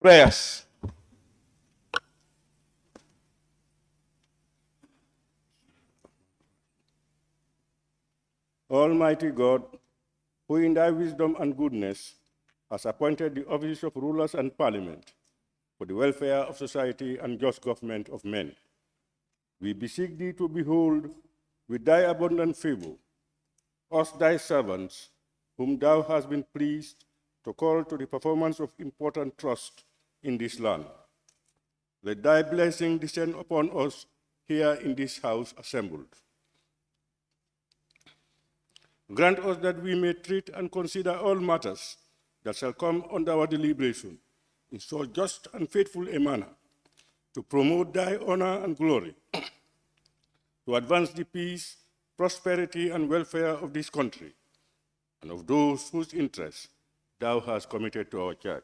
Prayers. Almighty God, who in thy wisdom and goodness has appointed the offices of rulers and parliament for the welfare of society and just government of men, we beseech thee to behold with thy abundant favor us thy servants, whom thou hast been pleased to call to the performance of important trust in this land. Let thy blessing descend upon us here in this house assembled. Grant us that we may treat and consider all matters that shall come under our deliberation in so just and faithful a manner to promote thy honor and glory, to advance the peace, prosperity, and welfare of this country and of those whose interests thou hast committed to our church.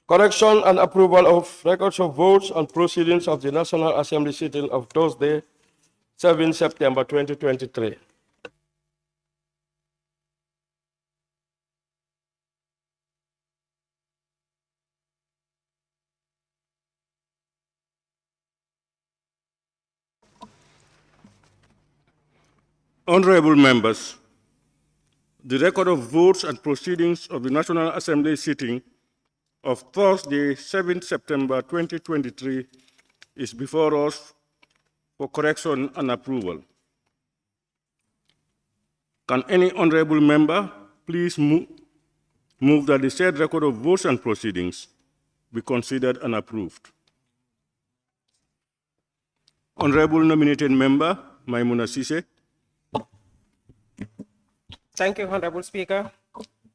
Correction and approval of records of votes and proceedings of the National Assembly sitting of Thursday, 7 September 2023. Honorable members, the record of votes and proceedings of the National Assembly sitting of Thursday, 7 September 2023 is before us for correction and approval. Can any honorable member please move that the said record of votes and proceedings be considered and approved? Honorable nominated member, Maimuna Sise. Thank you, Honorable Speaker.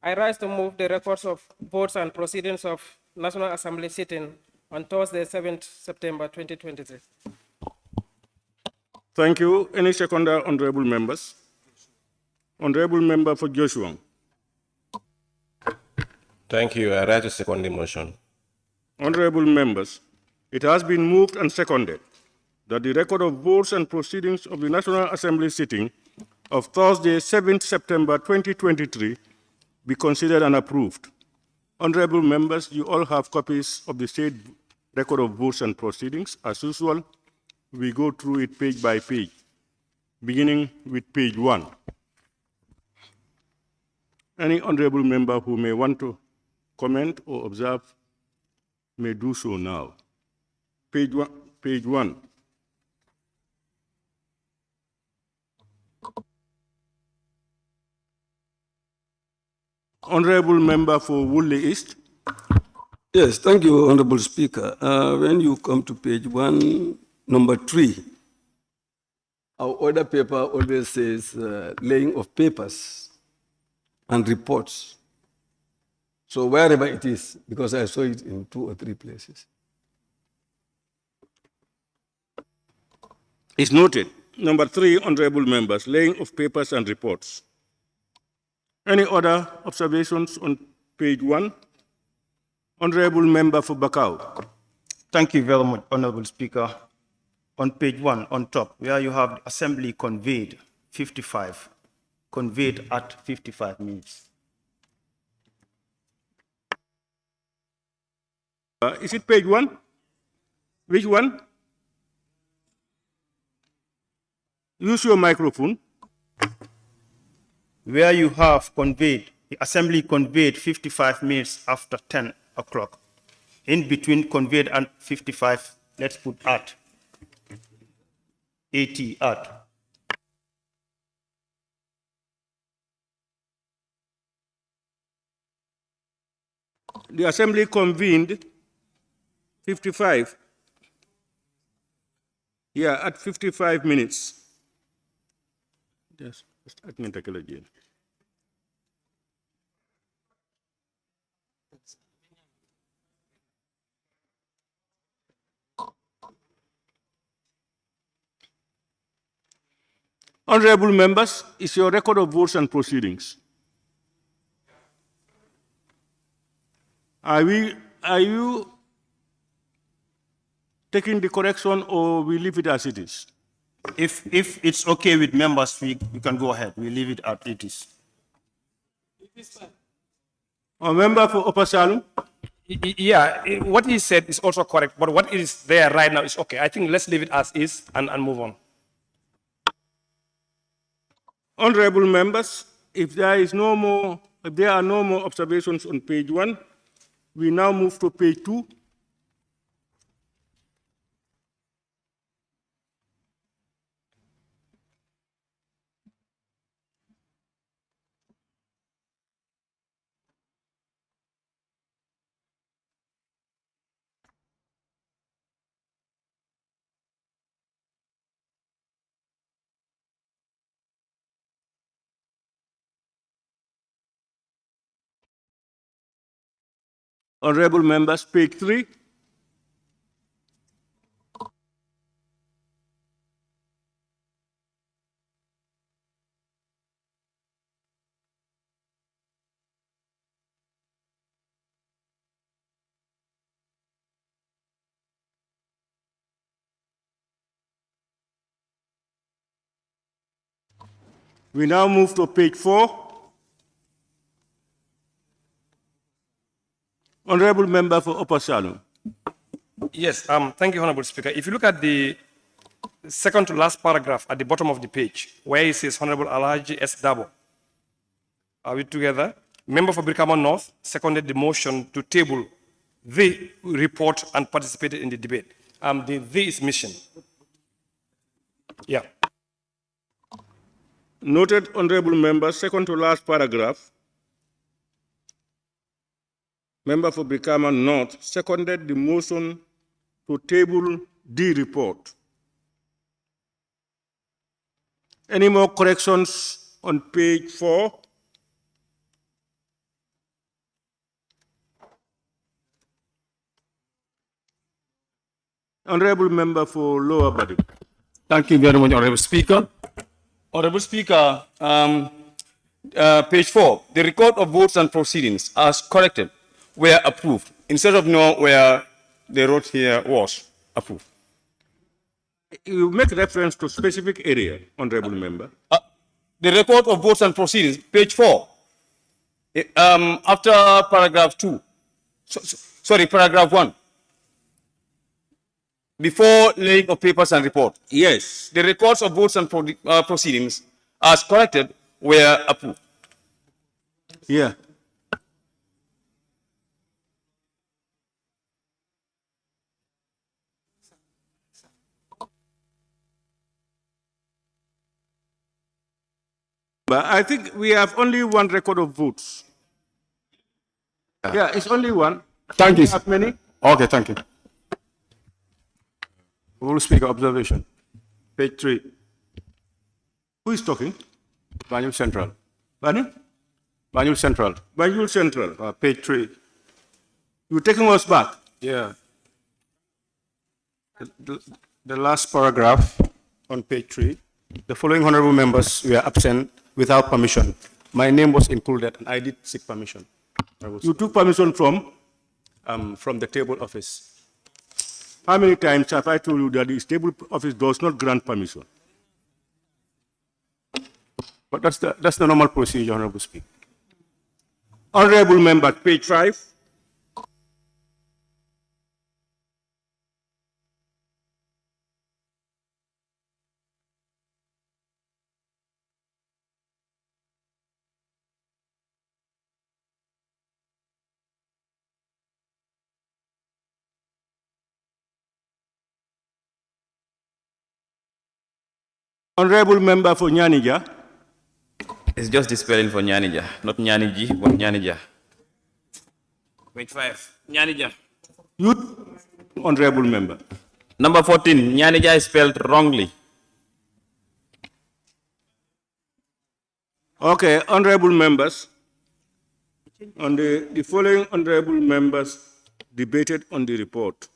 I rise to move the records of votes and proceedings of National Assembly sitting on Thursday, 7th September 2023. Thank you. Any seconder, honorable members? Honorable member for Joshua. Thank you. I rise to second the motion. Honorable members, it has been moved and seconded that the record of votes and proceedings of the National Assembly sitting of Thursday, 7th September 2023 be considered and approved. Honorable members, you all have copies of the said record of votes and proceedings. As usual, we go through it page by page, beginning with page 1. Any honorable member who may want to comment or observe may do so now. Page 1. Page 1. Honorable member for Woodley East. Yes, thank you, Honorable Speaker. When you come to page 1, number 3, our order paper always says laying of papers and reports. So wherever it is, because I saw it in 2 or 3 places. It's noted. Number 3, honorable members, laying of papers and reports. Any other observations on page 1? Honorable member for Bakau. Thank you very much, Honorable Speaker. On page 1, on top, where you have the assembly conveyed 55, conveyed at 55 minutes. Is it page 1? Which one? Use your microphone. Where you have conveyed, the assembly conveyed 55 minutes after 10 o'clock. In between conveyed and 55, let's put at. 80 at. The assembly convened 55. Yeah, at 55 minutes. Yes, I can take it again. Honorable members, is your record of votes and proceedings. Are you taking the correction or we leave it as it is? If it's okay with members, we can go ahead. We leave it as it is. A member for Upper Salum? Yeah, what he said is also correct, but what is there right now is okay. I think let's leave it as is and move on. Honorable members, if there are no more observations on page 1, we now move to page 2. Honorable members, page 3. We now move to page 4. Honorable member for Upper Salum. Yes, thank you, Honorable Speaker. If you look at the second to last paragraph at the bottom of the page, where it says Honorable Alhaji S. Dabo, are we together? Member for Brikama North seconded the motion to table the report and participated in the debate. The is mission. Yeah. Noted, honorable member, second to last paragraph. Member for Brikama North seconded the motion to table the report. Any more corrections on page 4? Honorable member for Lower Badibu. Thank you very much, Honorable Speaker. Honorable Speaker, page 4, the record of votes and proceedings as corrected were approved instead of no where they wrote here was approved. You make reference to specific area, honorable member. The record of votes and proceedings, page 4, after paragraph 2, sorry, paragraph 1, before laying of papers and report. Yes. The records of votes and proceedings as corrected were approved. Yeah. But I think we have only one record of votes. Yeah, it's only one. Thank you. Have many? Okay, thank you. Honorable Speaker, observation. Page 3. Who is talking? Banjul Central. Pardon? Banjul Central. Banjul Central. Page 3. You're taking us back. Yeah. The last paragraph on page 3. The following honorable members were absent without permission. My name was included and I did seek permission. You took permission from? From the table office. How many times have I told you that the table office does not grant permission? But that's the normal procedure, Honorable Speaker. Honorable member, page 5. Honorable member for Nyanija. It's just the spelling for Nyanija, not Nyaniji, but Nyanija. Page 5, Nyanija. Youth, honorable member. Number 14, Nyanija is spelled wrongly. Okay, honorable members. On the following honorable members debated on the report.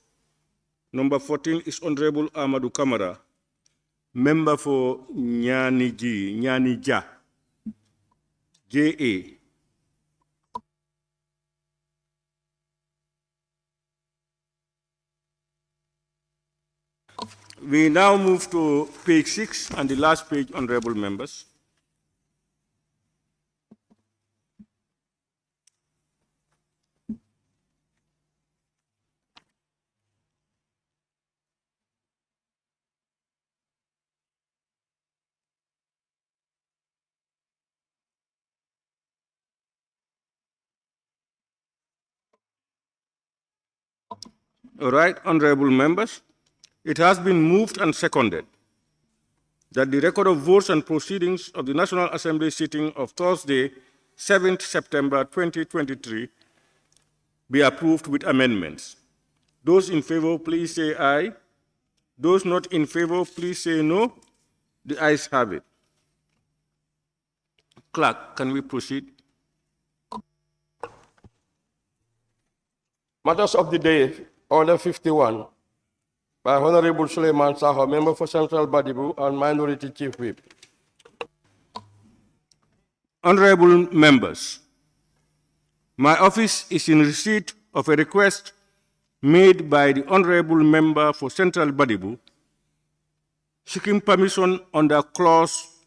Number 14 is Honorable Amadou Kamara, member for Nyanija, JA. We now move to page 6 and the last page, honorable members. All right, honorable members, it has been moved and seconded that the record of votes and proceedings of the National Assembly sitting of Thursday, 7th September 2023 be approved with amendments. Those in favor, please say aye. Those not in favor, please say no. The ayes have it. Clerk, can we proceed? Matters of the day, Order 51, by Honorable Suleiman Saho, Member for Central Badibu and Minority Chief Whip. Honorable members, my office is in receipt of a request made by the Honorable Member for Central Badibu seeking permission under Clause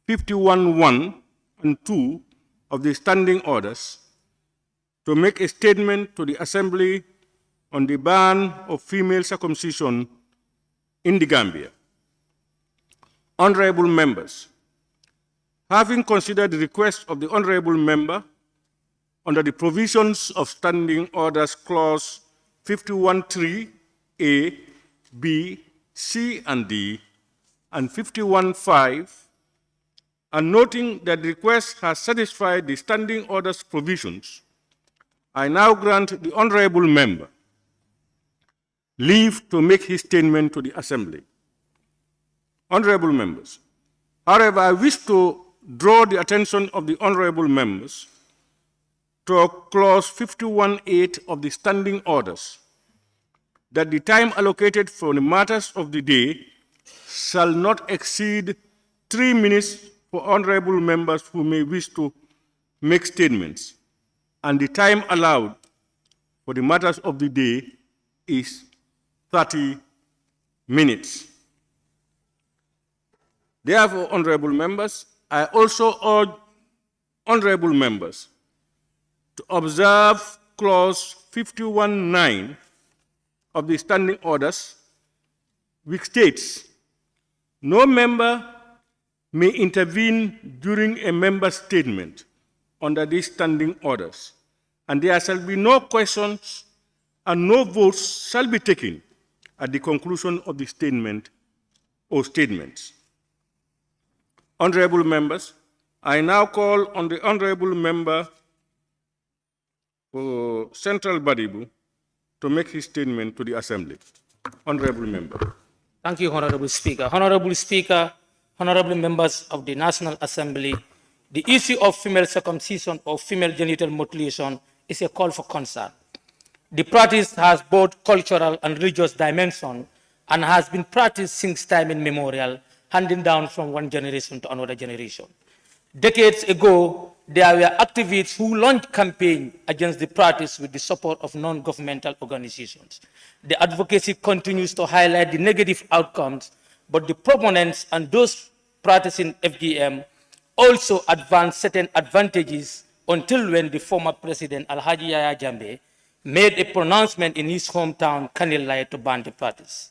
51(1) and 2 of the Standing Orders to make a statement to the Assembly on the ban of female circumcision in the Gambia. Honorable members, having considered the request of the Honorable Member under the provisions of Standing Orders Clause 51(3) A, B, C, and D, and 51(5), and noting that the request has satisfied the Standing Orders provisions, I now grant the Honorable Member leave to make his statement to the Assembly. Honorable members, however, I wish to draw the attention of the honorable members to Clause 51(8) of the Standing Orders, that the time allocated for the matters of the day shall not exceed 3 minutes for honorable members who may wish to make statements, and the time allowed for the matters of the day is 30 minutes. Therefore, honorable members, I also urge honorable members to observe Clause 51(9) of the Standing Orders, which states, no member may intervene during a member's statement under these Standing Orders, and there shall be no questions and no votes shall be taken at the conclusion of the statement or statements. Honorable members, I now call on the honorable member for Central Badibu to make his statement to the Assembly. Honorable member. Thank you, Honorable Speaker. Honorable Speaker, honorable members of the National Assembly, the issue of female circumcision or female genital mutilation is a call for concern. The practice has both cultural and religious dimension and has been practiced since time immemorial, handing down from one generation to another generation. Decades ago, there were activists who launched campaigns against the practice with the support of non-governmental organizations. The advocacy continues to highlight the negative outcomes, but the proponents and those practicing FGM also advanced certain advantages until when the former president, Alhaji Yaya Jammeh, made a pronouncement in his hometown, Kanilai, to ban the practice.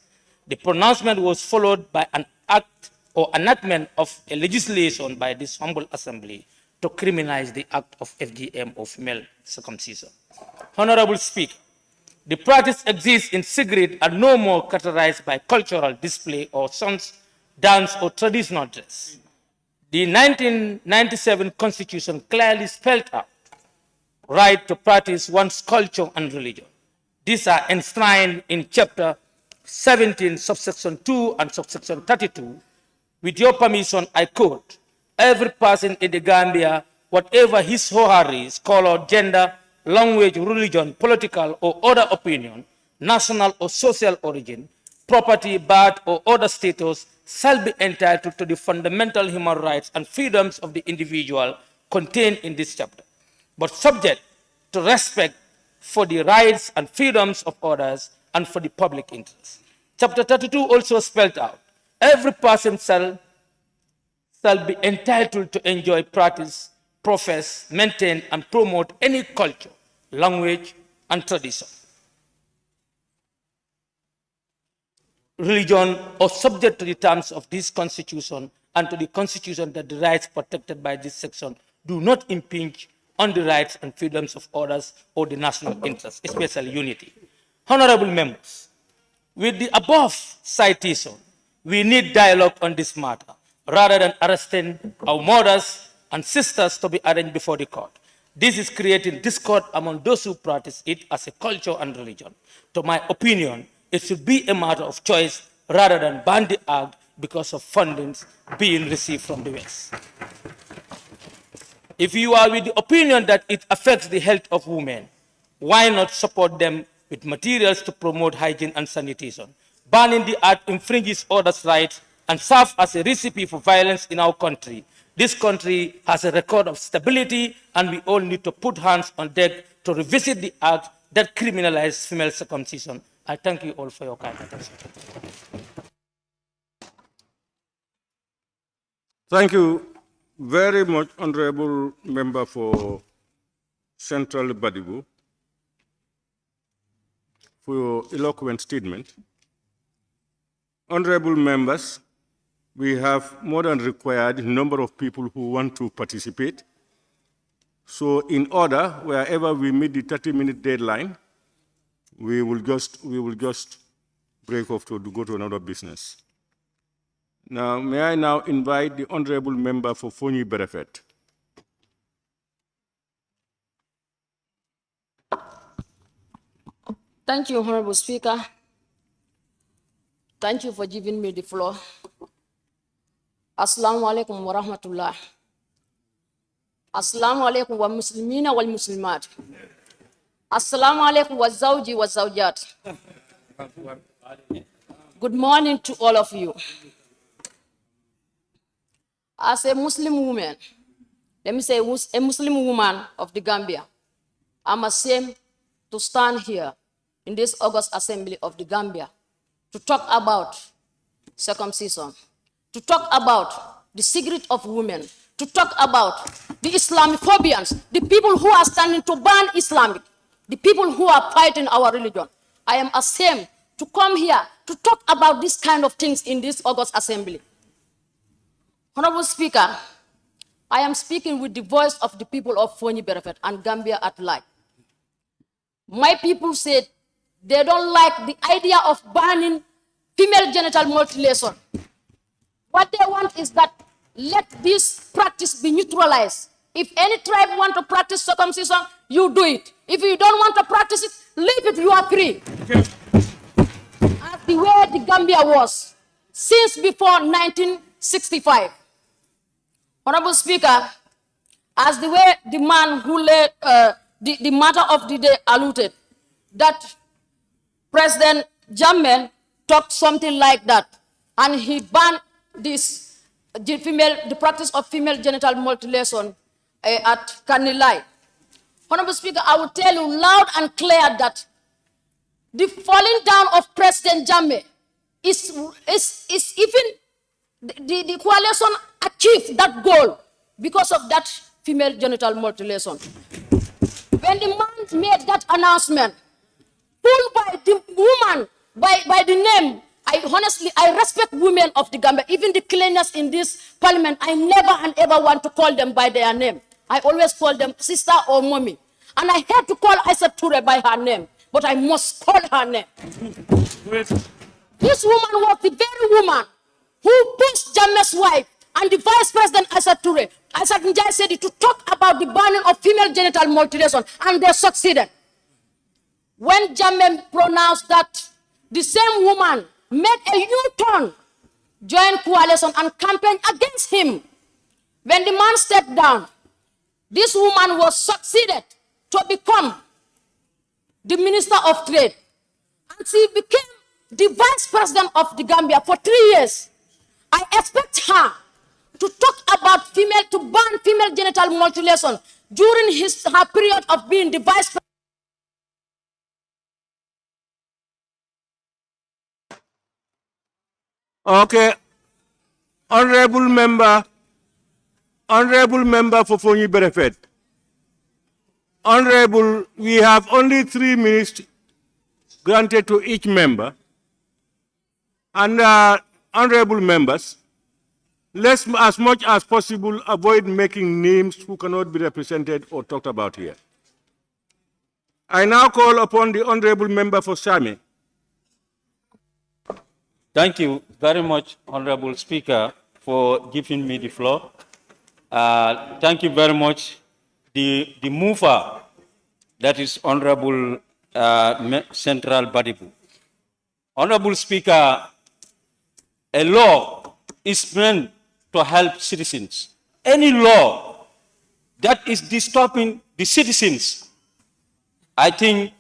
The pronouncement was followed by an act or enactment of a legislation by this humble assembly to criminalize the act of FGM or female circumcision. Honorable Speaker, the practice exists in secret and no more characterized by cultural display or songs, dance, or traditional dress. The 1997 Constitution clearly spelled out right to practice one's culture and religion. These are enshrined in Chapter 17, subsection 2 and subsection 32. With your permission, I quote, every person in the Gambia, whatever his or her race, color, gender, language, religion, political or other opinion, national or social origin, property, birth, or other status, shall be entitled to the fundamental human rights and freedoms of the individual contained in this chapter, but subject to respect for the rights and freedoms of others and for the public interest. Chapter 32 also spelled out, every person shall be entitled to enjoy, practice, profess, maintain, and promote any culture, language, and tradition, religion, or subject to the terms of this Constitution and to the Constitution that the rights protected by this section do not impinge on the rights and freedoms of others or the national interest, especially unity. Honorable members, with the above citation, we need dialogue on this matter rather than arresting our mothers and sisters to be arraigned before the court. This is creating discord among those who practice it as a culture and religion. To my opinion, it should be a matter of choice rather than ban the act because of fundings being received from the West. If you are with the opinion that it affects the health of women, why not support them with materials to promote hygiene and sanitation? Banning the act infringes others' rights and serves as a recipe for violence in our country. This country has a record of stability, and we all need to put hands on deck to revisit the act that criminalizes female circumcision. I thank you all for your kind attention. Thank you very much, Honorable Member for Central Badibu, for your eloquent statement. Honorable members, we have more than required number of people who want to participate. So in order, wherever we meet the 30-minute deadline, we will just break off to go to another business. Now, may I now invite the Honorable Member for Fonyi Berefet. Thank you, Honorable Speaker. Thank you for giving me the floor. Assalamu alaikum wa rahmatullah. Assalamu alaikum wa muslimina wal muslimat. Assalamu alaikum wa zawji wa zawjat. Good morning to all of you. As a Muslim woman, let me say a Muslim woman of the Gambia, I'm ashamed to stand here in this August Assembly of the Gambia to talk about circumcision, to talk about the secret of women, to talk about the Islamophobians, the people who are standing to ban Islamic, the people who are fighting our religion. I am ashamed to come here to talk about this kind of things in this August Assembly. Honorable Speaker, I am speaking with the voice of the people of Fonyi Berefet and Gambia at large. My people said they don't like the idea of banning female genital mutilation. What they want is that let this practice be neutralized. If any tribe want to practice circumcision, you do it. If you don't want to practice it, leave it, you are free. As the way the Gambia was since before 1965. Honorable Speaker, as the way the man who led the matter of the day alluded, that President Jammeh talked something like that, and he banned this, the practice of female genital mutilation at Kanilai. Honorable Speaker, I will tell you loud and clear that the falling down of President Jammeh is even the coalition achieved that goal because of that female genital mutilation. When the man made that announcement, pulled by the woman, by the name, I respect women of the Gambia, even the cleaners in this parliament. I never and ever want to call them by their name. I always call them sister or mommy. And I had to call Aisha Toure by her name, but I must call her name. This woman was the very woman who pushed Jammeh's wife and the Vice President Aisha Toure, Aisha Njai said to talk about the banning of female genital mutilation, and they succeeded. When Jammeh pronounced that, the same woman made a U-turn, joined coalition and campaigned against him. When the man stepped down, this woman was succeeded to become the Minister of Trade. And she became the Vice President of the Gambia for 3 years. I expect her to talk about to ban female genital mutilation during her period of being the Vice President. Okay, Honorable Member Fofonyi Berefet. Honorable, we have only 3 minutes granted to each member. And honorable members, let's as much as possible avoid making names who cannot be represented or talked about here. I now call upon the honorable member for Sami. Thank you very much, Honorable Speaker, for giving me the floor. Thank you very much, the mover, that is Honorable Central Badibu. Honorable Speaker, a law is meant to help citizens. Any law that is disturbing the citizens, I think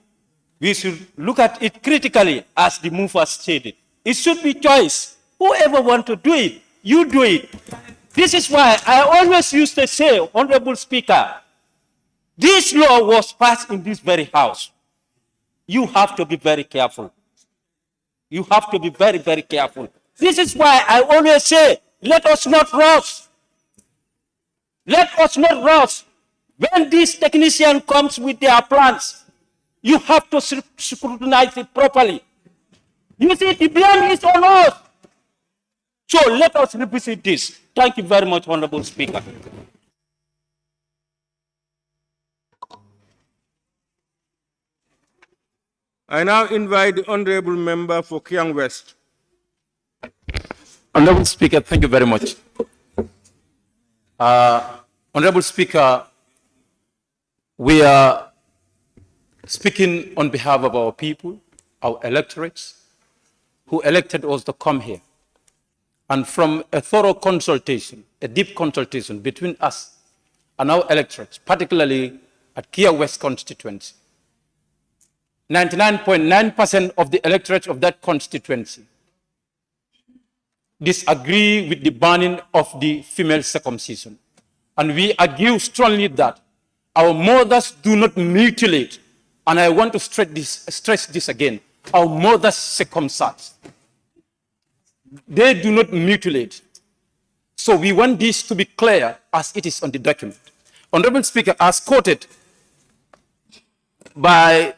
we should look at it critically, as the mover stated. It should be choice. Whoever wants to do it, you do it. This is why I always used to say, Honorable Speaker, this law was passed in this very house. You have to be very careful. You have to be very, very careful. This is why I always say, let us not rush. Let us not rush. When this technician comes with their plans, you have to scrutinize it properly. You see, the blame is on us. So let us revisit this. Thank you very much, Honorable Speaker. I now invite the honorable member for Kiang West. Honorable Speaker, thank you very much. Honorable Speaker, we are speaking on behalf of our people, our electorates, who elected us to come here. And from a thorough consultation, a deep consultation between us and our electorates, particularly at Kia West constituency, 99.9% of the electorate of that constituency disagree with the banning of the female circumcision. And we argue strongly that our mothers do not mutilate. And I want to stress this again. Our mothers circumcise. They do not mutilate. So we want this to be clear as it is on the document. Honorable Speaker, as quoted by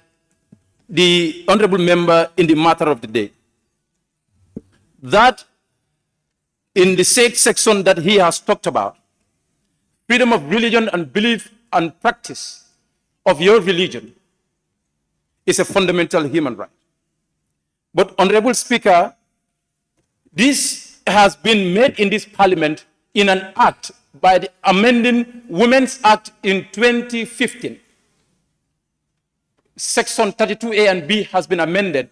the honorable member in the matter of the day, that in the sixth section that he has talked about, freedom of religion and belief and practice of your religion is a fundamental human right. But, Honorable Speaker, this has been made in this parliament in an act by the amending Women's Act in 2015. Section 32A and B has been amended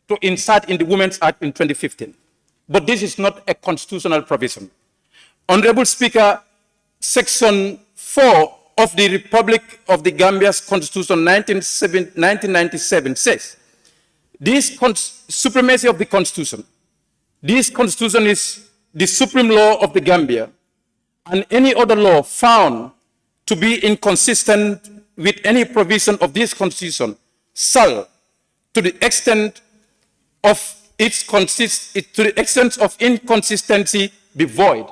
to insert in the Women's Act in 2015. But this is not a constitutional provision. Honorable Speaker, Section 4 of the Republic of the Gambia's Constitution 1997 says, this supremacy of the Constitution, this Constitution is the supreme law of the Gambia, and any other law found to be inconsistent with any provision of this Constitution shall, to the extent of inconsistency, be void.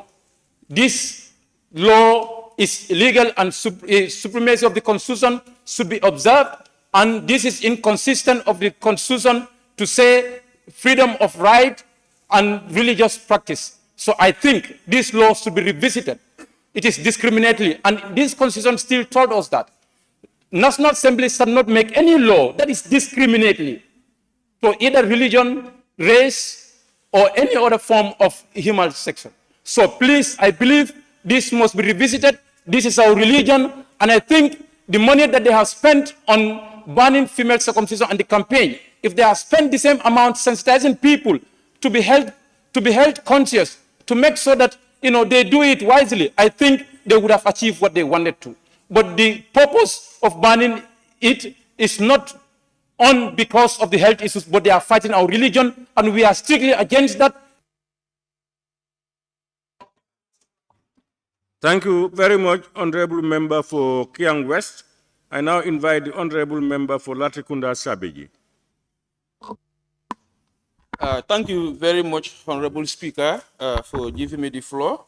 This law is illegal, and supremacy of the Constitution should be observed, and this is inconsistent of the Constitution to say freedom of right and religious practice. So I think this law should be revisited. It is discriminatory, and this Constitution still told us that National Assembly shall not make any law that is discriminatory for either religion, race, or any other form of human section. So please, I believe this must be revisited. This is our religion, and I think the money that they have spent on banning female circumcision and the campaign, if they have spent the same amount sensitizing people to be held conscious, to make sure that they do it wisely, I think they would have achieved what they wanted to. But the purpose of banning it is not on because of the health issues, but they are fighting our religion, and we are strictly against that. Thank you very much, Honorable Member for Kiang West. I now invite the Honorable Member for Latrikunda Sabiji. Thank you very much, Honorable Speaker, for giving me the floor.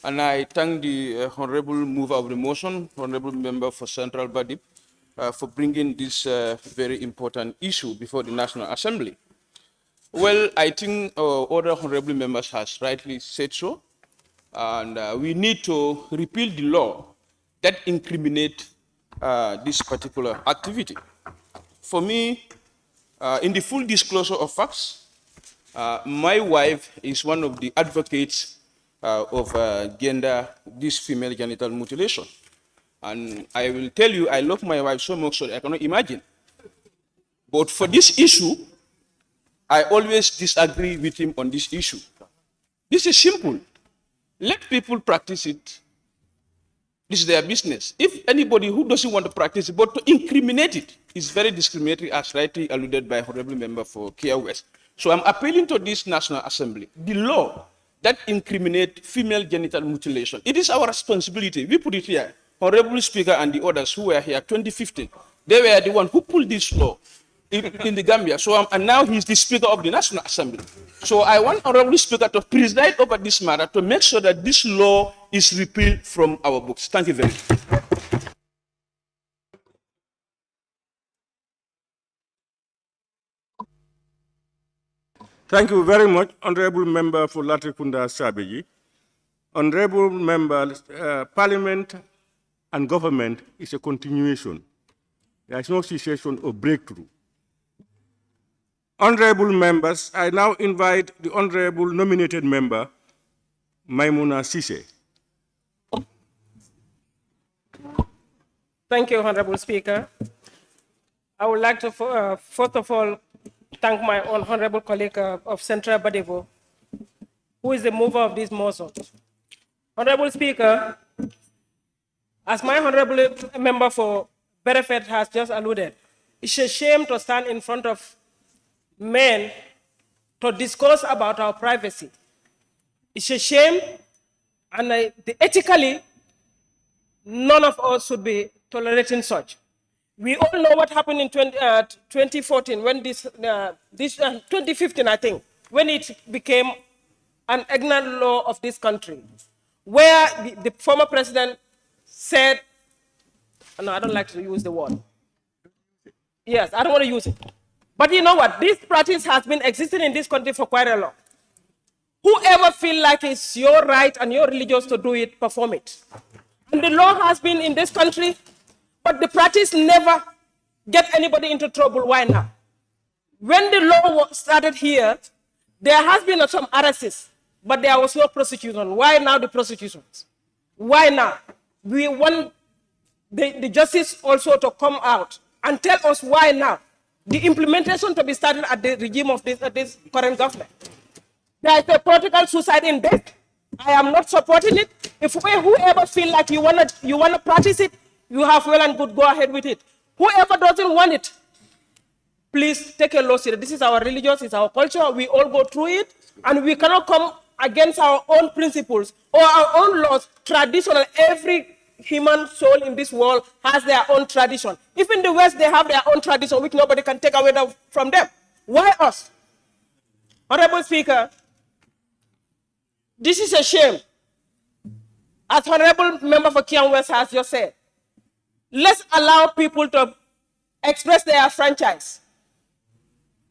And I thank the Honorable mover of the motion, Honorable Member for Central Badibu, for bringing this very important issue before the National Assembly. Well, I think other Honorable members has rightly said so. And we need to repeal the law that incriminate this particular activity. For me, in the full disclosure of facts, my wife is one of the advocates of this female genital mutilation. And I will tell you, I love my wife so much so I cannot imagine. But for this issue, I always disagree with him on this issue. This is simple. Let people practice it. This is their business. If anybody who doesn't want to practice it, but to incriminate it, is very discriminatory, as rightly alluded by Honorable Member for Kia West. So I'm appealing to this National Assembly. The law that incriminate female genital mutilation, it is our responsibility. We put it here. Honorable Speaker and the others who were here 2015, they were the one who pulled this law in the Gambia. So and now he's the Speaker of the National Assembly. So I want Honorable Speaker to preside over this matter to make sure that this law is repealed from our books. Thank you very much. Thank you very much, Honorable Member for Latrikunda Sabiji. Honorable Members, Parliament and government is a continuation. There is no cessation or breakthrough. Honorable members, I now invite the Honorable nominated member, Maimouna Sise. Thank you, Honorable Speaker. I would like to, first of all, thank my honorable colleague of Central Badibu, who is the mover of this motion. Honorable Speaker, as my honorable member for benefit has just alluded, it's a shame to stand in front of men to discuss about our privacy. It's a shame, and ethically, none of us should be tolerating such. We all know what happened in 2014, when 2015, I think, when it became an ignorant law of this country, where the former president said, no, I don't like to use the word. Yes, I don't want to use it. But you know what? This practice has been existing in this country for quite a long. Whoever feel like it's your right and you're religious to do it, perform it. And the law has been in this country, but the practice never get anybody into trouble. Why now? When the law started here, there has been some arrests, but there was no prosecution. Why now the prosecutions? Why now? We want the justice also to come out and tell us why now. The implementation to be started at the regime of this current government. There is a political suicide in this. I am not supporting it. If whoever feel like you wanna practice it, you have well and good, go ahead with it. Whoever doesn't want it, please take a loss here. This is our religion, it's our culture. We all go through it, and we cannot come against our own principles or our own laws. Traditional, every human soul in this world has their own tradition. If in the West they have their own tradition, which nobody can take away from them. Why us? Honorable Speaker, this is a shame. As Honorable Member for Kiang West has just said, let's allow people to express their franchise.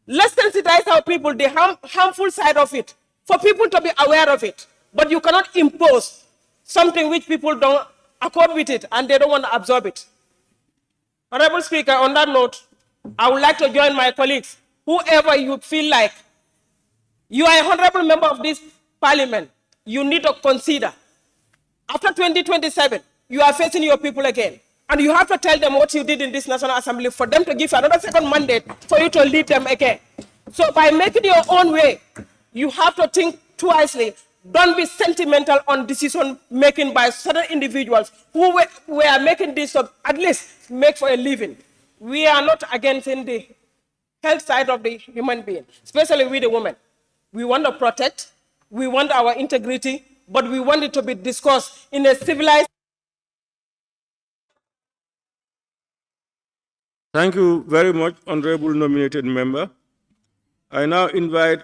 Let's sensitize our people, the harmful side of it, for people to be aware of it. But you cannot impose something which people don't accord with it and they don't want to absorb it. Honorable Speaker, on that note, I would like to join my colleagues. Whoever you feel like you are a honorable member of this parliament, you need to consider. After 2027, you are facing your people again. And you have to tell them what you did in this National Assembly for them to give you another second mandate for you to lead them again. So by making your own way, you have to think twicely. Don't be sentimental on decision making by certain individuals who were making this to at least make for a living. We are not against in the health side of the human being, especially with the women. We want to protect, we want our integrity, but we want it to be discussed in a civilized. Thank you very much, Honorable nominated member. I now invite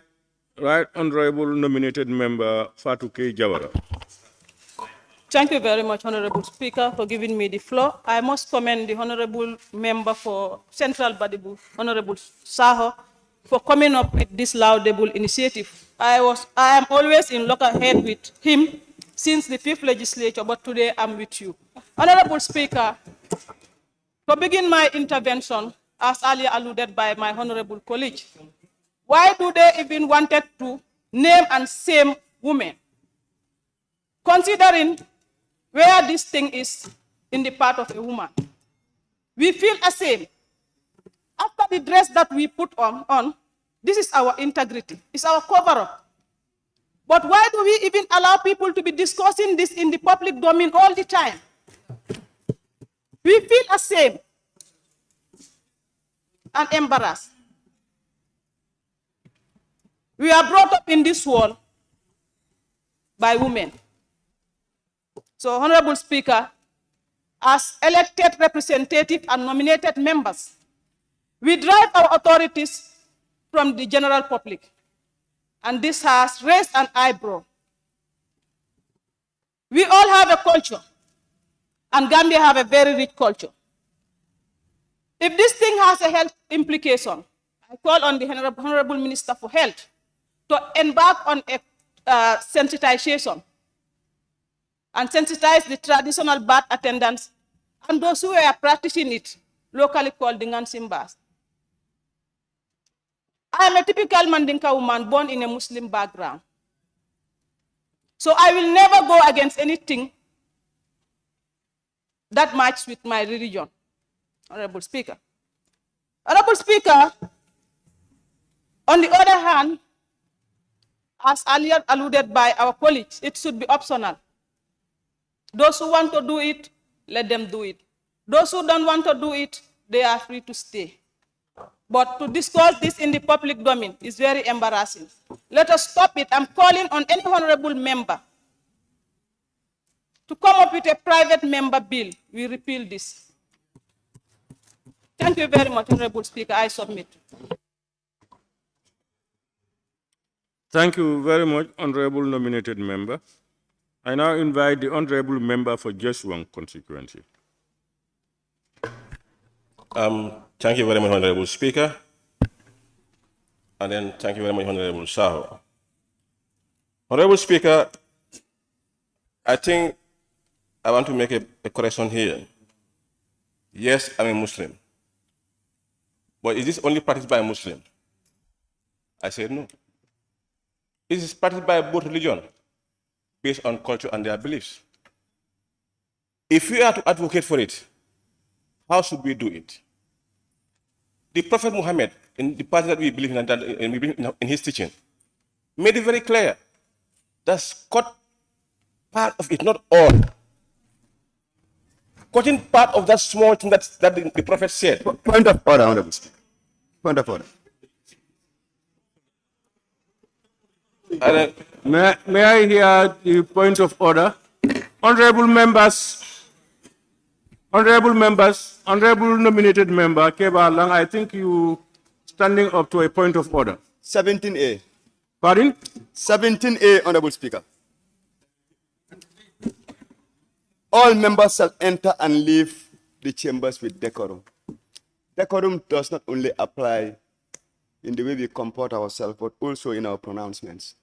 Right Honorable Nominated Member Fatou K. Jawara. Thank you very much, Honorable Speaker, for giving me the floor. I must commend the Honorable Member for Central Badibu, Honorable Saho, for coming up with this laudable initiative. I am always in lockerhead with him since the 5th legislature, but today I'm with you. Honorable Speaker, to begin my intervention, as earlier alluded by my honorable colleague, why do they even wanted to name and shame women? Considering where this thing is in the part of a woman, we feel ashamed. After the dress that we put on, this is our integrity, it's our cover-up. But why do we even allow people to be discussing this in the public domain all the time? We feel ashamed and embarrassed. We are brought up in this world by women. So, Honorable Speaker, as elected representative and nominated members, we drive our authorities from the general public. And this has raised an eyebrow. We all have a culture, and Gambia have a very rich culture. If this thing has a health implication, I call on the Honorable Minister for Health to embark on a sensitization and sensitize the traditional birth attendants and those who are practicing it, locally called the Ngansimbas. I am a typical Mandinka woman born in a Muslim background. So I will never go against anything that matches with my religion, Honorable Speaker. Honorable Speaker, on the other hand, as earlier alluded by our colleagues, it should be optional. Those who want to do it, let them do it. Those who don't want to do it, they are free to stay. But to discuss this in the public domain is very embarrassing. Let us stop it. I'm calling on any honorable member to come up with a private member bill. We repeal this. Thank you very much, Honorable Speaker. I submit. Thank you very much, Honorable Nominated Member. I now invite the Honorable Member for Jeswang constituency. Thank you very much, Honorable Speaker. And then thank you very much, Honorable Saho. Honorable Speaker, I think I want to make a correction here. Yes, I'm a Muslim. But is this only practiced by a Muslim? I said no. It is practiced by both religions, based on culture and their beliefs. If we are to advocate for it, how should we do it? The Prophet Muhammad, in the part that we believe in his teaching, made it very clear. That's cut part of it, not all. Cutting part of that small thing that the Prophet said. Point of order, Honorable Speaker. Point of order. May I hear the point of order? Honorable members, honorable nominated member, Keba Lang, I think you standing up to a point of order. 17A. Pardon? 17A, Honorable Speaker. All members shall enter and leave the chambers with decorum. Decorum does not only apply in the way we comport ourselves, but also in our pronouncements.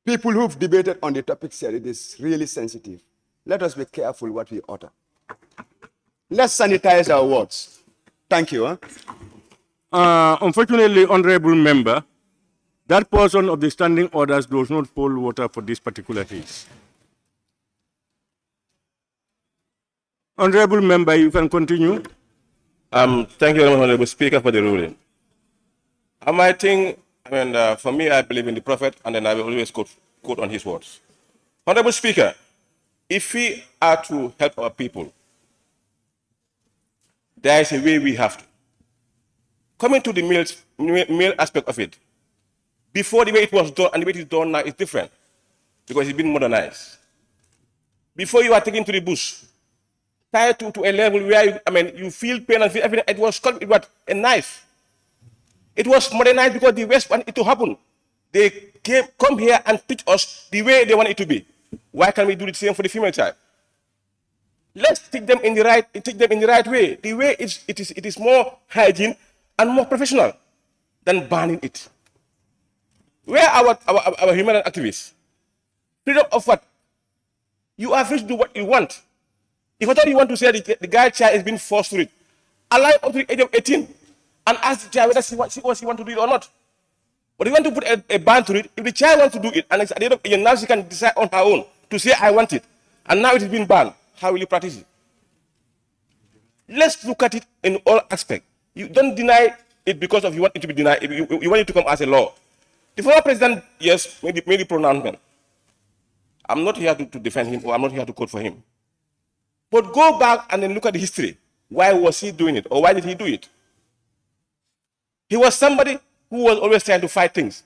People who've debated on the topic said it is really sensitive. Let us be careful what we utter. Let's sanitize our words. Thank you. Unfortunately, honorable member, that portion of the standing orders does not hold water for this particular case. Honorable member, you can continue. Thank you very much, Honorable Speaker, for the ruling. For me, I believe in the Prophet, and then I will always quote on his words. Honorable Speaker, if we are to help our people, there is a way we have to. Coming to the male aspect of it, before the way it was done and the way it is done now is different, because it's been modernized. Before you are taken to the bush, tied to a level where you feel pain and feel everything, it was called a knife. It was modernized because the West wanted it to happen. They come here and teach us the way they want it to be. Why can't we do the same for the female child? Let's teach them in the right way. The way it is more hygiene and more professional than banning it. Where are our human rights activists? Freedom of what? You are free to do what you want. If I thought you want to say the girl child is being forced to it, allow up to the age of 18 and ask the child whether she wants to do it or not. But if you want to put a ban to it, if the child wants to do it and it's at the end of the year, now she can decide on her own to say, I want it, and now it is being banned, how will you practice it? Let's look at it in all aspects. You don't deny it because of you want it to be denied. You want it to come as a law. The former president, yes, made the pronouncement. I'm not here to defend him, or I'm not here to quote for him. But go back and then look at the history. Why was he doing it, or why did he do it? He was somebody who was always trying to fight things.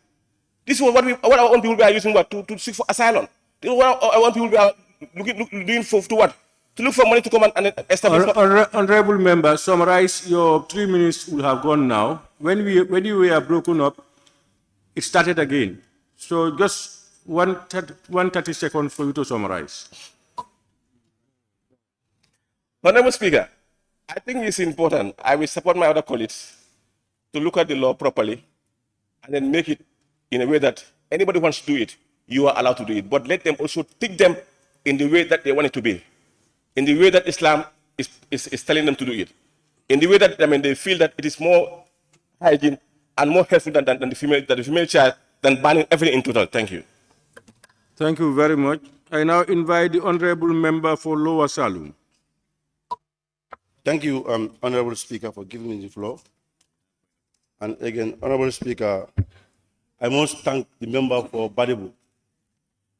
This was what our own people were using to seek for asylum. This is what our own people were doing to what? To look for money to come and establish. Honorable member, summarize. Your 3 minutes will have gone now. When you were broken up, it started again. So just 130 seconds for you to summarize. Honorable Speaker, I think it's important. I will support my other colleagues to look at the law properly and then make it in a way that anybody who wants to do it, you are allowed to do it. But let them also teach them in the way that they want it to be, in the way that Islam is telling them to do it, in the way that they feel that it is more hygiene and more helpful than the female child, than banning everything in total. Thank you. Thank you very much. I now invite the honorable member for Lower Salum. Thank you, Honorable Speaker, for giving me the floor. And again, Honorable Speaker, I must thank the member for Badibu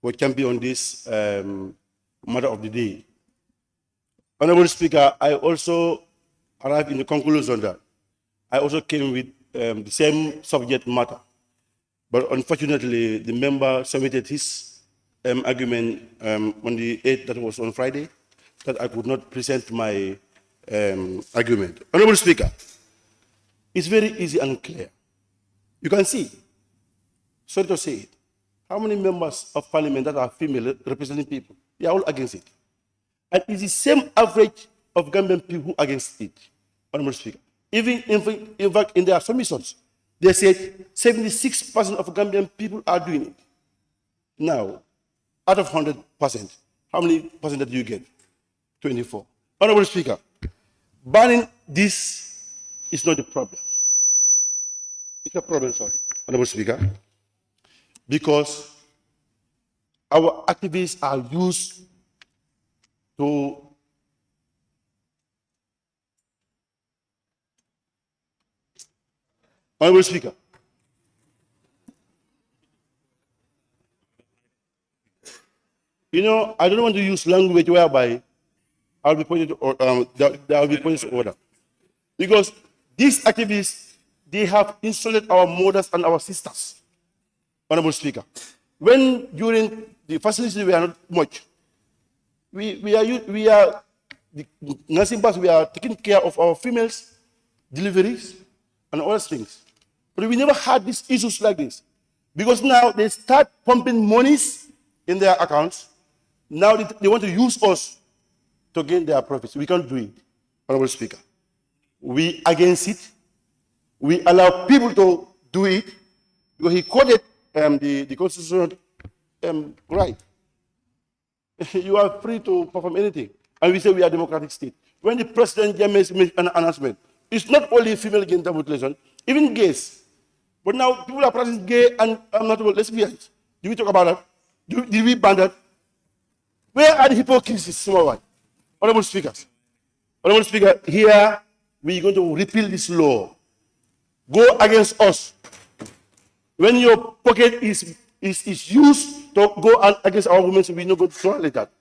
for championing this matter of the day. Honorable Speaker, I also arrived in the conclusion that I also came with the same subject matter. But unfortunately, the member submitted his argument on the 8th, that was on Friday, that I could not present my argument. Honorable Speaker, it's very easy and clear. You can see, sorry to say it, how many members of parliament that are female representing people, they are all against it. And it's the same average of Gambian people who are against it, Honorable Speaker. Even in fact, in their submissions, they said 76% of Gambian people are doing it. Now, out of 100%, how many percent do you get? 24. Honorable Speaker, banning this is not the problem. It's a problem, sorry, Honorable Speaker, because our activists are used to Honorable Speaker, you know, I don't want to use language whereby I'll be pointed to, there will be pointed to order. Because these activists, they have insulted our mothers and our sisters, Honorable Speaker. When during the facilities we are not much, we are the nursing bus, we are taking care of our females, deliveries, and all those things. But we never had these issues like this. Because now they start pumping monies in their accounts. Now they want to use us to gain their profits. We can't do it, Honorable Speaker. We against it. We allow people to do it because he quoted the constitutional right. You are free to perform anything. And we say we are a democratic state. When the president makes an announcement, it's not only female genital mutilation, even gays. But now people are practicing gay and not lesbians. Do we talk about that? Did we ban that? Where are the hypocrisies, small one? Honorable Speakers. Honorable Speaker, here we're going to repeal this law. Go against us. When your pocket is used to go against our women, so we're not going to tolerate that.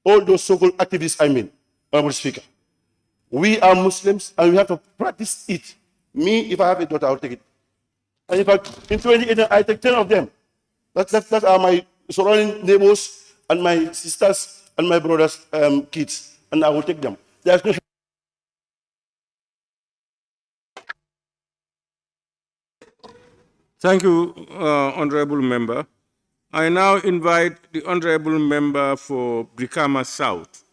All those so-called activists, I mean, Honorable Speaker. We are Muslims and we have to practice it. Me, if I have a daughter, I'll take it. And in fact, in 2018, I take 10 of them. That are my surrounding neighbors and my sisters and my brothers' kids. And I will take them. There's no Thank you, Honorable Member. I now invite the Honorable Member for Brikama South.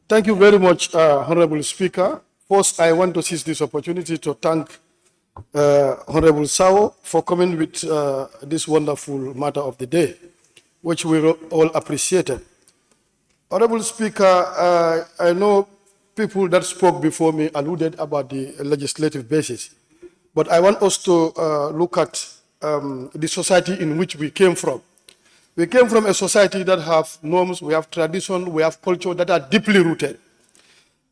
Thank you very much, Honorable Speaker. First, I want to seize this opportunity to thank Honorable Sao for coming with this wonderful matter of the day, which we all appreciated. Honorable Speaker, I know people that spoke before me alluded about the legislative basis, but I want us to look at the society in which we came from. We came from a society that have norms, we have tradition, we have culture that are deeply rooted.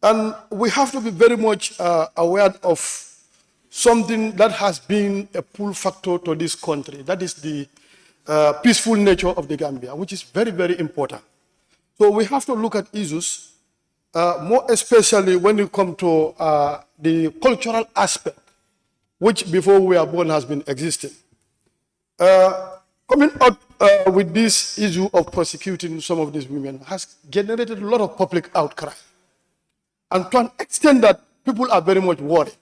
And we have to be very much aware of something that has been a pull factor to this country. That is the peaceful nature of the Gambia, which is very, very important. So we have to look at issues, more especially when you come to the cultural aspect, which before we are born has been existing. Coming up with this issue of prosecuting some of these women has generated a lot of public outcry. And to an extent that people are very much worried.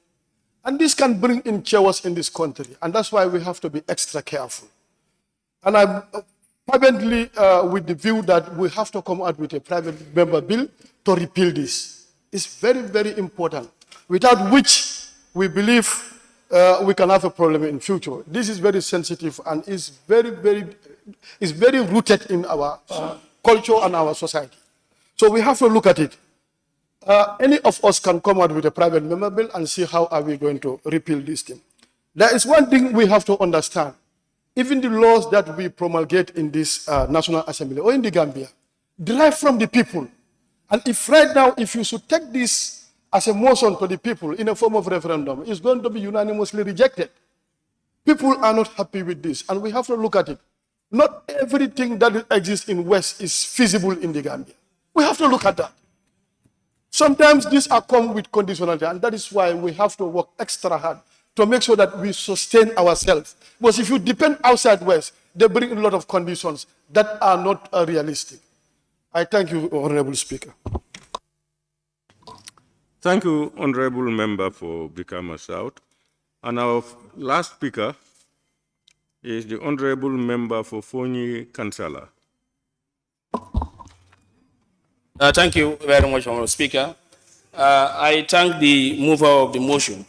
And this can bring in chaos in this country. And that's why we have to be extra careful. And I'm fervently with the view that we have to come out with a private member bill to repeal this. It's very, very important, without which we believe we can have a problem in future. This is very sensitive and is very rooted in our culture and our society. So we have to look at it. Any of us can come out with a private member bill and see how are we going to repeal this thing. There is one thing we have to understand. Even the laws that we promulgate in this National Assembly or in the Gambia derive from the people. And if right now, if you should take this as a motion to the people in a form of referendum, it's going to be unanimously rejected. People are not happy with this, and we have to look at it. Not everything that exists in West is feasible in the Gambia. We have to look at that. Sometimes these are come with conditionality, and that is why we have to work extra hard to make sure that we sustain ourselves. Because if you depend outside West, they bring a lot of conditions that are not realistic. I thank you, Honorable Speaker. Thank you, Honorable Member for Brikama South. And our last speaker is the Honorable Member for Fonyi Kansala. Thank you very much, Honorable Speaker. I thank the mover of the motion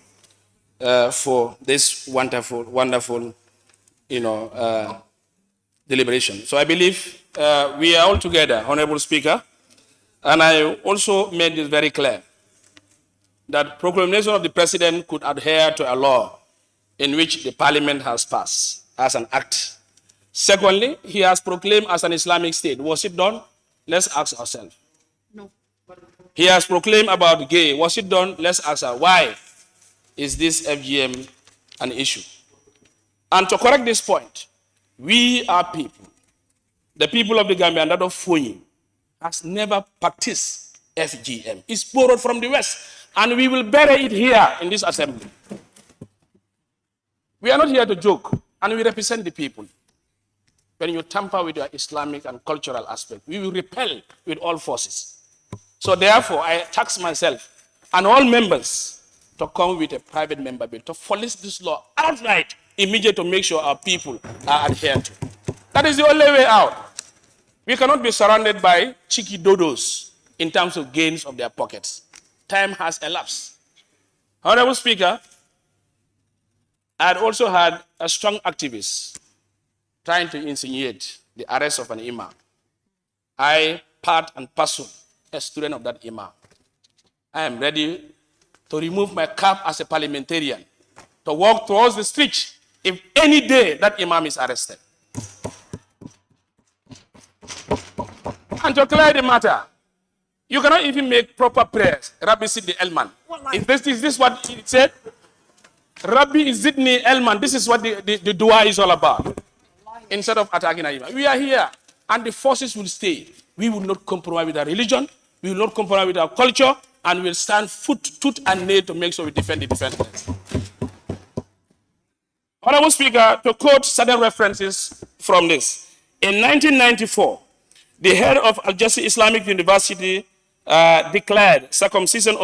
for this wonderful, deliberation. So I believe we are all together, Honorable Speaker, and I also made this very clear that proclamation of the President could adhere to a law in which the Parliament has passed as an act. Secondly, he has proclaimed as an Islamic state. Was it done? Let's ask ourselves. No. He has proclaimed about gay. Was it done? Let's ask her, why is this FGM an issue? And to correct this point, we are people. The people of the Gambia and that of Fonyi has never practiced FGM. It's borrowed from the West. And we will bury it here in this assembly. We are not here to joke, and we represent the people. When you tamper with your Islamic and cultural aspect, we will repel with all forces. So therefore, I tax myself and all members to come with a private member bill to police this law outright, immediately, to make sure our people are adhered to. That is the only way out. We cannot be surrounded by cheeky dodos in terms of gains of their pockets. Time has elapsed. Honorable Speaker, I had also had a strong activist trying to insinuate the arrest of an imam. I, part and parcel, a student of that imam. I am ready to remove my cap as a parliamentarian, to walk towards the street if any day that imam is arrested. And to clear the matter, you cannot even make proper prayers. Rabbi Sidney Elman. Is this what it said? Rabbi Sidney Elman. This is what the dua is all about. Instead of attacking Imam. We are here, and the forces will stay. We will not compromise with our religion. We will not compromise with our culture, and we will stand tooth and nail to make sure we defend the defenders. Honorable Speaker, to quote certain references from this. In 1994, the head of Al Jazeera Islamic University declared circumcision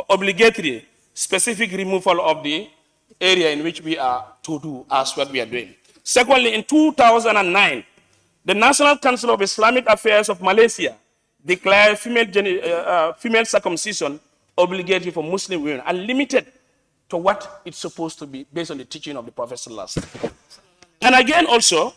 obligatory specific removal of the area in which we are to do as what we are doing. Secondly, in 2009, the National Council of Islamic Affairs of Malaysia declared female circumcision obligatory for Muslim women and limited to what it's supposed to be based on the teaching of the Prophet ﷺ. And again also,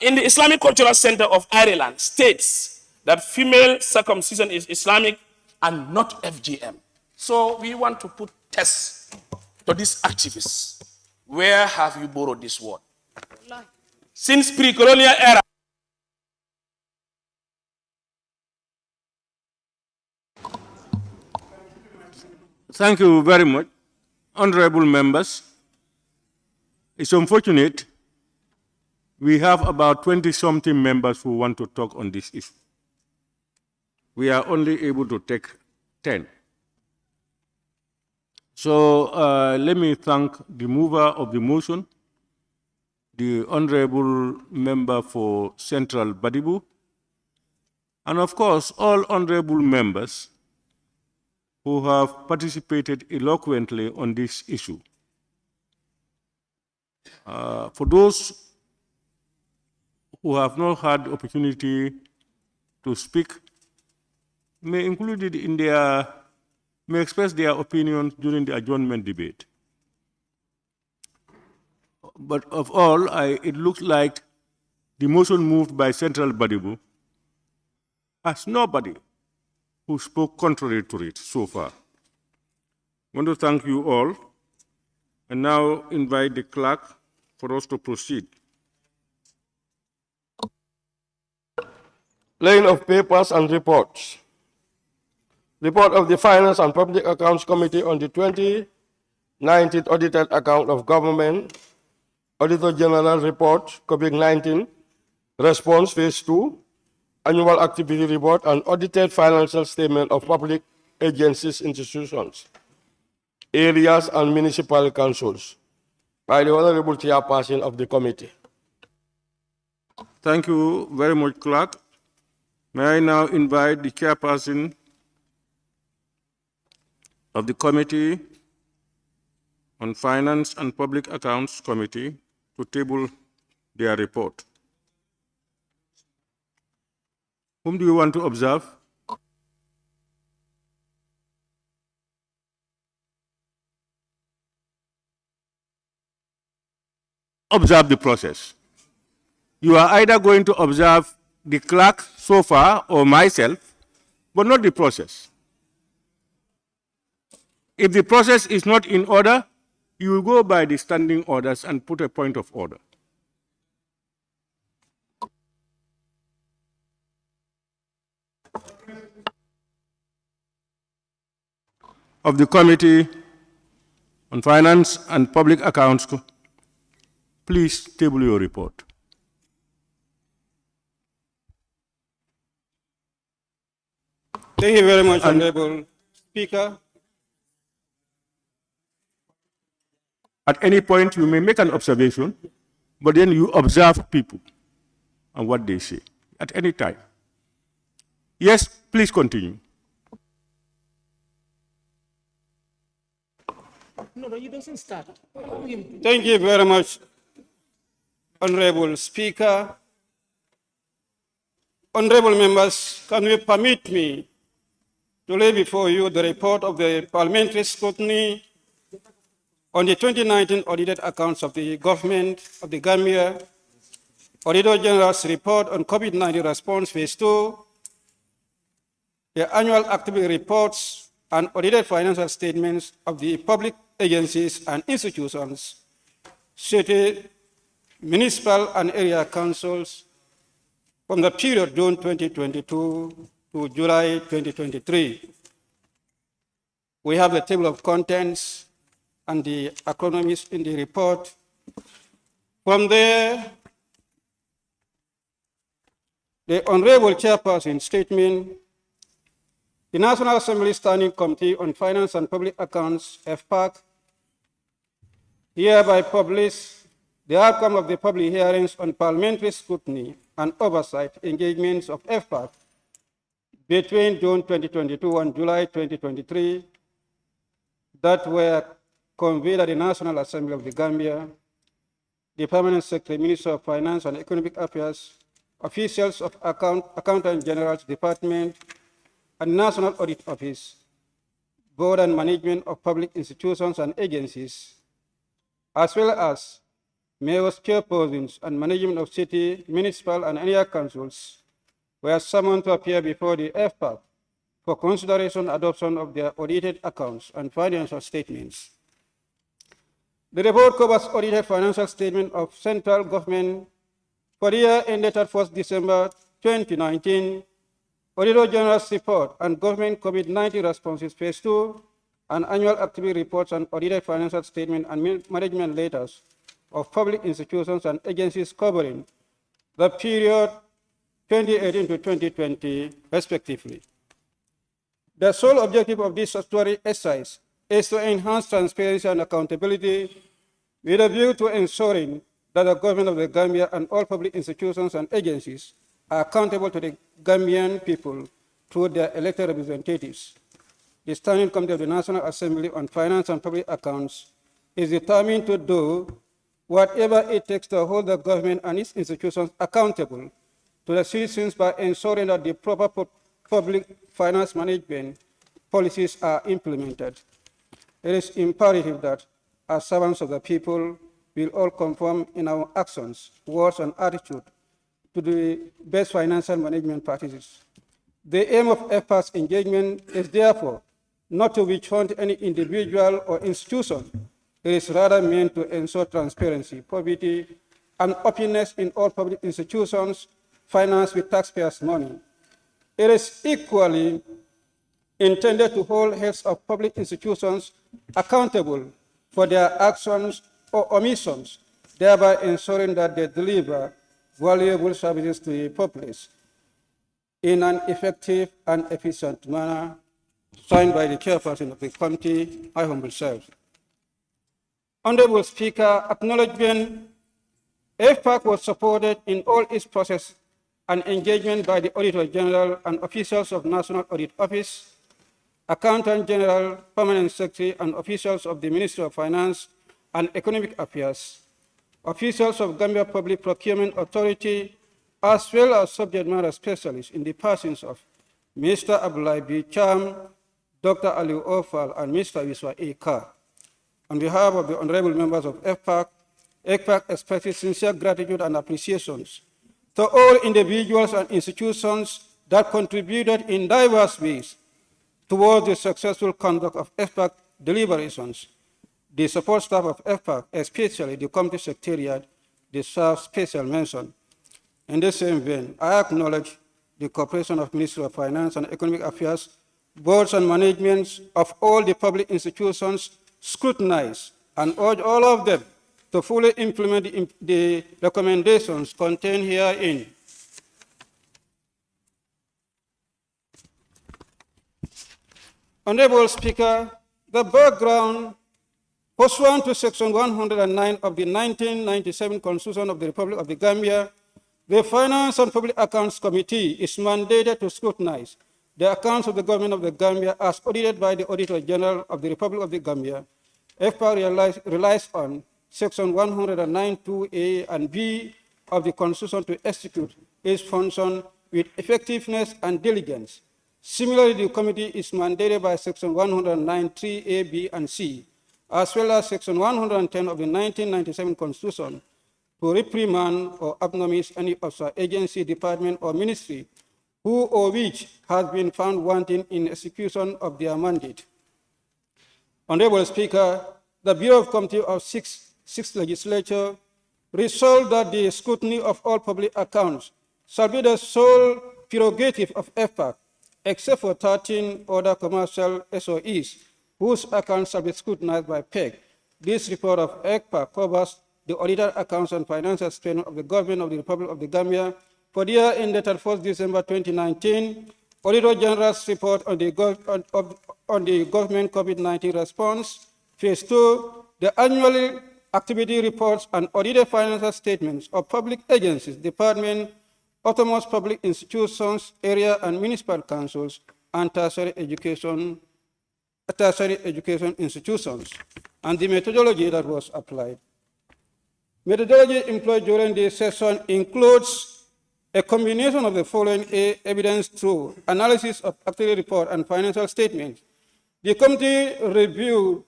in the Islamic Cultural Center of Ireland states that female circumcision is Islamic and not FGM. So we want to put tests to these activists. Where have you borrowed this word? Since pre-colonial era, Thank you very much, honorable members. It's unfortunate we have about 20-something members who want to talk on this issue. We are only able to take 10. So let me thank the mover of the motion, the honorable member for Central Badibu, and of course, all honorable members who have participated eloquently on this issue. For those who have not had the opportunity to speak, may include it in may express their opinions during the adjournment debate. But of all, it looks like the motion moved by Central Badibu has nobody who spoke contrary to it so far. I want to thank you all, and now invite the clerk for us to proceed. Laying of papers and reports. Report of the Finance and Public Accounts Committee on the 2019 audited account of government, Auditor General Report, COVID-19, Response Phase 2, Annual Activity Report, and Audited Financial Statement of Public Agencies, Institutions, Areas, and Municipal Councils, by the Honorable Chairperson of the Committee. Thank you very much, Clerk. May I now invite the Chairperson of the Committee on Finance and Public Accounts Committee to table their report. Whom do you want to observe? Observe the process. You are either going to observe the clerk so far or myself, but not the process. If the process is not in order, you will go by the standing orders and put a point of order. Of the Committee on Finance and Public Accounts, please table your report. Thank you very much, Honorable Speaker. At any point, you may make an observation, but then you observe people and what they say at any time. Yes, please continue. No, you doesn't start. Thank you very much, Honorable Speaker. Honorable members, can you permit me to lay before you the report of the Parliamentary Scrutiny on the 2019 audited accounts of the Government of the Gambia, Auditor General's report on COVID-19 response phase 2, the annual activity reports, and audited financial statements of the public agencies and institutions, city, municipal, and area councils from the period June 2022 to July 2023. We have the table of contents and the acronyms in the report. From there, the Honorable Chairperson statement, the National Assembly Standing Committee on Finance and Public Accounts, FPAC, hereby publish the outcome of the public hearings on parliamentary scrutiny and oversight engagements of FPAC between June 2022 and July 2023 that were convened at the National Assembly of the Gambia, the Permanent Secretary, Minister of Finance and Economic Affairs, officials of Accountant General's Department, and National Audit Office, Board and Management of Public Institutions and Agencies, as well as mayors, chairpersons, and management of city, municipal, and area councils were summoned to appear before the FPAC for consideration and adoption of their audited accounts and financial statements. The report covers audited financial statement of central government for the year ended at 1st December 2019, Auditor General's report and government COVID-19 responses phase 2, and annual activity reports and audited financial statement and management letters of public institutions and agencies covering the period 2018 to 2020, respectively. The sole objective of this statutory exercise is to enhance transparency and accountability with a view to ensuring that the government of the Gambia and all public institutions and agencies are accountable to the Gambian people through their elected representatives. The Standing Committee of the National Assembly on Finance and Public Accounts is determined to do whatever it takes to hold the government and its institutions accountable to the citizens by ensuring that the proper public finance management policies are implemented. It is imperative that, as servants of the people, we all conform in our actions, words, and attitude to the best financial management practices. The aim of FPAC's engagement is therefore not to witch hunt any individual or institution. It is rather meant to ensure transparency, probity, and openness in all public institutions financed with taxpayers' money. It is equally intended to hold heads of public institutions accountable for their actions or omissions, thereby ensuring that they deliver valuable services to the populace in an effective and efficient manner. Signed by the Chairperson of the Committee, I humble self. Honorable Speaker, acknowledgement, FPAC was supported in all its process and engagement by the Auditor General and officials of National Audit Office, Accountant General, Permanent Secretary, and officials of the Ministry of Finance and Economic Affairs, officials of Gambia Public Procurement Authority, as well as subject matter specialists in the persons of Mr. Abdullah B. Cham, Dr. Ali Ofal, and Mr. Wiswa A. Carr. On behalf of the honorable members of FPAC, FPAC expresses sincere gratitude and appreciations to all individuals and institutions that contributed in diverse ways towards the successful conduct of FPAC deliberations. The support staff of FPAC, especially the Committee Secretariat, deserve special mention. In the same vein, I acknowledge the cooperation of Ministry of Finance and Economic Affairs, boards and managements of all the public institutions scrutinize and urge all of them to fully implement the recommendations contained herein. Honorable Speaker, the background pursuant to Section 109 of the 1997 Constitution of the Republic of the Gambia, the Finance and Public Accounts Committee is mandated to scrutinize the accounts of the government of the Gambia as audited by the Auditor General of the Republic of the Gambia. FPAC relies on Section 109(2)(a) and (b) of the Constitution to execute its function with effectiveness and diligence. Similarly, the committee is mandated by Section 109(3)(a), (b), and (c), as well as Section 110 of the 1997 Constitution, to reprimand or admonish any officer, agency, department, or ministry who or which has been found wanting in execution of their mandate. Honorable Speaker, the Bureau of Committee of Sixth Legislature resolved that the scrutiny of all public accounts shall be the sole prerogative of FPAC, except for 13 other commercial SOEs, whose accounts shall be scrutinized by PEG. This report of FPAC covers the audited accounts and financial statement of the government of the Republic of the Gambia for the year ended 1st December 2019, Auditor General's report on the government COVID-19 response, phase 2, the annual activity reports and audited financial statements of public agencies, departments, autonomous public institutions, area and municipal councils, and tertiary education institutions, and the methodology that was applied. Methodology employed during this session includes a combination of the following evidence through analysis of activity report and financial statements. The committee reviewed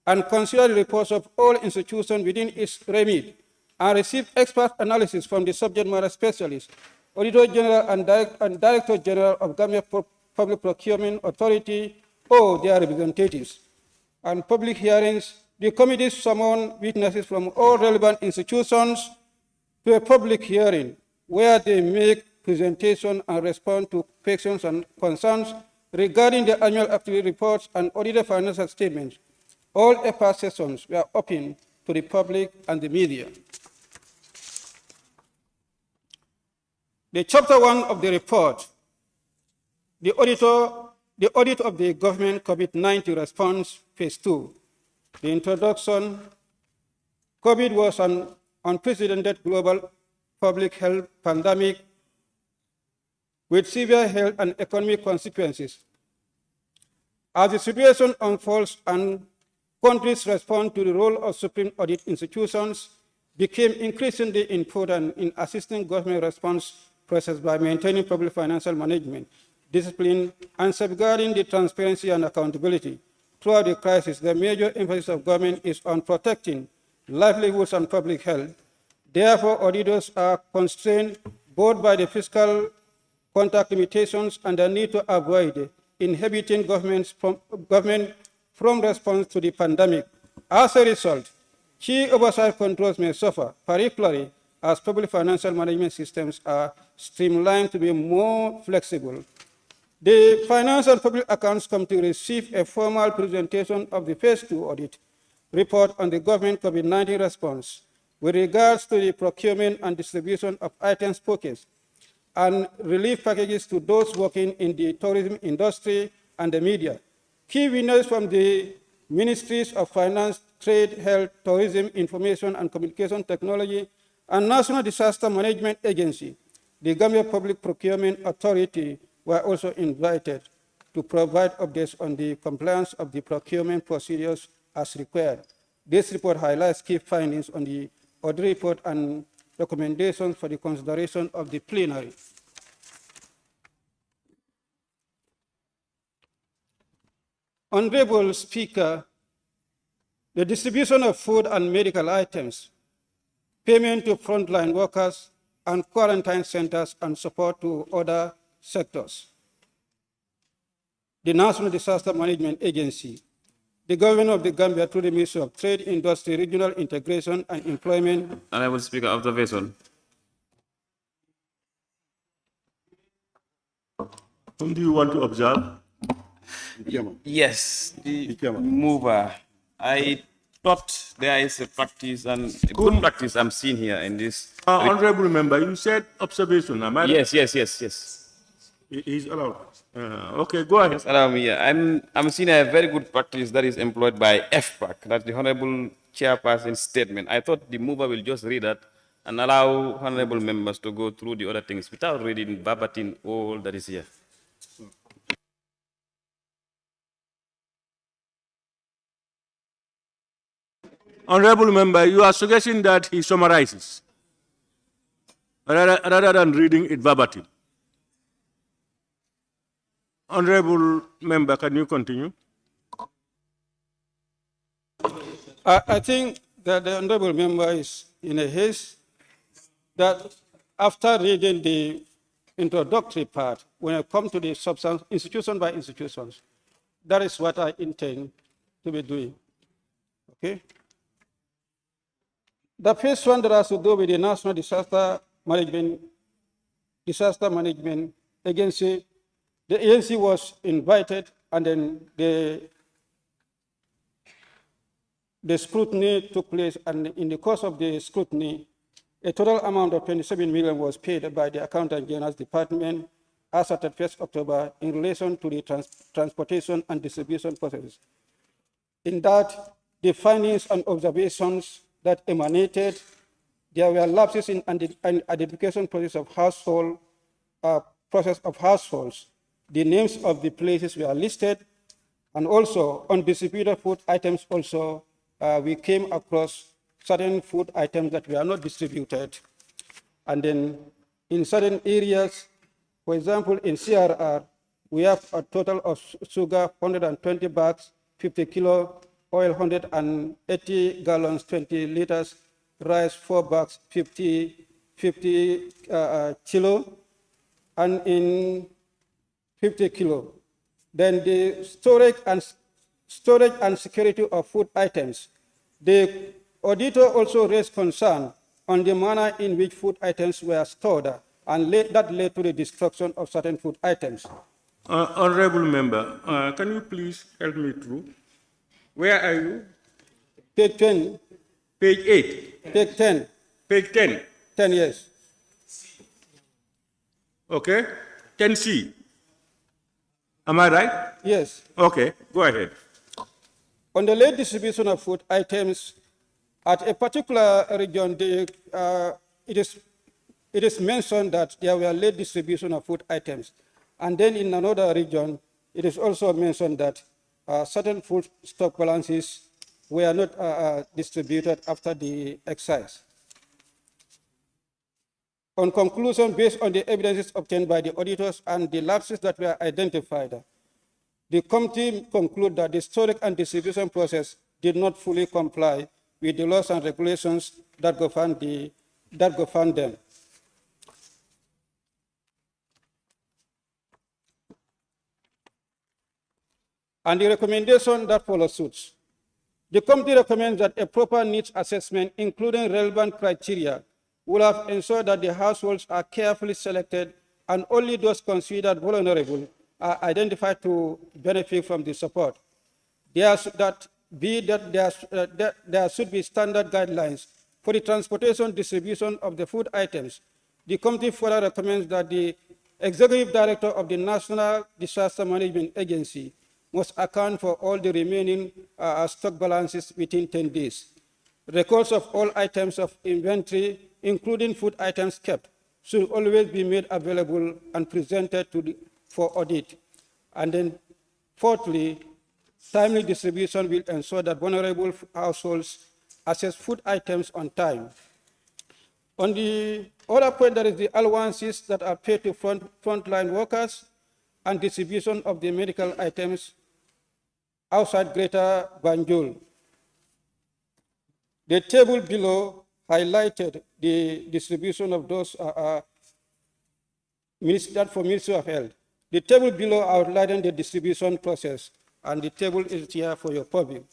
and considered the reports of all institutions within its remit and received expert analysis from the subject matter specialists, Auditor General and Director General of Gambia Public Procurement Authority or their representatives. And public hearings, the committee summoned witnesses from all relevant institutions to a public hearing where they make presentation and respond to questions and concerns regarding the annual activity reports and audited financial statements. All FR sessions were open to the public and the media. The chapter 1 of the report, the audit of the government COVID-19 response, phase 2. The introduction, COVID was an unprecedented global public health pandemic with severe health and economic consequences. As the situation unfolds and countries respond to the role of supreme audit institutions became increasingly important in assisting government response process by maintaining public financial management, discipline, and safeguarding the transparency and accountability. Throughout the crisis, the major emphasis of government is on protecting livelihoods and public health. Therefore, auditors are constrained both by the fiscal contact limitations and the need to avoid inhibiting government from response to the pandemic. As a result, key oversight controls may suffer, particularly as public financial management systems are streamlined to be more flexible. The Finance and Public Accounts Committee received a formal presentation of the Phase 2 audit report on the government COVID-19 response with regards to the procurement and distribution of items purchased and relief packages to those working in the tourism industry and the media. Key winners from the Ministries of Finance, Trade, Health, Tourism, Information and Communication Technology, and National Disaster Management Agency, the Gambia Public Procurement Authority, were also invited to provide updates on the compliance of the procurement procedures as required. This report highlights key findings on the audit report and recommendations for the consideration of the plenary. Honorable Speaker, the distribution of food and medical items, payment to frontline workers, and quarantine centers and support to other sectors. The National Disaster Management Agency, the government of the Gambia through the Ministry of Trade, Industry, Regional Integration and Employment. Honorable Speaker, observation. Whom do you want to observe? Yes, the mover. I thought there is a practice and a good practice I'm seeing here in this. Honorable member, you said observation. Am I right? Yes. He's allowed. Okay, go ahead. Yes, allow me. I'm seeing a very good practice that is employed by FPAC. That's the Honorable Chairperson's statement. I thought the mover will just read that and allow honorable members to go through the other things without reading verbatim all that is here. Honorable member, you are suggesting that he summarizes rather than reading it verbatim. Honorable member, can you continue? I think that the honorable member is in a haste that after reading the introductory part, when I come to the substance, institution by institutions, that is what I intend to be doing. Okay? The first one that has to do with the National Disaster Management Agency, the agency was invited, and then the scrutiny took place, and in the course of the scrutiny, a total amount of 27 million was paid by the Accountant General's Department as at 1st October in relation to the transportation and distribution processes. In that, the findings and observations that emanated there were lapses in identification process of households. The names of the places were listed, and also on distributed food items also, we came across certain food items that were not distributed. And then in certain areas, for example, in CRR, we have a total of sugar, 120 bags, 50 kilo, oil, 180 gallons, 20 liters, rice, 4 bags, 50 kilo, and in 50 kilo. Then the storage and security of food items. The auditor also raised concern on the manner in which food items were stored, and that led to the destruction of certain food items. Honorable member, can you please help me through? Where are you? Page 10. Page 8. Page 10. Page 10. 10, yes. Okay. 10C. Am I right? Yes. Okay, go ahead. On the late distribution of food items, at a particular region, it is mentioned that there were late distribution of food items. And then in another region, it is also mentioned that certain food stock balances were not distributed after the excise. On conclusion, based on the evidences obtained by the auditors and the lapses that were identified, the committee concluded that the storage and distribution process did not fully comply with the laws and regulations that govern them. And the recommendation that follows suit. The committee recommends that a proper needs assessment, including relevant criteria, will have ensured that the households are carefully selected and only those considered vulnerable are identified to benefit from the support. There should be standard guidelines for the transportation distribution of the food items. The committee further recommends that the Executive Director of the National Disaster Management Agency must account for all the remaining stock balances within 10 days. Records of all items of inventory, including food items kept, should always be made available and presented for audit. And then, fourthly, timely distribution will ensure that vulnerable households access food items on time. On the other point, there is the allowances that are paid to frontline workers and distribution of the medical items outside Greater Banjul. The table below highlighted the distribution of those for Ministry of Health. The table below outlined the distribution process, and the table is here for your public.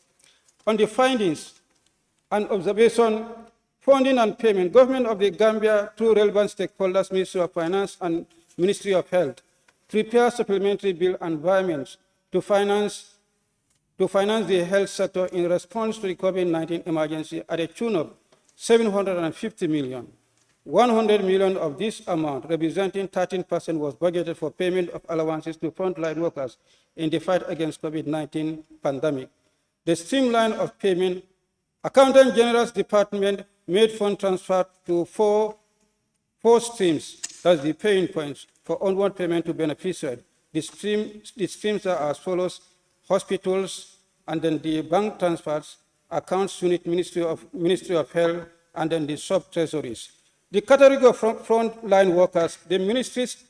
On the findings and observation, funding and payment, Government of the Gambia, through relevant stakeholders, Ministry of Finance and Ministry of Health, prepare supplementary bill environments to finance the health sector in response to the COVID-19 emergency at a tune of 750 million. 100 million of this amount, representing 13%, was budgeted for payment of allowances to frontline workers in the fight against COVID-19 pandemic. The streamline of payment, Accountant General's Department made fund transfer to four streams, that's the paying points, for onward payment to beneficiaries. The streams are as follows: hospitals, and then the bank transfers, accounts unit, Ministry of Health, and then the sub-treasuries. The category of frontline workers, the ministries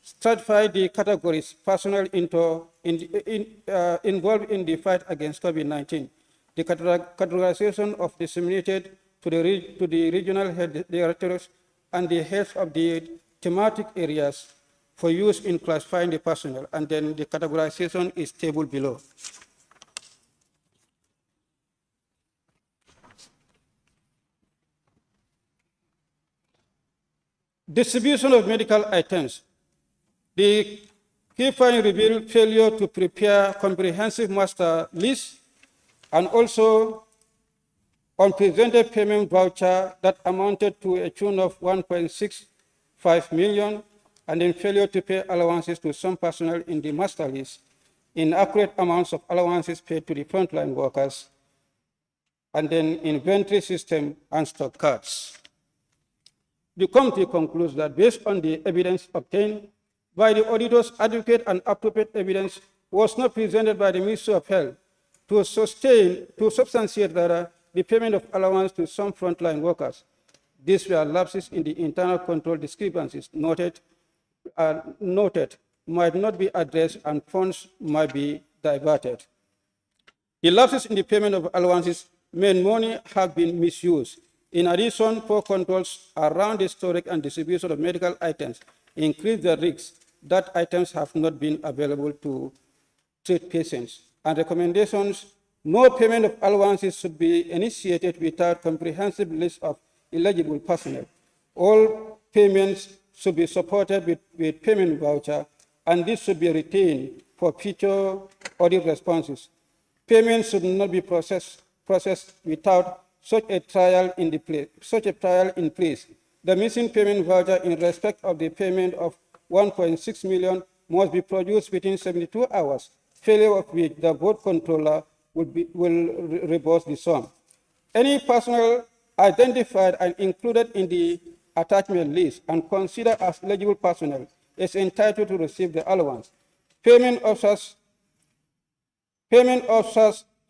stratified the categories personnel involved in the fight against COVID-19. The categorization of disseminated to the regional head directors and the heads of the thematic areas for use in classifying the personnel, and then the categorization is table below. Distribution of medical items. The key finding revealed failure to prepare comprehensive master list and also unpresented payment voucher that amounted to a tune of 1.65 million, and then failure to pay allowances to some personnel in the master list, inaccurate amounts of allowances paid to the frontline workers, and then inventory system and stock cards. The committee concludes that based on the evidence obtained by the auditors, adequate and appropriate evidence was not presented by the Ministry of Health to substantiate the payment of allowance to some frontline workers. These were lapses in the internal control discrepancies noted might not be addressed and funds might be diverted. The lapses in the payment of allowances meant money have been misused. In addition, poor controls around the storage and distribution of medical items increase the risk that items have not been available to treat patients. And recommendations, no payment of allowances should be initiated without comprehensive list of eligible personnel. All payments should be supported with payment voucher, and this should be retained for future audit responses. Payments should not be processed without such a trial in place. The missing payment voucher in respect of the payment of 1.6 million must be produced within 72 hours, failure of which the board controller will reverse the sum. Any personnel identified and included in the attachment list and considered as eligible personnel is entitled to receive the allowance. Payment officers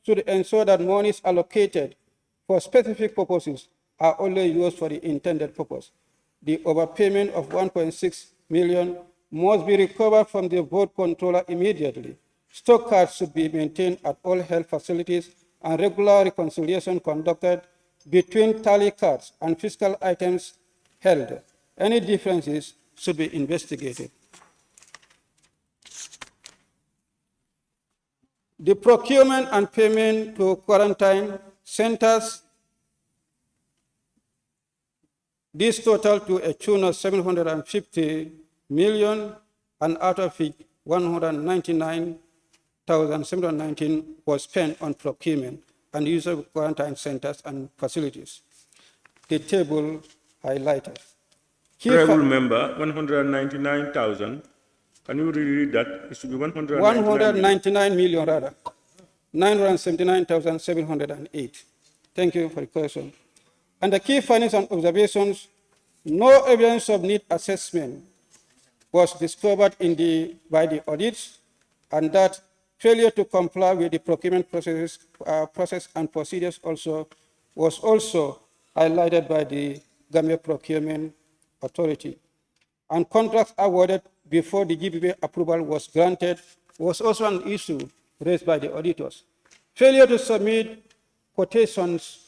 should ensure that monies allocated for specific purposes are only used for the intended purpose. The overpayment of 1.6 million must be recovered from the board controller immediately. Stock cards should be maintained at all health facilities and regular reconciliation conducted between tally cards and fiscal items held. Any differences should be investigated. The procurement and payment to quarantine centers, this total to a tune of 750 million, and out of it 199,719 was spent on procurement and use of quarantine centers and facilities. The table highlighted. Honorable member, 199,000. Can you read that? It should be 199 million rather. 979,708. Thank you for the question. And the key findings and observations, no evidence of need assessment was discovered by the audits, and that failure to comply with the procurement process and procedures was also highlighted by the Gambia Procurement Authority. And contracts awarded before the GBB approval was granted was also an issue raised by the auditors. Failure to submit quotations,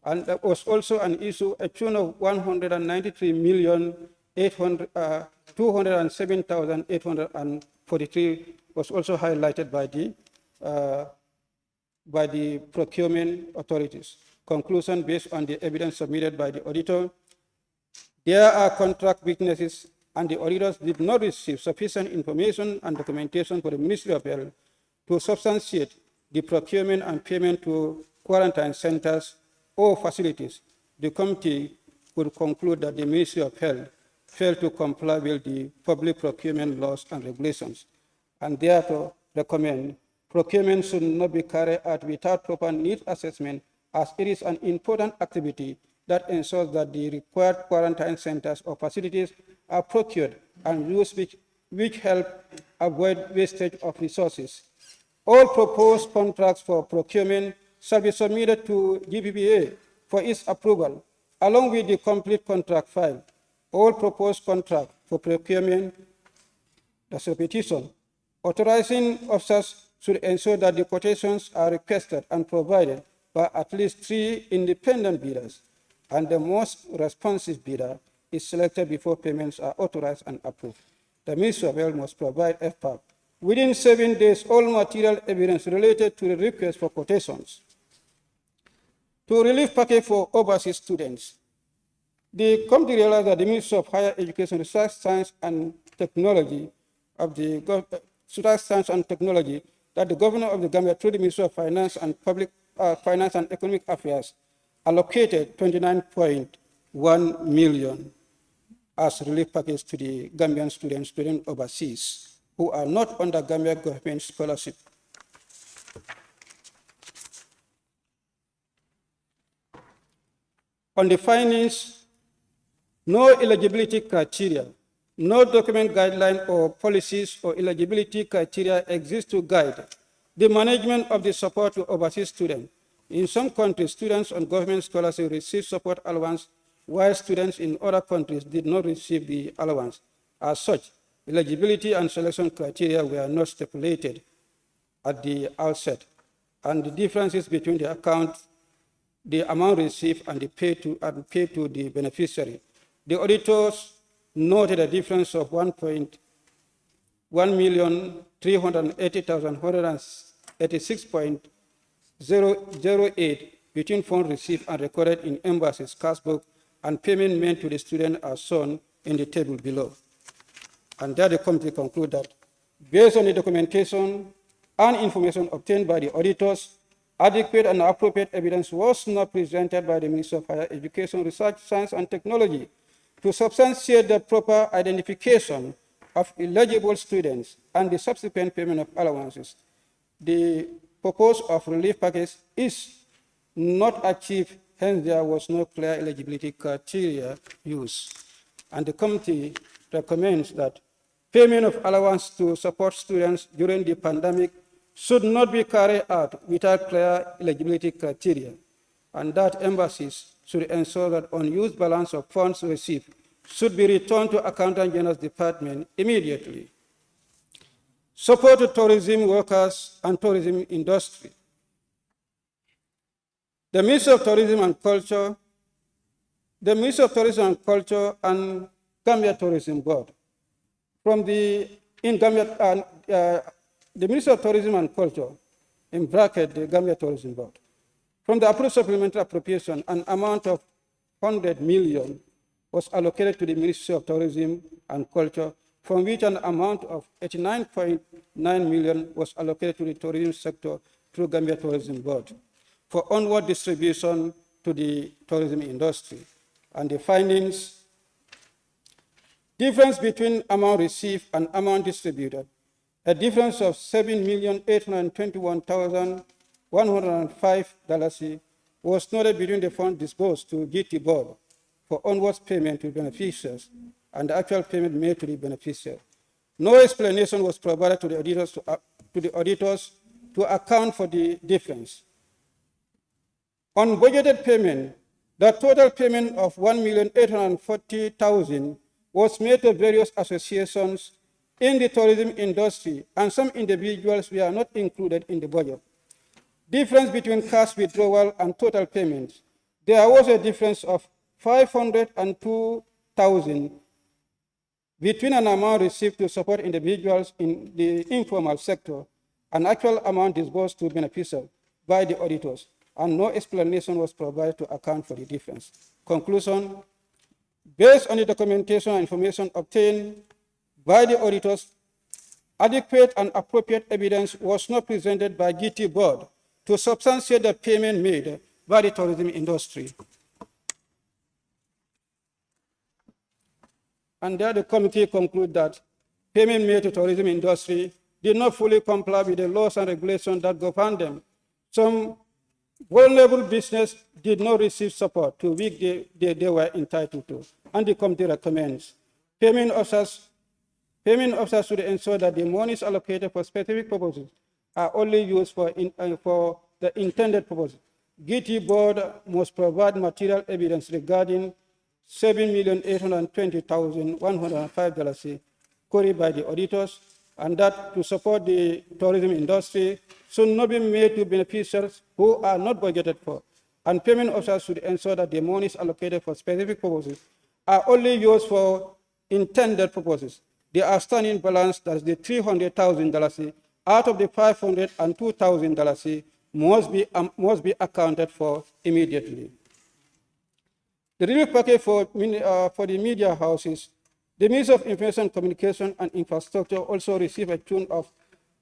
and that was also an issue, a tune of 193,207,843 was also highlighted by the procurement authorities. Conclusion based on the evidence submitted by the auditor, there are contract weaknesses and the auditors did not receive sufficient information and documentation for the Ministry of Health to substantiate the procurement and payment to quarantine centers or facilities. The committee could conclude that the Ministry of Health failed to comply with the public procurement laws and regulations, and therefore recommend procurement should not be carried out without proper needs assessment, as it is an important activity that ensures that the required quarantine centers or facilities are procured and used which help avoid wastage of resources. All proposed contracts for procurement shall be submitted to GPPA for its approval, along with the complete contract file. All proposed contracts for procurement, that's a petition. Authorizing officers should ensure that the quotations are requested and provided by at least 3 independent bidders, and the most responsive bidder is selected before payments are authorized and approved. The Ministry of Health must provide FPAC within 7 days all material evidence related to the request for quotations. To relief package for overseas students, the committee realized that the Ministry of Higher Education, Research, Science and Technology that the Governor of the Gambia through the Ministry of Finance and Finance and Economic Affairs allocated 29.1 million as relief package to the Gambian students overseas who are not under Gambia government scholarship. On the findings No eligibility criteria, no document guideline or policies or eligibility criteria exist to guide the management of the support to overseas students. In some countries, students on government scholarship receive support allowance, while students in other countries did not receive the allowance. As such, eligibility and selection criteria were not stipulated at the outset, and the differences between the amount received and the paid to the beneficiary. The auditors noted a difference of 1,380,186.008 between funds received and recorded in embassy's cash book and payment made to the student as shown in the table below. And there the committee concluded that based on the documentation and information obtained by the auditors, adequate and appropriate evidence was not presented by the Ministry of Higher Education, Research, Science and Technology to substantiate the proper identification of eligible students and the subsequent payment of allowances. The purpose of relief package is not achieved, hence there was no clear eligibility criteria used. And the committee recommends that payment of allowance to support students during the pandemic should not be carried out without clear eligibility criteria, and that embassies should ensure that unused balance of funds received should be returned to Accountant General's Department immediately. Support to tourism workers and tourism industry. The Ministry of Tourism and Culture, and Gambia Tourism Board. The Ministry of Tourism and Culture, in bracket, the Gambia Tourism Board. From the approved supplementary appropriation, an amount of 100 million was allocated to the Ministry of Tourism and Culture, from which an amount of 89.9 million was allocated to the tourism sector through Gambia Tourism Board for onward distribution to the tourism industry. And the findings: difference between amount received and amount distributed, a difference of $7,821,105 was noted between the funds disbursed to GT Board for onwards payment to beneficiaries and the actual payment made to the beneficiary. No explanation was provided to the auditors to account for the difference. On budgeted payment, the total payment of $1,840,000 was made to various associations in the tourism industry, and some individuals were not included in the budget. Difference between cash withdrawal and total payments. There was a difference of $502,000 between an amount received to support individuals in the informal sector and actual amount disbursed to beneficiaries by the auditors, and no explanation was provided to account for the difference. Conclusion: based on the documentation and information obtained by the auditors, adequate and appropriate evidence was not presented by GT Board to substantiate the payment made by the tourism industry. And there the committee concluded that payment made to tourism industry did not fully comply with the laws and regulations that govern them. Some vulnerable business did not receive support to which they were entitled to. And the committee recommends payment officers should ensure that the monies allocated for specific purposes are only used for the intended purpose. GT Board must provide material evidence regarding $7,820,105 queried by the auditors, and that to support the tourism industry should not be made to beneficiaries who are not budgeted for. And payment officers should ensure that the monies allocated for specific purposes are only used for intended purposes. The outstanding balance, that is the $300,000 out of the $502,000, must be accounted for immediately. The relief package for the media houses, the Ministry of Information, Communication and Infrastructure also received a tune of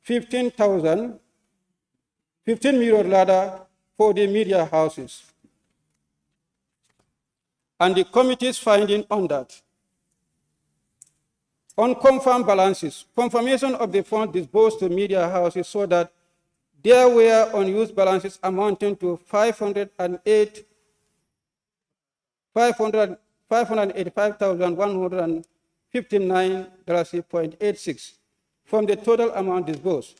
$15 million for the media houses. And the committee's finding on that: on confirmed balances, confirmation of the funds disbursed to media houses so that there were unused balances amounting to $585,159.86 from the total amount disbursed.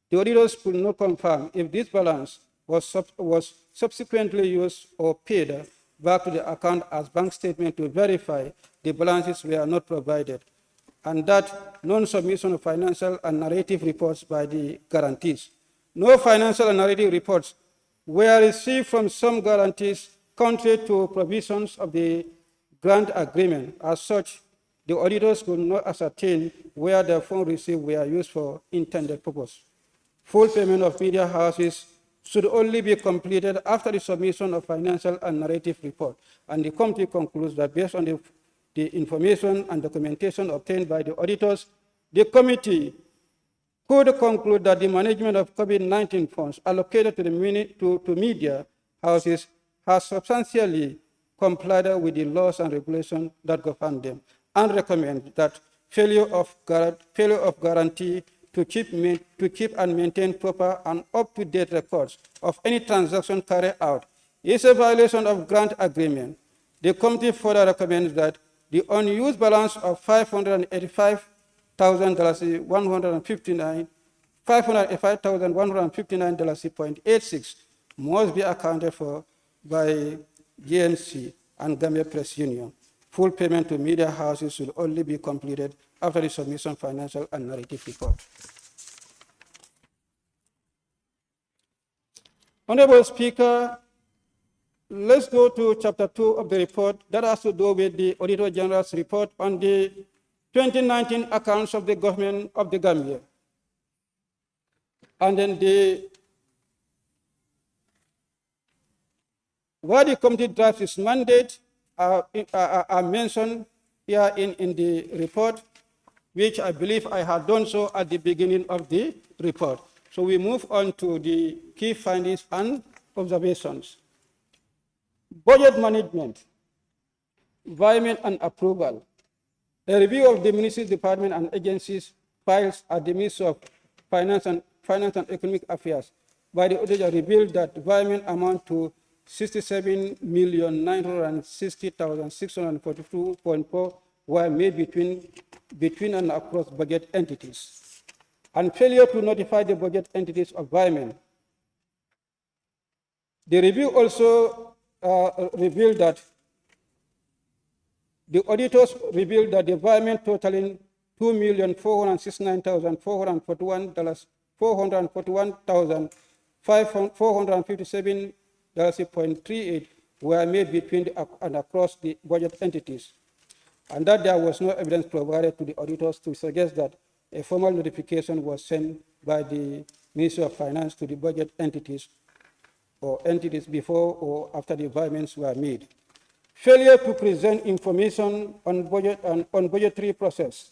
The auditors could not confirm if this balance was subsequently used or paid back to the account as bank statement to verify the balances were not provided, and that non-submission of financial and narrative reports by the guarantees. No financial and narrative reports were received from some guarantees contrary to provisions of the grant agreement. As such, the auditors could not ascertain where the funds received were used for intended purpose. Full payment of media houses should only be completed after the submission of financial and narrative report. And the committee concludes that based on the information and documentation obtained by the auditors, the committee could conclude that the management of COVID-19 funds allocated to the media houses has substantially complied with the laws and regulations that govern them, and recommend that failure of guarantee to keep and maintain proper and up-to-date records of any transaction carried out is a violation of grant agreement. The committee further recommends that the unused balance of $585,159.86 must be accounted for by GNC and Gambia Press Union. Full payment to media houses should only be completed after the submission of financial and narrative report. Honorable Speaker, let's go to Chapter 2 of the report that has to do with the Auditor General's report on the 2019 accounts of the government of the Gambia. And then where the committee drafts its mandate are mentioned here in the report, which I believe I had done so at the beginning of the report. So we move on to the key findings and observations. Budget management, environment and approval. A review of the Ministry's department and agencies files at the Ministry of Finance and Economic Affairs by the auditor revealed that environment amount to $67,960,642.4 were made between and across budget entities. And failure to notify the budget entities of environment. The review also revealed that the auditors revealed that the environment totaling $2,469,441,457.38 were made between and across the budget entities, and that there was no evidence provided to the auditors to suggest that a formal notification was sent by the Ministry of Finance to the budget entities or entities before or after the environments were made. Failure to present information on budgetary process.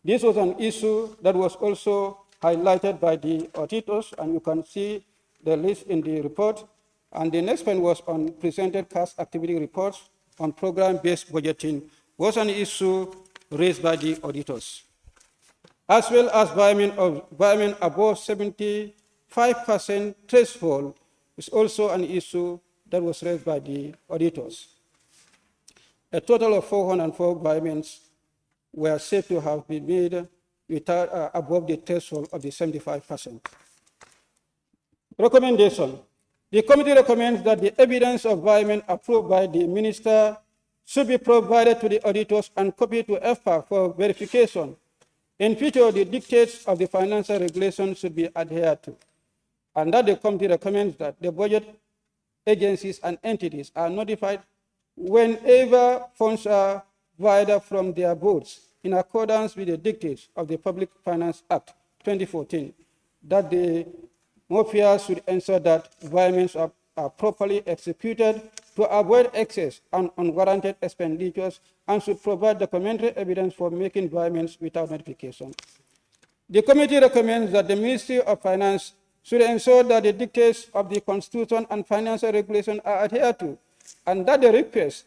This was an issue that was also highlighted by the auditors, and you can see the list in the report. And the next one was on presented cash activity reports on program-based budgeting, was an issue raised by the auditors. As well as environment above 75% threshold is also an issue that was raised by the auditors. A total of 404 environments were said to have been made without, above the threshold of the 75%. Recommendation. The committee recommends that the evidence of environment approved by the minister should be provided to the auditors and copied to FPAC for verification. In future, the dictates of the financial regulation should be adhered to, and that the committee recommends that the budget agencies and entities are notified whenever funds are wired from their boards in accordance with the dictates of the Public Finance Act 2014, that the MOFIA should ensure that environments are properly executed to avoid excess and unwarranted expenditures, and should provide documentary evidence for making environments without notification. The committee recommends that the Ministry of Finance should ensure that the dictates of the Constitution and financial regulation are adhered to, and that the request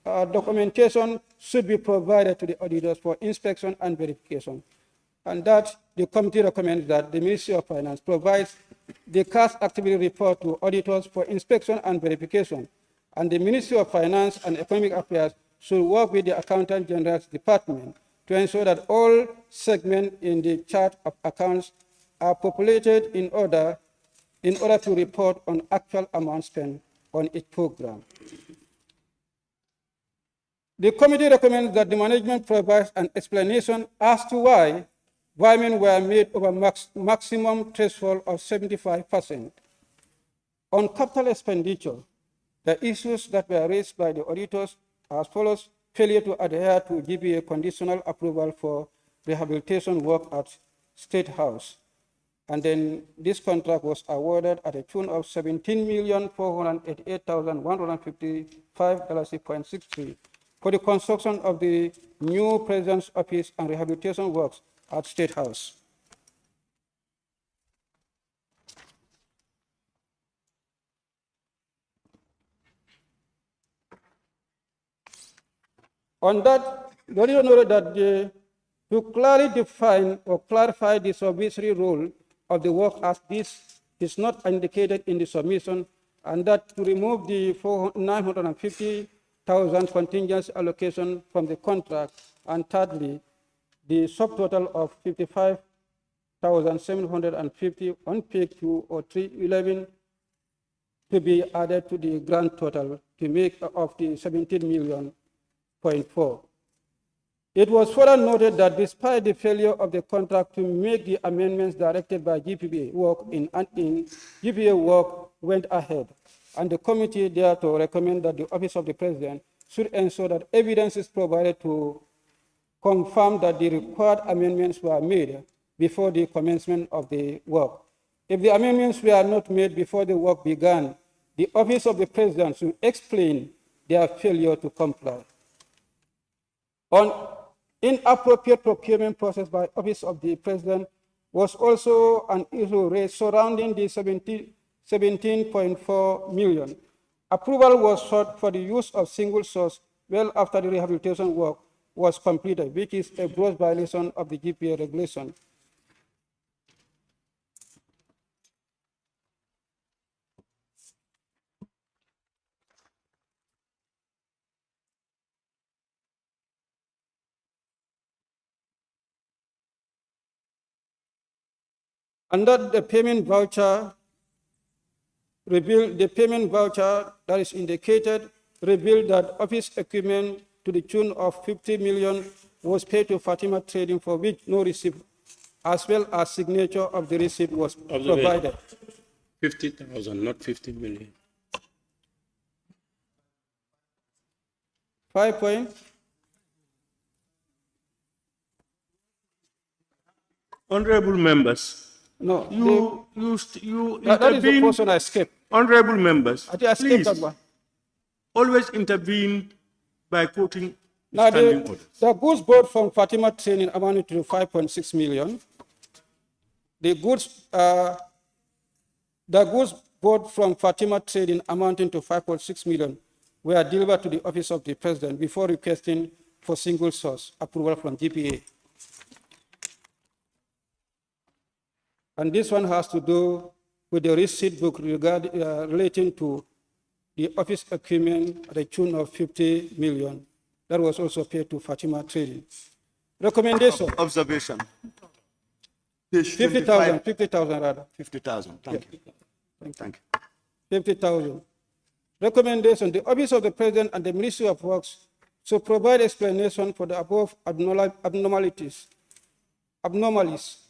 documentation should be provided to the auditors for inspection and verification, and that the committee recommends that the Ministry of Finance provides the cash activity report to auditors for inspection and verification, and the Ministry of Finance and Economic Affairs should work with the Accountant General's Department to ensure that all segments in the chart of accounts are populated in order to report on actual amount spent on each program. The committee recommends that the management provides an explanation as to why payments were made over maximum threshold of 75%. On capital expenditure, the issues that were raised by the auditors are as follows: failure to adhere to GBA conditional approval for rehabilitation work at State House. And then this contract was awarded at a tune of $17,488,155.63 for the construction of the new President's Office and rehabilitation works at State House. On that, the auditor noted that to clearly define or clarify the supervisory role of the work as this is not indicated in the submission, and that to remove the $950,000 contingency allocation from the contract, and thirdly, the subtotal of $55,750 on page 2 or 311 to be added to the grand total to make of the 17 million. It was further noted that despite the failure of the contract to make the amendments directed by GPA work GPA work went ahead, and the committee therefore recommend that the Office of the President should ensure that evidence is provided to confirm that the required amendments were made before the commencement of the work. If the amendments were not made before the work began, the Office of the President should explain their failure to comply. On inappropriate procurement process by Office of the President was also an issue raised surrounding the 17.4 million. Approval was sought for the use of single source well after the rehabilitation work was completed, which is a gross violation of the GPA regulation. Under the payment voucher, the payment voucher that is indicated revealed that office equipment to the tune of 50 million was paid to Fatima Trading, for which no receipt, as well as signature of the receipt, was provided. 50,000, not 50 million. 5 point. Honorable members, no, you that is the portion I skipped. Honorable members, I skipped that please one. always intervene by quoting Now, standing orders. the goods bought from Fatima Training amounted to 5.6 million. The goods bought from Fatima Trading amounting to 5.6 million were delivered to the Office of the President before requesting for single source approval from GPA. And this one has to do with the receipt book relating to the office equipment at a tune of 50 million. That was also paid to Fatima Trading. Recommendation. Observation. 50,000 rather. 50,000, thank you. Thank you. 50,000. Recommendation. The Office of the President and the Ministry of Works should provide explanation for the above abnormalities.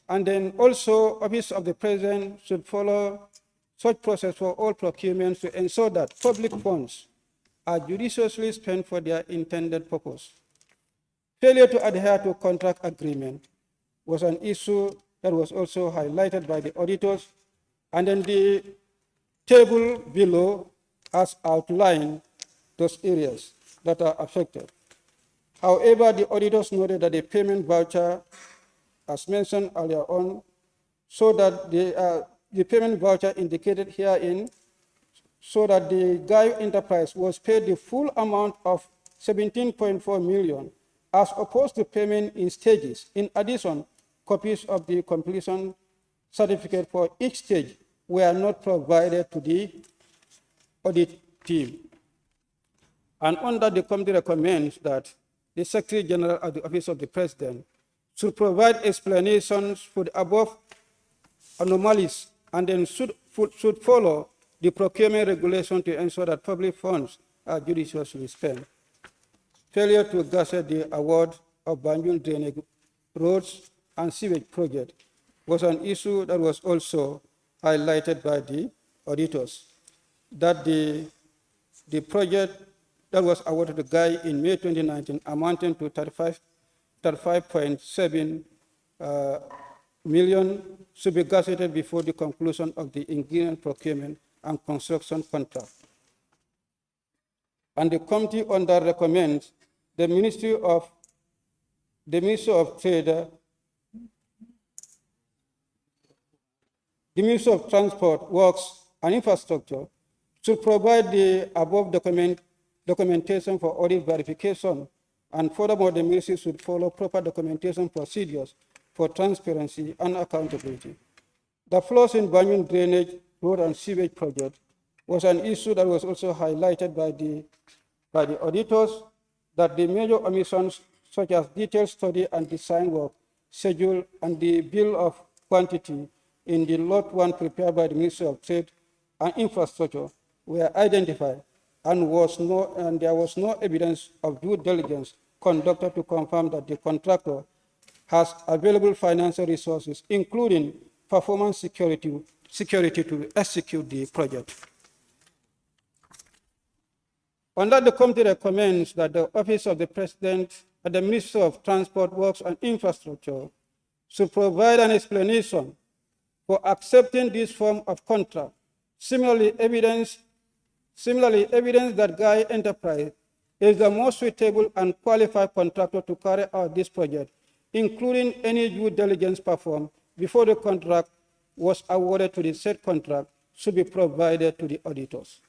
And then also, Office of the President should follow such process for all procurements to ensure that public funds are judiciously spent for their intended purpose. Failure to adhere to contract agreement was an issue that was also highlighted by the auditors. And then the table below has outlined those areas that are affected. However, the auditors noted that the payment voucher, as mentioned earlier on, so that the payment voucher indicated herein, so that the Gaio Enterprise was paid the full amount of 17.4 million, as opposed to payment in stages. In addition, copies of the completion certificate for each stage were not provided to the audit team. And on that, the committee recommends that the Secretary General of the Office of the President should provide explanations for the above anomalies and then should follow the procurement regulation to ensure that public funds are judiciously spent. Failure to gazette the award of BANJUL drainage roads and sewage project was an issue that was also highlighted by the auditors. That the project that was awarded to Guy in May 2019 amounting to 35.7 million should be gazetted before the conclusion of the ingredient procurement and construction contract. And the committee on that recommends the Ministry of Trade, the Ministry of Transport, Works and Infrastructure should provide the above documentation for audit verification, and furthermore, the ministry should follow proper documentation procedures for transparency and accountability. The flaws in BANJUL drainage, road and sewage project was an issue that was also highlighted by the auditors, that the major omissions such as detailed study and design work, schedule, and the bill of quantity in the Lot 1 prepared by the Ministry of Trade and Infrastructure were identified, and there was no evidence of due diligence conducted to confirm that the contractor has available financial resources, including performance security to execute the project. On that, the committee recommends that the Office of the President and the Ministry of Transport, Works and Infrastructure should provide an explanation for accepting this form of contract. Similarly, evidence that Guy Enterprise is the most suitable and qualified contractor to carry out this project, including any due diligence performed before the contract was awarded to the said contract, should be provided to the auditors.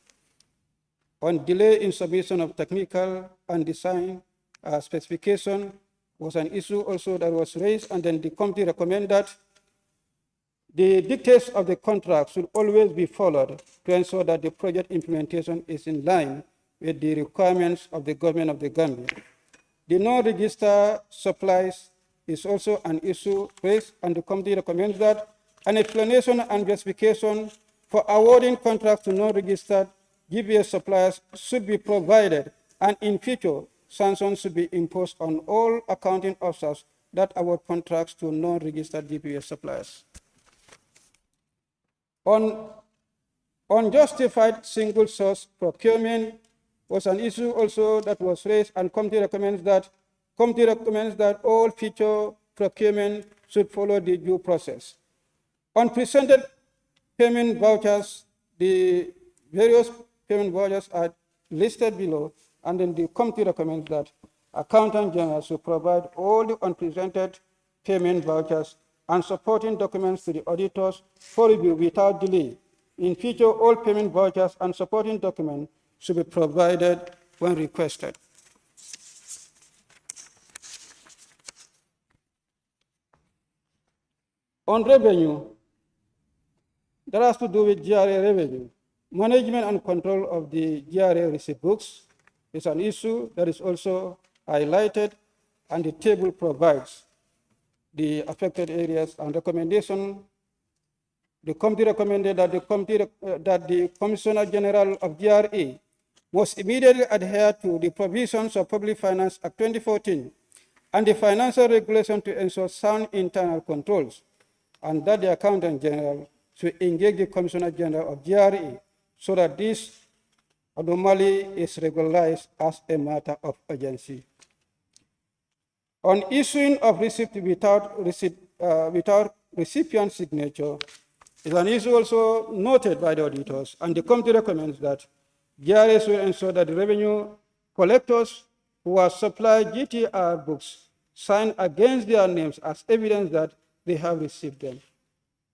On delay in submission of technical and design specification was an issue also that was raised, and then the committee recommended that the dictates of the contract should always be followed to ensure that the project implementation is in line with the requirements of the government of the Gambia. The non-registered supplies is also an issue raised, and the committee recommends that an explanation and justification for awarding contracts to non-registered GPS suppliers should be provided, and in future, sanctions should be imposed on all accounting officers that award contracts to non-registered GPS suppliers. On unjustified single source procurement was an issue also that was raised, and committee recommends that all future procurement should follow the due process. On presented payment vouchers, the various payment vouchers are listed below, and then the committee recommends that Accountant General should provide all the unpresented payment vouchers and supporting documents to the auditors for review without delay. In future, all payment vouchers and supporting documents should be provided when requested. On revenue, that has to do with GRA revenue. Management and control of the GRA receipt books is an issue that is also highlighted, and the table provides the affected areas and recommendation. The committee recommended that the Commissioner General of GRA must immediately adhere to the provisions of Public Finance Act 2014 and the financial regulation to ensure sound internal controls, and that the Accountant General should engage the Commissioner General of GRA so that this anomaly is regularized as a matter of urgency. On issuing of receipt without recipient signature is an issue also noted by the auditors, and the committee recommends that GRA should ensure that the revenue collectors who are supplied GTR books sign against their names as evidence that they have received them.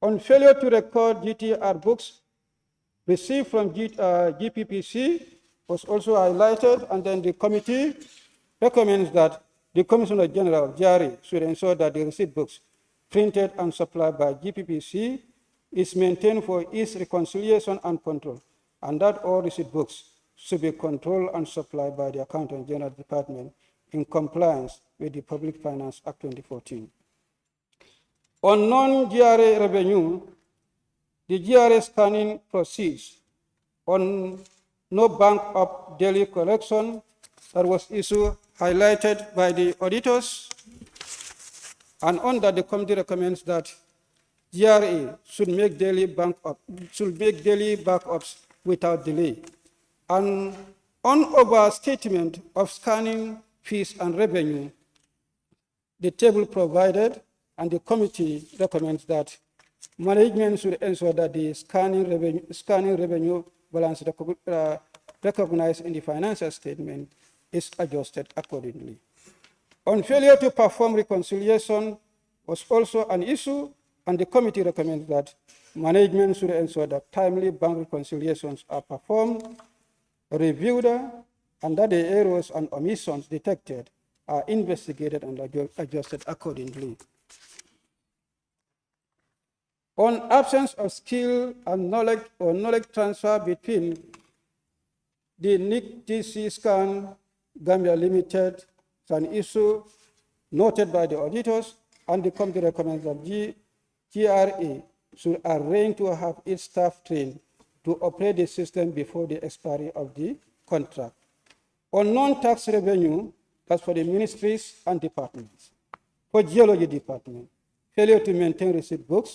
On failure to record GTR books received from GPPC was also highlighted, and then the committee recommends that the Commissioner General of GRA should ensure that the receipt books printed and supplied by GPPC is maintained for its reconciliation and control, and that all receipt books should be controlled and supplied by the Accountant General Department in compliance with the Public Finance Act 2014. On non-GRA revenue, the GRA scanning proceeds on no bank of daily collection that was issued highlighted by the auditors, and on that the committee recommends that GRA should make daily backups without delay. And on overstatement of scanning fees and revenue, the table provided and the committee recommends that management should ensure that the scanning revenue balance recognized in the financial statement is adjusted accordingly. On failure to perform reconciliation was also an issue, and the committee recommends that management should ensure that timely bank reconciliations are performed, reviewed, and that the errors and omissions detected are investigated and adjusted accordingly. On absence of skill and knowledge or knowledge transfer between the NIC DC Scan Gambia Limited, is an issue noted by the auditors, and the committee recommends that GRA should arrange to have its staff trained to operate the system before the expiry of the contract. On non-tax revenue, that's for the ministries and departments. For Geology Department, failure to maintain receipt book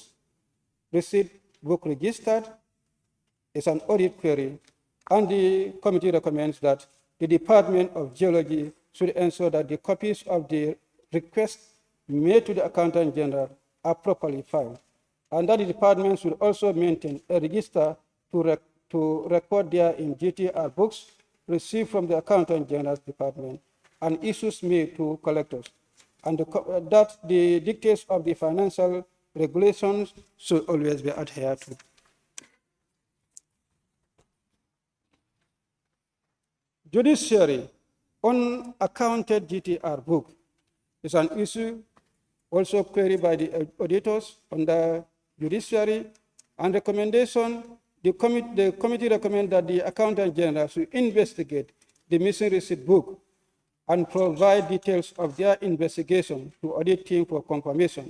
registered is an audit query, and the committee recommends that the Department of Geology should ensure that the copies of the request made to the Accountant General are properly filed, and that the department should also maintain a register to record therein GTR books received from the Accountant General's Department and issues made to collectors, and that the dictates of the financial regulations should always be adhered to. Judiciary, unaccounted GTR book is an issue also queried by the auditors under judiciary, and recommendation, the committee recommends that the Accountant General should investigate the missing receipt book and provide details of their investigation to audit team for confirmation.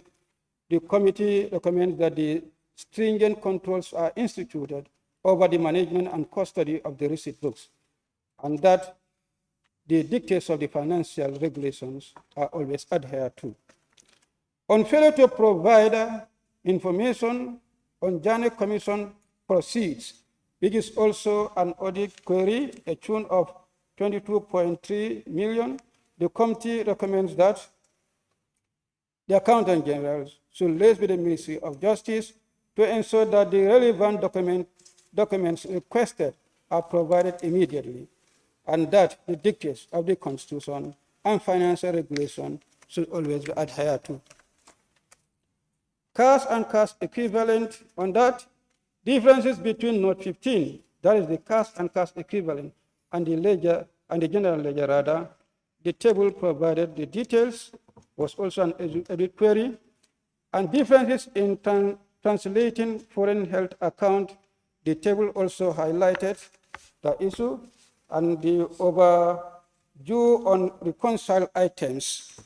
The committee recommends that the stringent controls are instituted over the management and custody of the receipt books, and that the dictates of the financial regulations are always adhered to. On failure to provide information on Journey Commission proceeds, which is also an audit query, a tune of 22.3 million, the committee recommends that the Accountant General should liaise with the Ministry of Justice to ensure that the relevant documents requested are provided immediately, and that the dictates of the Constitution and financial regulation should always be adhered to. Cash and cash equivalent, on that, differences between Note 15, that is the cash and cash equivalent, and the ledger and the general ledger rather, the table provided the details, was also an edit query, and differences in translating foreign health account, the table also highlighted the issue, and the overdue on reconciled items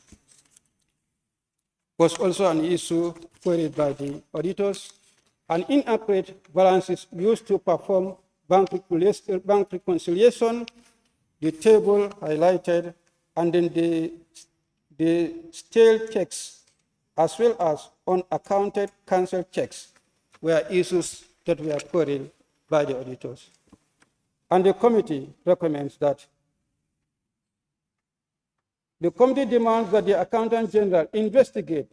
was also an issue queried by the auditors, and inaccurate balances used to perform bank reconciliation, the table highlighted, and then the stale checks as well as unaccounted cancelled checks were issues that were queried by the auditors. And the committee recommends that the committee demands that the Accountant General investigate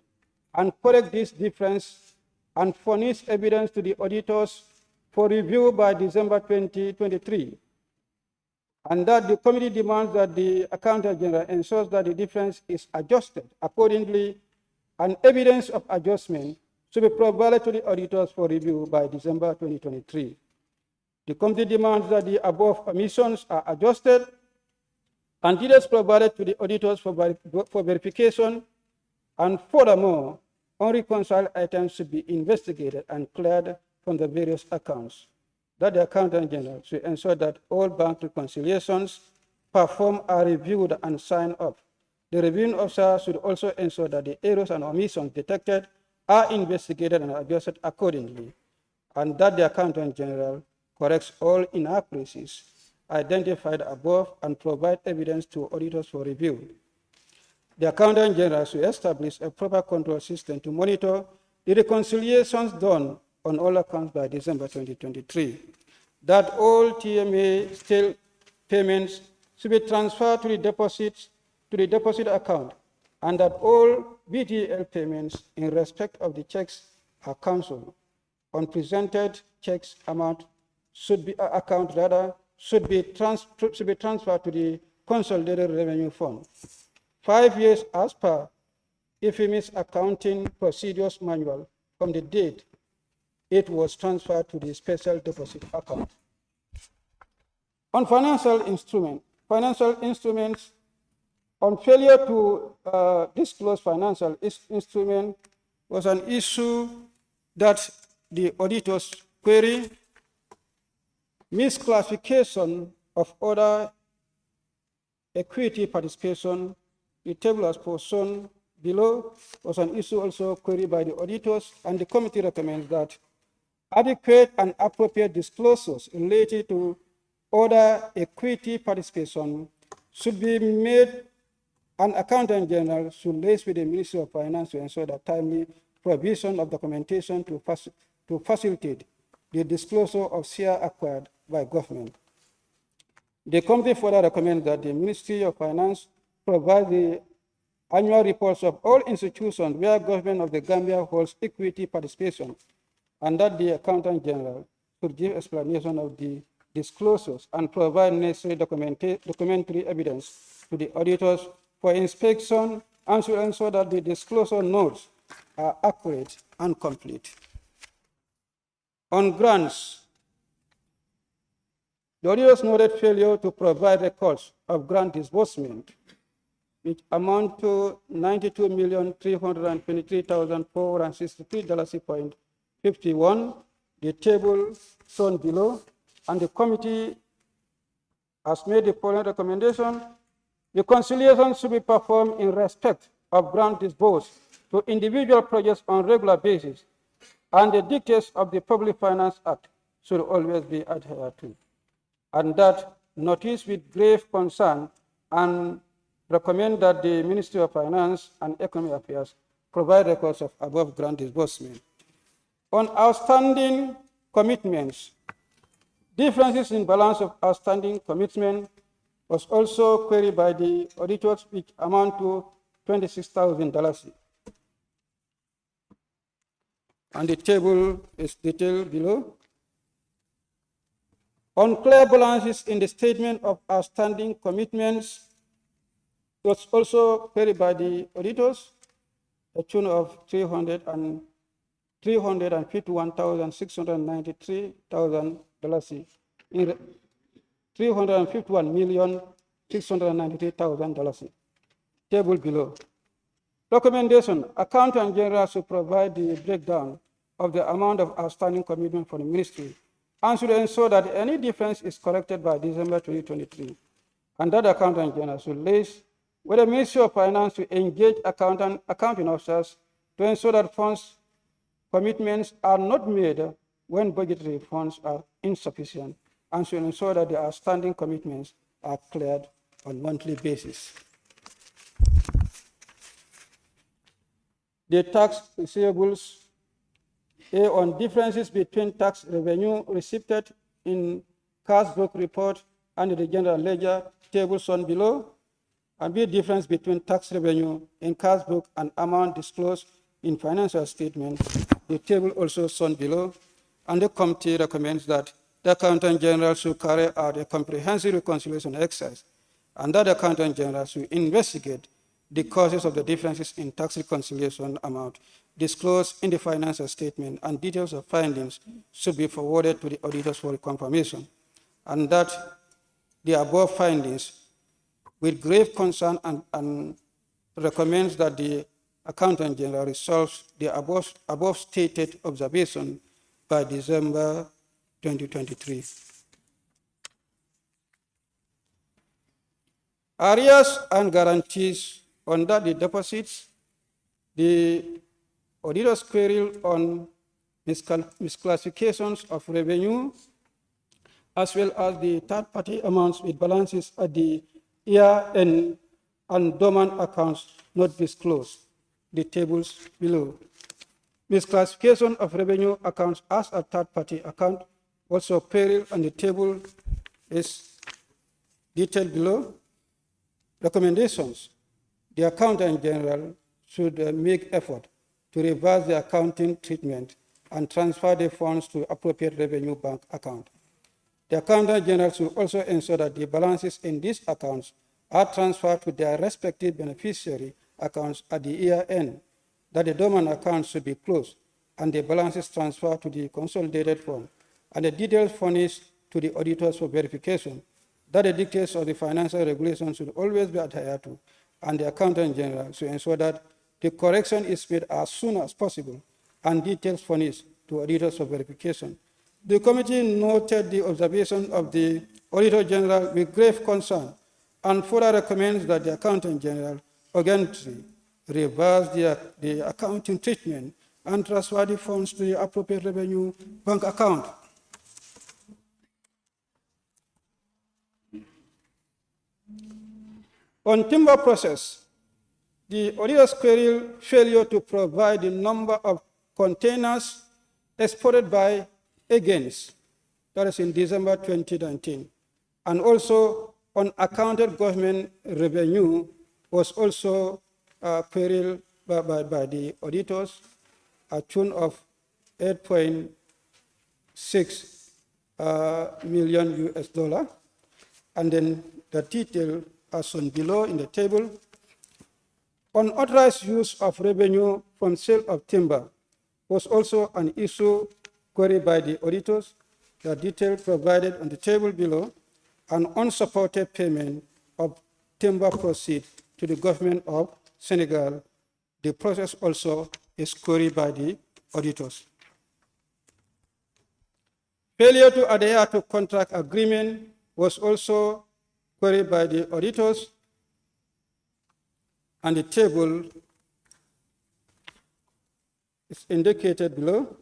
and correct this difference and furnish evidence to the auditors for review by December 2023. And that the committee demands that the Accountant General ensures that the difference is adjusted accordingly, and evidence of adjustment should be provided to the auditors for review by December 2023. The committee demands that the above omissions are adjusted and details provided to the auditors for verification, and furthermore, unreconciled items should be investigated and cleared from the various accounts. that the Accountant General should ensure that all bank reconciliations performed are reviewed and signed up. The reviewing officer should also ensure that the errors and omissions detected are investigated and adjusted accordingly, and that the Accountant General corrects all inaccuracies identified above and provide evidence to auditors for review. The Accountant General should establish a proper control system to monitor the reconciliations done on all accounts by December 2023, that all TMA still payments should be transferred to the deposit account, and that all BTL payments in respect of the checks are cancelled. Unpresented checks should be transferred to the Consolidated Revenue Fund. 5 years as per IFMI's accounting procedures manual from the date it was transferred to the special deposit account. On financial instruments, on failure to disclose financial instrument was an issue that the auditors query. Misclassification of other equity participation, the table as shown below, was an issue also queried by the auditors, and the committee recommends that adequate and appropriate disclosures related to other equity participation should be made, and Accountant General should liaise with the Ministry of Finance to ensure that timely provision of documentation to facilitate the disclosure of share acquired by government. The committee further recommends that the Ministry of Finance provide the annual reports of all institutions where government of the Gambia holds equity participation, and that the Accountant General should give explanation of the disclosures and provide necessary documentary evidence to the auditors for inspection, and should ensure that the disclosure notes are accurate and complete. On grants, the auditors noted failure to provide records of grant disbursement, which amount to $92,323,463.51. The table shown below, and the committee has made the following recommendation. The conciliation should be performed in respect of grant disbursed to individual projects on a regular basis, and the dictates of the Public Finance Act should always be adhered to, and that notice with grave concern and recommend that the Ministry of Finance and Economic Affairs provide records of above grant disbursement. On outstanding commitments, differences in balance of outstanding commitment was also queried by the auditors, which amount to $26,000. And the table is detailed below. Unclear balances in the statement of outstanding commitments was also queried by the auditors, a tune of $351,693,000 in $351,693,000. Table below. Recommendation: Accountant General should provide the breakdown of the amount of outstanding commitment for the ministry, and should ensure that any difference is corrected by December 2023, and that the Accountant General should liaise with the Ministry of Finance to engage accounting officers to ensure that funds commitments are not made when budgetary funds are insufficient, and should ensure that the outstanding commitments are cleared on a monthly basis. The tax receivables, on differences between tax revenue received in cash book report and the general ledger, table shown below, and B, difference between tax revenue in cash book and amount disclosed in financial statement, the table also shown below, and the committee recommends that the Accountant General should carry out a comprehensive reconciliation exercise, and that the Accountant General should investigate the causes of the differences in tax reconciliation amount disclosed in the financial statement, and details of findings should be forwarded to the auditors for confirmation, and that the above findings with grave concern and recommends that the Accountant General resolves the above stated observation by December 2023. Arrears and guarantees under the deposits, the auditor's query on misclassifications of revenue, as well as the third-party amounts with balances at the year-end and dormant accounts not disclosed, the tables below. Misclassification of revenue accounts as a third-party account, also queried, and the table is detailed below. Recommendations. The Accountant General should make effort to revise the accounting treatment and transfer the funds to appropriate revenue bank account. The Accountant General should also ensure that the balances in these accounts are transferred to their respective beneficiary accounts at the year end, that the dormant accounts should be closed and the balances transferred to the consolidated fund, and the details furnished to the auditors for verification, that the dictates of the financial regulations should always be adhered to, and the Accountant General should ensure that the correction is made as soon as possible and details furnished to auditors for verification. The committee noted the observation of the Auditor General with grave concern and further recommends that the Accountant General urgently reverse the accounting treatment and transfer the funds to the appropriate revenue bank account. On timber process, the auditor's query failure to provide the number of containers exported by against, that is in December 2019, and also unaccounted government revenue was also queried by the auditors at tune of 8.6 million US dollar, and then the detail as shown below in the table. Unauthorized use of revenue from sale of timber was also an issue queried by the auditors. The detail provided on the table below, and unsupported payment of timber proceeds to the government of Senegal. The process also is queried by the auditors. Failure to adhere to contract agreement was also queried by the auditors, and the table is indicated below.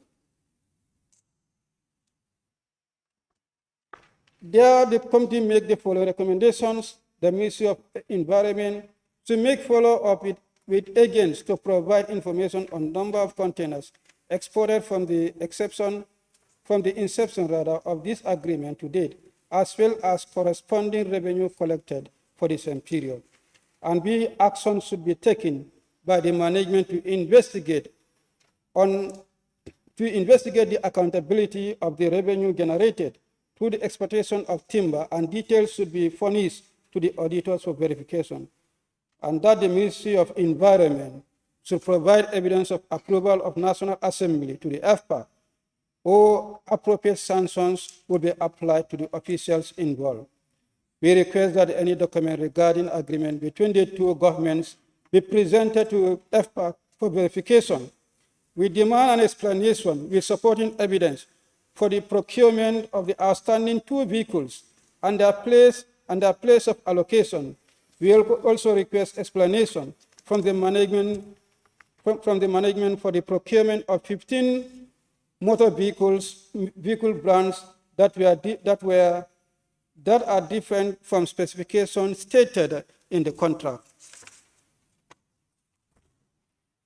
There, the committee make the following recommendations. The Ministry of Environment to make follow-up with agents to provide information on number of containers exported from the inception of this agreement to date, as well as corresponding revenue collected for the same period. And B, action should be taken by the management to investigate the accountability of the revenue generated through the exportation of timber, and details should be furnished to the auditors for verification. And that the Ministry of Environment should provide evidence of approval of National Assembly to the FPAC, or appropriate sanctions would be applied to the officials involved. We request that any document regarding agreement between the two governments be presented to FPAC for verification. We demand an explanation with supporting evidence for the procurement of the outstanding 2 vehicles and their place of allocation. We also request explanation from the management for the procurement of 15 motor vehicle brands that are different from specifications stated in the contract.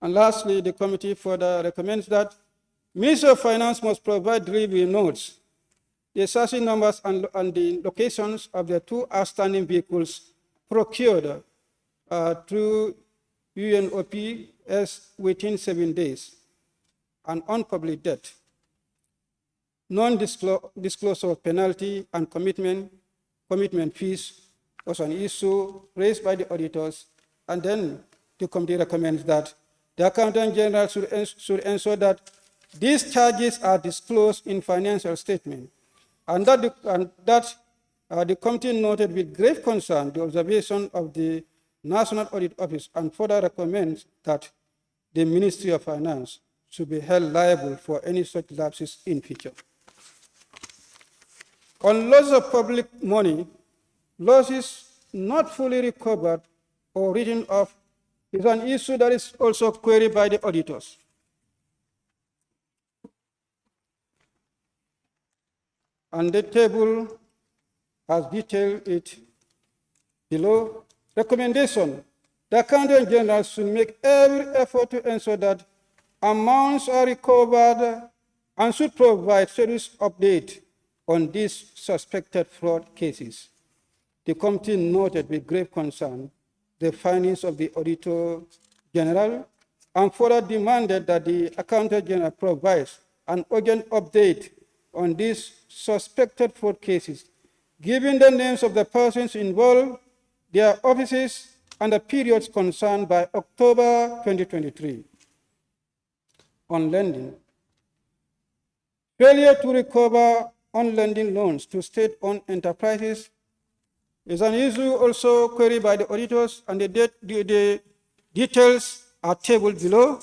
And lastly, the committee further recommends that Ministry of Finance must provide delivery notes, the chassis numbers and the locations of the 2 outstanding vehicles procured through UNOPS within 7 days, and on public debt. Non-disclosure of penalty and commitment fees was an issue raised by the auditors, and then the committee recommends that the Accountant General should ensure that these charges are disclosed in financial statement, and that the committee noted with great concern the observation of the National Audit Office, and further recommends that the Ministry of Finance should be held liable for any such lapses in future. On loss of public money, losses not fully recovered or written off is an issue that is also queried by the auditors. And the table has detailed it below. Recommendation: the Accountant General should make every effort to ensure that amounts are recovered and should provide status update on these suspected fraud cases. The committee noted with grave concern the findings of the Auditor General and further demanded that the Accountant General provides an urgent update on these suspected fraud cases, given the names of the persons involved, their offices, and the periods concerned by October 2023. On lending, failure to recover on lending loans to state-owned enterprises is an issue also queried by the auditors, and the details are tabled below.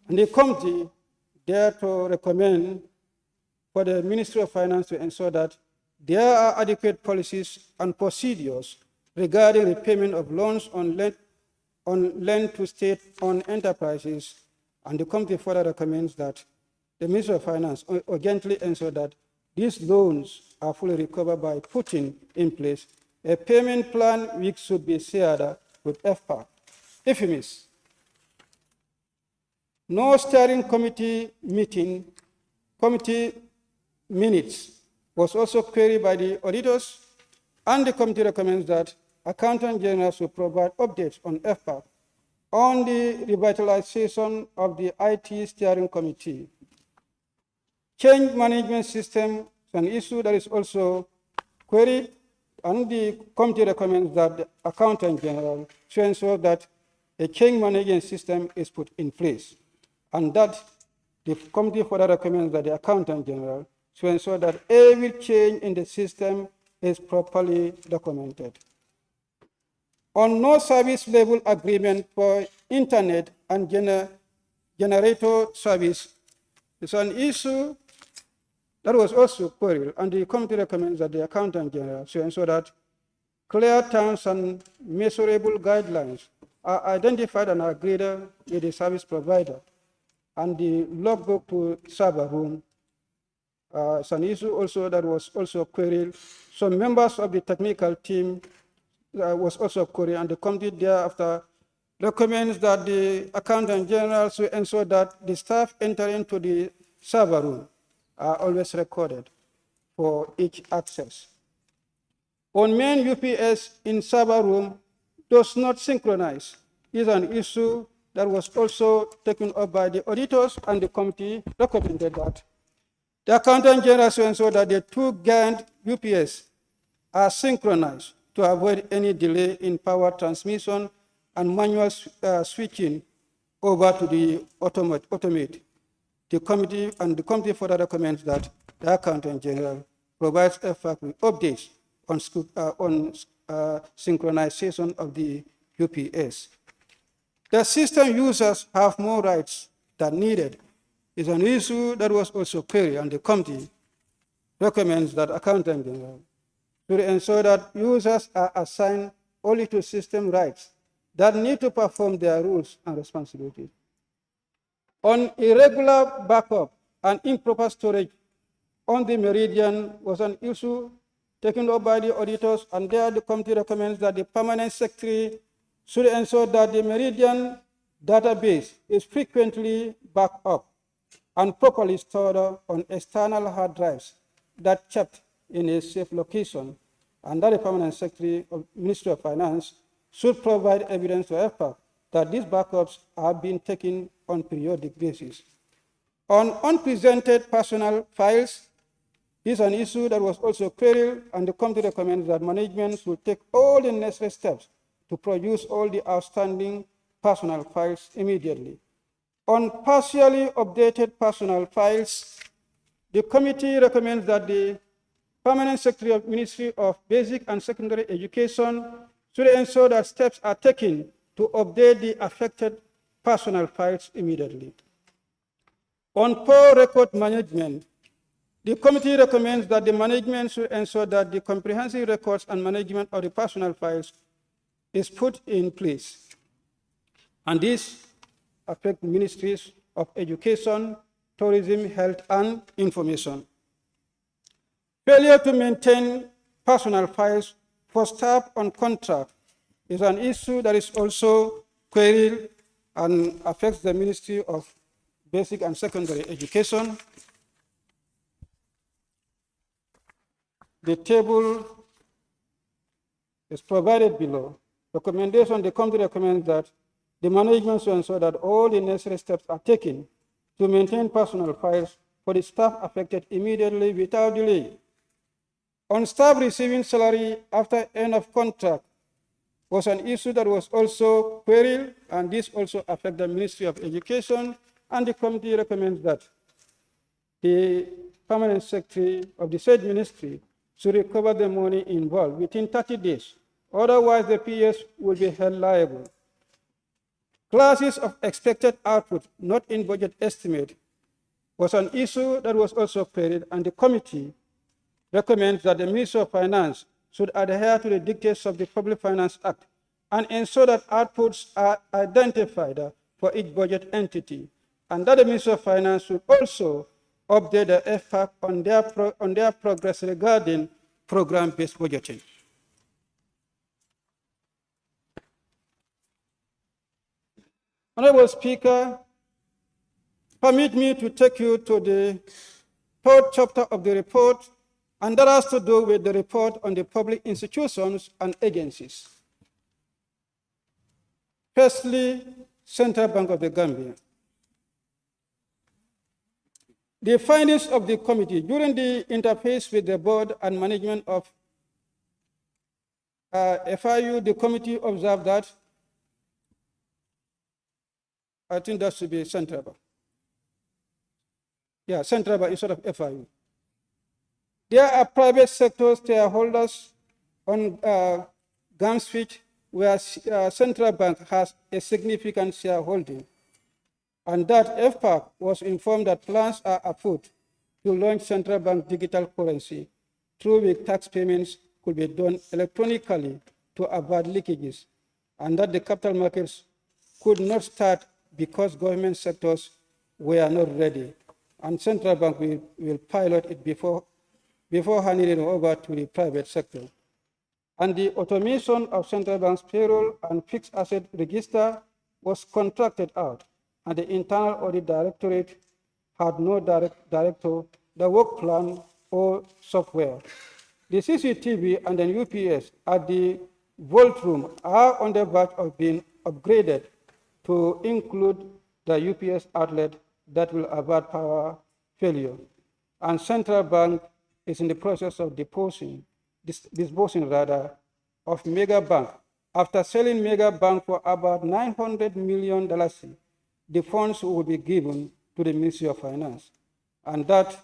And the committee therefore recommend for the Ministry of Finance to ensure that there are adequate policies and procedures regarding repayment of loans on lend to state-owned enterprises, and the committee further recommends that the Ministry of Finance urgently ensure that these loans are fully recovered by putting in place a payment plan which should be shared with FPAC. Infamous. No steering committee minutes was also queried by the auditors, and the committee recommends that Accountant General should provide updates on FPAC on the revitalization of the IT steering committee. Change management system is an issue that is also queried, and the committee recommends that the Accountant General should ensure that a change management system is put in place, and that the committee further recommends that the Accountant General should ensure that every change in the system is properly documented. On no service level agreement for internet and generator service is an issue that was also queried, and the committee recommends that the Accountant General should ensure that clear terms and measurable guidelines are identified and agreed with the service provider, and the logbook to server room is an issue also that was also queried. Some members of the technical team was also queried, and the committee thereafter recommends that the Accountant General should ensure that the staff entering into the server room are always recorded for each access. On main UPS in server room does not synchronize is an issue that was also taken up by the auditors, and the committee recommended that the Accountant General should ensure that the two GANT UPS are synchronized to avoid any delay in power transmission and manual switching over to the automate. The committee further recommends that the Accountant General provides FAQ with updates on synchronization of the UPS. The system users have more rights than needed is an issue that was also queried, and the committee recommends that Accountant General should ensure that users are assigned only to system rights that need to perform their roles and responsibilities. On irregular backup and improper storage on the Meridian was an issue taken up by the auditors, and there the committee recommends that the permanent secretary should ensure that the Meridian database is frequently backed up and properly stored on external hard drives that kept in a safe location, and that the permanent secretary of Ministry of Finance should provide evidence to EFPA that these backups are being taken on periodic basis. On unpresented personal files is an issue that was also queried, and the committee recommends that management should take all the necessary steps to produce all the outstanding personal files immediately. On partially updated personal files, the committee recommends that the Permanent Secretary of Ministry of Basic and Secondary Education should ensure that steps are taken to update the affected personal files immediately. On poor record management, the committee recommends that the management should ensure that the comprehensive records and management of the personal files is put in place. And this affects ministries of education, tourism, health, and information. Failure to maintain personal files for staff on contract is an issue that is also queried and affects the Ministry of Basic and Secondary Education. The table is provided below. Recommendation, the committee recommends that the management should ensure that all the necessary steps are taken to maintain personal files for the staff affected immediately without delay. On staff receiving salary after end of contract was an issue that was also queried, and this also affects the Ministry of Education, and the committee recommends that the permanent secretary of the said ministry should recover the money involved within 30 days. Otherwise, the PS will be held liable. Classes of expected output not in budget estimate was an issue that was also queried, and the committee recommends that the Ministry of Finance should adhere to the dictates of the Public Finance Act and ensure that outputs are identified for each budget entity, and that the Ministry of Finance should also update the FPAC on their progress regarding program-based budgeting. Honorable Speaker, permit me to take you to the third chapter of the report, and that has to do with the report on the public institutions and agencies. Firstly, Central Bank of the Gambia. The findings of the committee during the interface with the board and management of FIU, the committee observed that, I think that should be Central Bank. Yeah, Central Bank instead of FIU. There are private sector shareholders on GAMSFIT where Central Bank has a significant shareholding, and that FPAC was informed that plans are afoot to launch Central Bank digital currency, through which tax payments could be done electronically to avoid leakages, and that the capital markets could not start because government sectors were not ready, and Central Bank will pilot it before handing it over to the private sector. And the automation of Central Bank's payroll and fixed asset register was contracted out, and the internal audit directorate had no director, the work plan, or software. The CCTV and the UPS at the vault room are on the verge of being upgraded to include the UPS outlet that will avoid power failure. And Central Bank is in the process of disposing of Mega Bank. After selling Mega Bank for about $900 million, the funds will be given to the Ministry of Finance. And that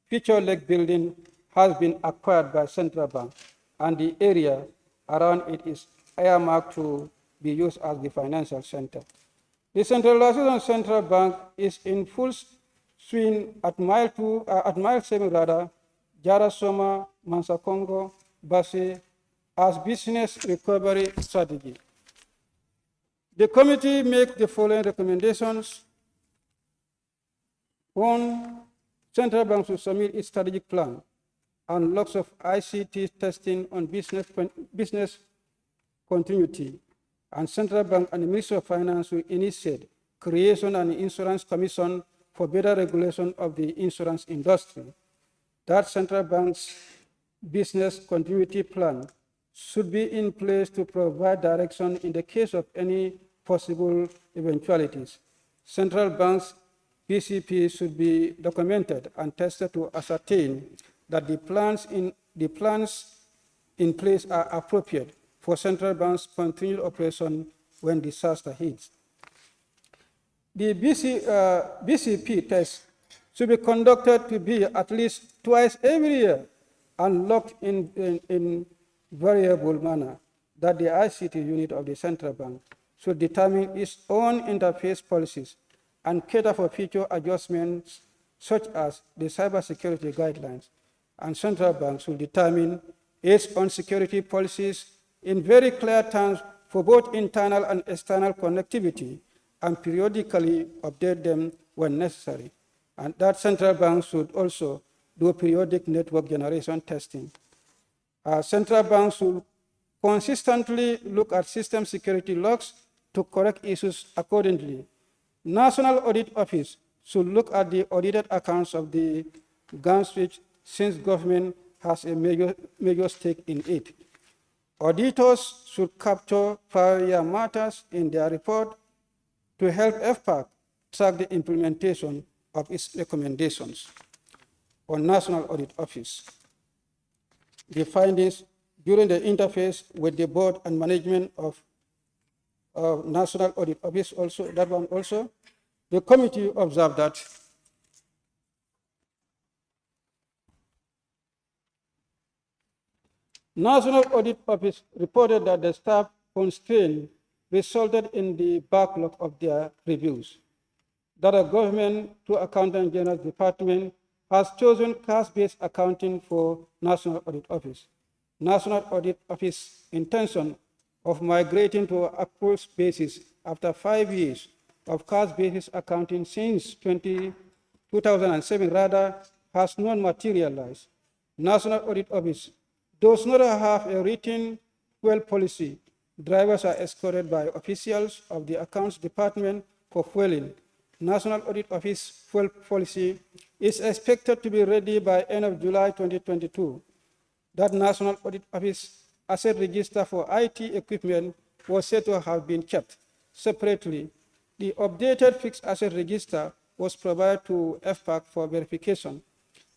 Future Lake building has been acquired by Central Bank, and the area around it is earmarked to be used as the financial center. The centralization of Central Bank is in full swing at mile 7 Jarasoma, Mansakongo, Basse, as business recovery strategy. The committee makes the following recommendations. 1, Central Bank should submit its strategic plan and lots of ICT testing on business continuity, and Central Bank and the Ministry of Finance will initiate creation and insurance commission for better regulation of the insurance industry. That Central Bank's business continuity plan should be in place to provide direction in the case of any possible eventualities. Central Bank's PCP should be documented and tested to ascertain that the plans in place are appropriate for Central Bank's continued operation when disaster hits. The BCP test should be conducted to be at least twice every year and locked in variable manner, that the ICT unit of the Central Bank should determine its own interface policies and cater for future adjustments such as the cybersecurity guidelines, and central banks should determine its own security policies in very clear terms for both internal and external connectivity and periodically update them when necessary. And that central banks should also do periodic network generation testing. Central banks should consistently look at system security logs to correct issues accordingly. National Audit Office should look at the audited accounts of the GAMSWITCH since government has a major stake in it. Auditors should capture prior year matters in their report to help FPAC track the implementation of its recommendations. On National Audit Office, the findings during the interface with the board and management of National Audit Office also, that one also, the committee observed that National Audit Office reported that the staff constraint resulted in the backlog of their reviews, that a government to Accountant General's Department has chosen cash-based accounting for National Audit Office. National Audit Office intention of migrating to accruals basis after 5 years of cash-based accounting since 2007 rather has not materialized. National Audit Office does not have a written fuel policy. Drivers are escorted by officials of the Accounts Department for fueling. National Audit Office fuel policy is expected to be ready by end of July 2022. That National Audit Office asset register for IT equipment was said to have been kept separately. The updated fixed asset register was provided to FPAC for verification,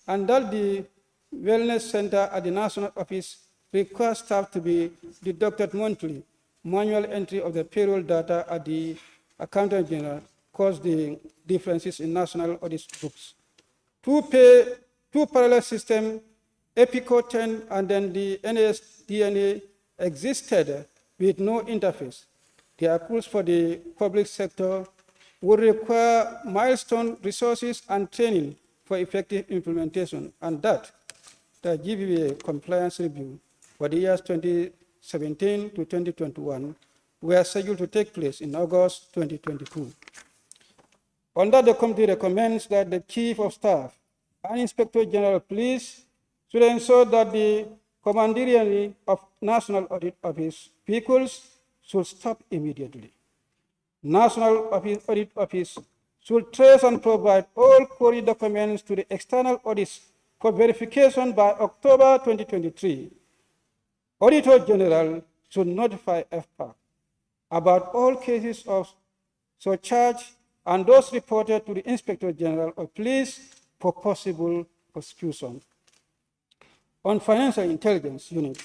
and that the Wellness Center at the National Office requires staff to be deducted monthly. Manual entry of the payroll data at the Accountant General caused the differences in National Audit books. Two parallel systems, EPICO 10 and then the NASDNA, existed with no interface. The accruals for the public sector would require milestone resources and training for effective implementation, and that the GBA compliance review for the years 2017 to 2021 were scheduled to take place in August 2022. On that, the committee recommends that the Chief of Staff and Inspector General of Police should ensure that the commandeering of National Audit Office vehicles should stop immediately. National Audit Office should trace and provide all query documents to the external audits for verification by October 2023. Auditor General should notify FPAC about all cases of surcharge and those reported to the Inspector General of Police for possible prosecution. On Financial Intelligence Unit,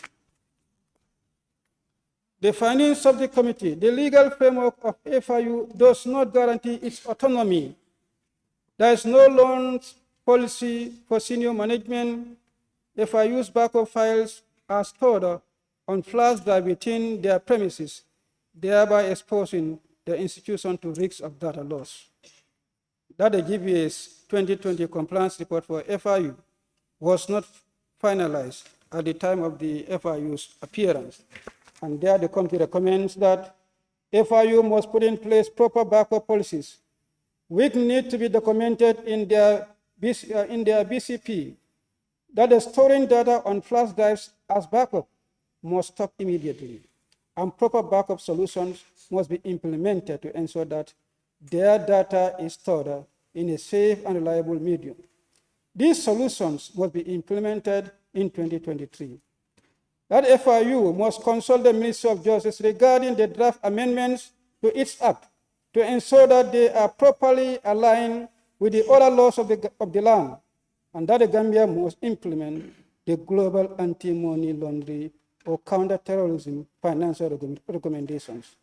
the findings of the committee, the legal framework of FIU does not guarantee its autonomy. There is no loans policy for senior management. FIU's backup files are stored on flash drive within their premises, thereby exposing the institution to risks of data loss. That the GBA's 2020 compliance report for FIU was not finalized at the time of the FIU's appearance. And there the committee recommends that FIU must put in place proper backup policies, which need to be documented in their BCP, that the storing data on flash drives as backup must stop immediately, and proper backup solutions must be implemented to ensure that their data is stored in a safe and reliable medium. These solutions must be implemented in 2023. That FIU must consult the Ministry of Justice regarding the draft amendments to its act to ensure that they are properly aligned with the other laws of the land, and that the Gambia must implement the global anti-money laundering or counter-terrorism financial recommendations.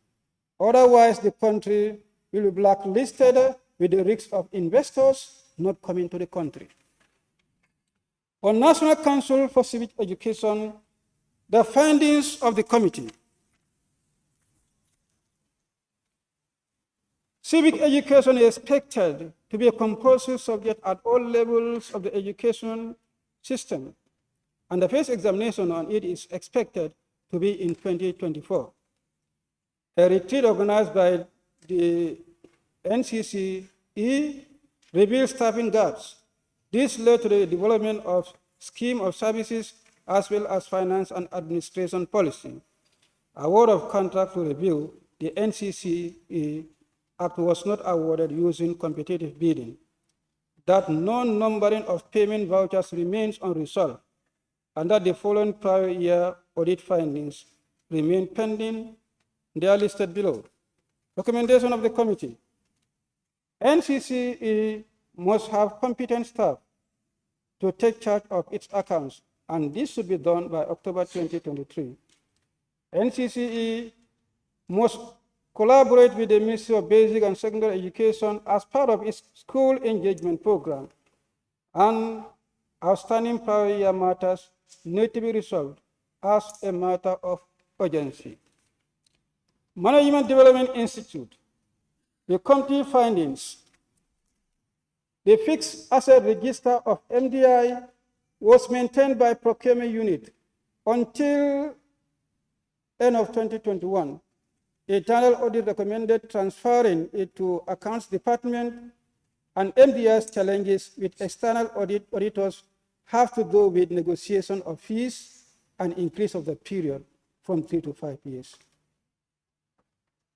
Otherwise, the country will be blacklisted with the risk of investors not coming to the country. On National Council for Civic Education, the findings of the committee Civic education is expected to be a compulsory subject at all levels of the education system, and the first examination on it is expected to be in 2024. A retreat organized by the NCCE revealed staffing gaps. This led to the development of scheme of services as well as finance and administration policy. Award of contract to review, the NCCE Act was not awarded using competitive bidding. That non-numbering of payment vouchers remains unresolved, and that the following prior year audit findings remain pending. They are listed below. Recommendation of the committee. NCCE must have competent staff to take charge of its accounts, and this should be done by October 2023. NCCE must collaborate with the Ministry of Basic and Secondary Education as part of its school engagement program, and outstanding prior year matters need to be resolved as a matter of urgency. Management Development Institute, the committee findings. The fixed asset register of MDI was maintained by procurement unit until end of 2021. Internal audit recommended transferring it to accounts department, and MDI's challenges with external auditors have to do with negotiation of fees and increase of the period from 3 to 5 years.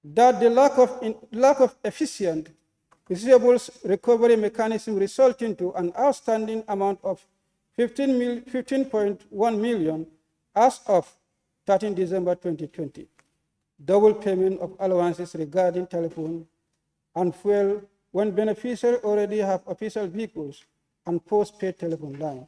That the lack of efficient receivables recovery mechanism resulting to an outstanding amount of 15.1 million as of 13 December 2020. Double payment of allowances regarding telephone and fuel when beneficiaries already have official vehicles and post-paid telephone line.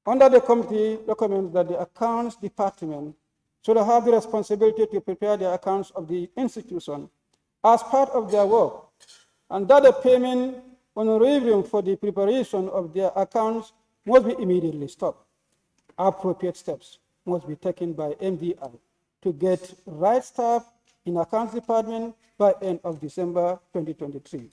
Under the committee recommends that the accounts department should have the responsibility to prepare the accounts of the institution as part of their work, and that the payment on review for the preparation of their accounts must be immediately stopped. Appropriate steps must be taken by MDI to get right staff in accounts department by end of December 2023.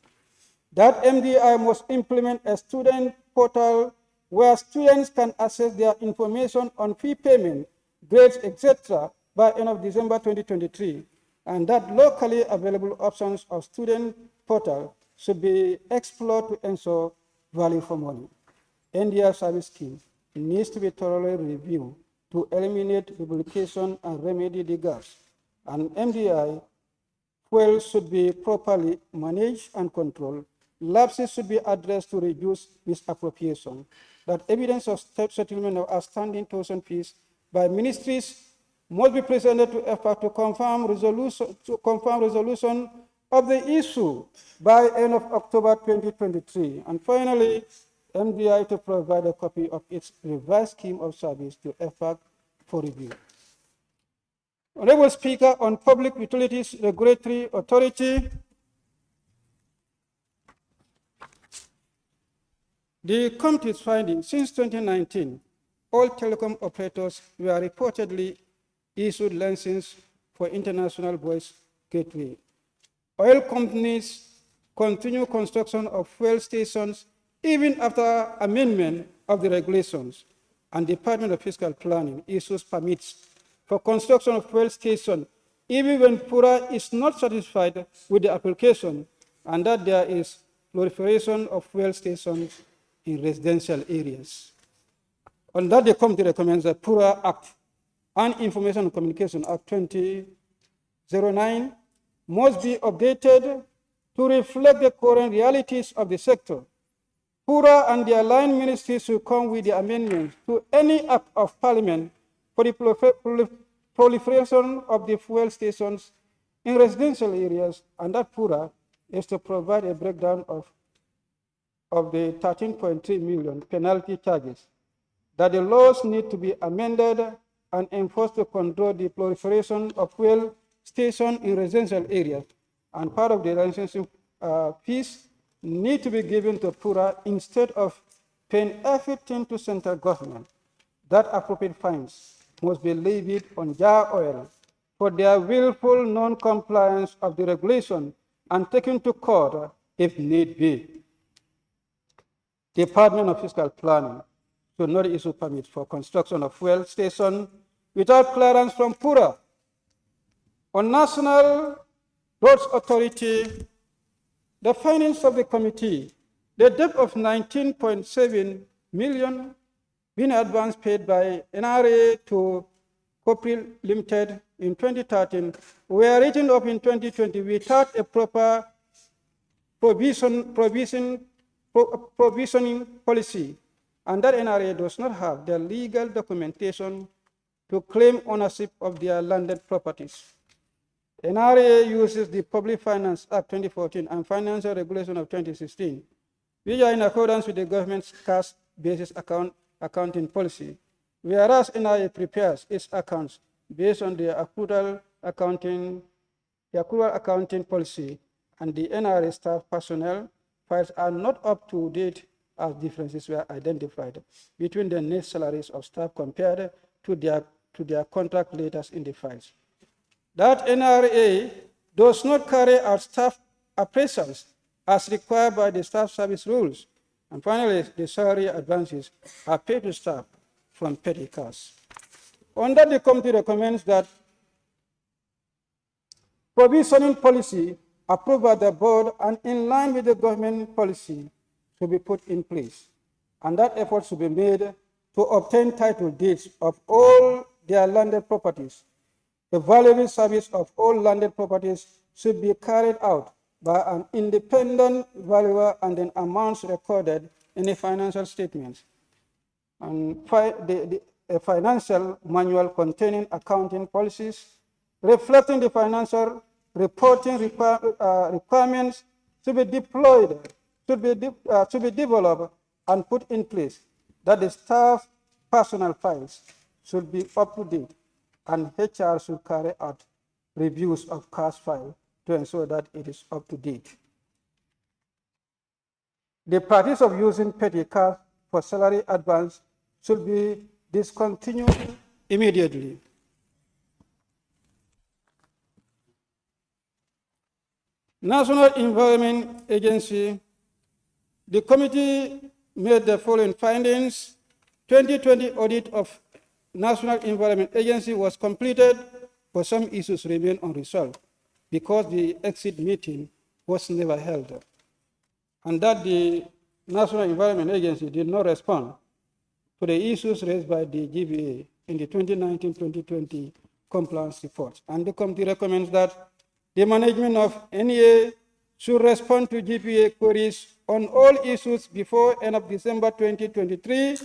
That MDI must implement a student portal where students can access their information on fee payment, grades, etc. by end of December 2023, and that locally available options of student portal should be explored to ensure value for money. NDI service scheme needs to be thoroughly reviewed to eliminate duplication and remedy the gaps, and MDI fuel should be properly managed and controlled. Lapses should be addressed to reduce misappropriation. That evidence of settlement of outstanding tuition fees by ministries must be presented to EFA to confirm resolution of the issue by end of October 2023. And finally, MDI to provide a copy of its revised scheme of service to EFA for review. Honorable Speaker, on Public Utilities Regulatory Authority, the committee's finding since 2019, all telecom operators were reportedly issued licenses for international voice gateway. Oil companies continue construction of fuel stations even after amendment of the regulations, and Department of Fiscal Planning issues permits for construction of fuel station even when PURA is not satisfied with the application, and that there is proliferation of fuel stations in residential areas. On that, the committee recommends the PURA Act and Information and Communication Act 2009 must be updated to reflect the current realities of the sector. PURA and the aligned ministries should come with the amendments to any act of parliament for the proliferation of the fuel stations in residential areas, and that PURA is to provide a breakdown of the 13.3 million penalty charges, that the laws need to be amended and enforced to control the proliferation of fuel stations in residential areas, and part of the licensing fees need to be given to PURA instead of paying everything to central government. That appropriate fines must be levied on Jar Oil for their willful non-compliance of the regulation and taken to court if need be. Department of Fiscal Planning should not issue permits for construction of fuel station without clearance from PURA. On National Roads Authority, the findings of the committee, the debt of 19.7 million being advance paid by NRA to Copril Limited in 2013 were written up in 2020 without a proper provisioning policy, and that NRA does not have the legal documentation to claim ownership of their landed properties. NRA uses the Public Finance Act 2014 and Financial Regulation of 2016, which are in accordance with the government's cash basis accounting policy, whereas NRA prepares its accounts based on the accrual accounting policy, and the NRA staff personnel files are not up to date as differences were identified between the net salaries of staff compared to their contract letters in the files. That NRA does not carry out staff appraisals as required by the staff service rules. And finally, the salary advances are paid to staff from petty cash. On that, the committee recommends that provisioning policy approved by the board and in line with the government policy should be put in place, and that effort should be made to obtain title deeds of all their landed properties. The valuable service of all landed properties should be carried out by an independent valuer and then amounts recorded in the financial statements. And a financial manual containing accounting policies reflecting the financial reporting requirements should be developed and put in place, that the staff personal files should be up to date, and HR should carry out reviews of cash file to ensure that it is up to date. The practice of using petty cash for salary advance should be discontinued immediately. National Environment Agency, the committee made the following findings. 2020 audit of National Environment Agency was completed, but some issues remain unresolved because the exit meeting was never held, and that the National Environment Agency did not respond to the issues raised by the GBA in the 2019-2020 compliance report. And the committee recommends that the management of NEA should respond to GPA queries on all issues before end of December 2023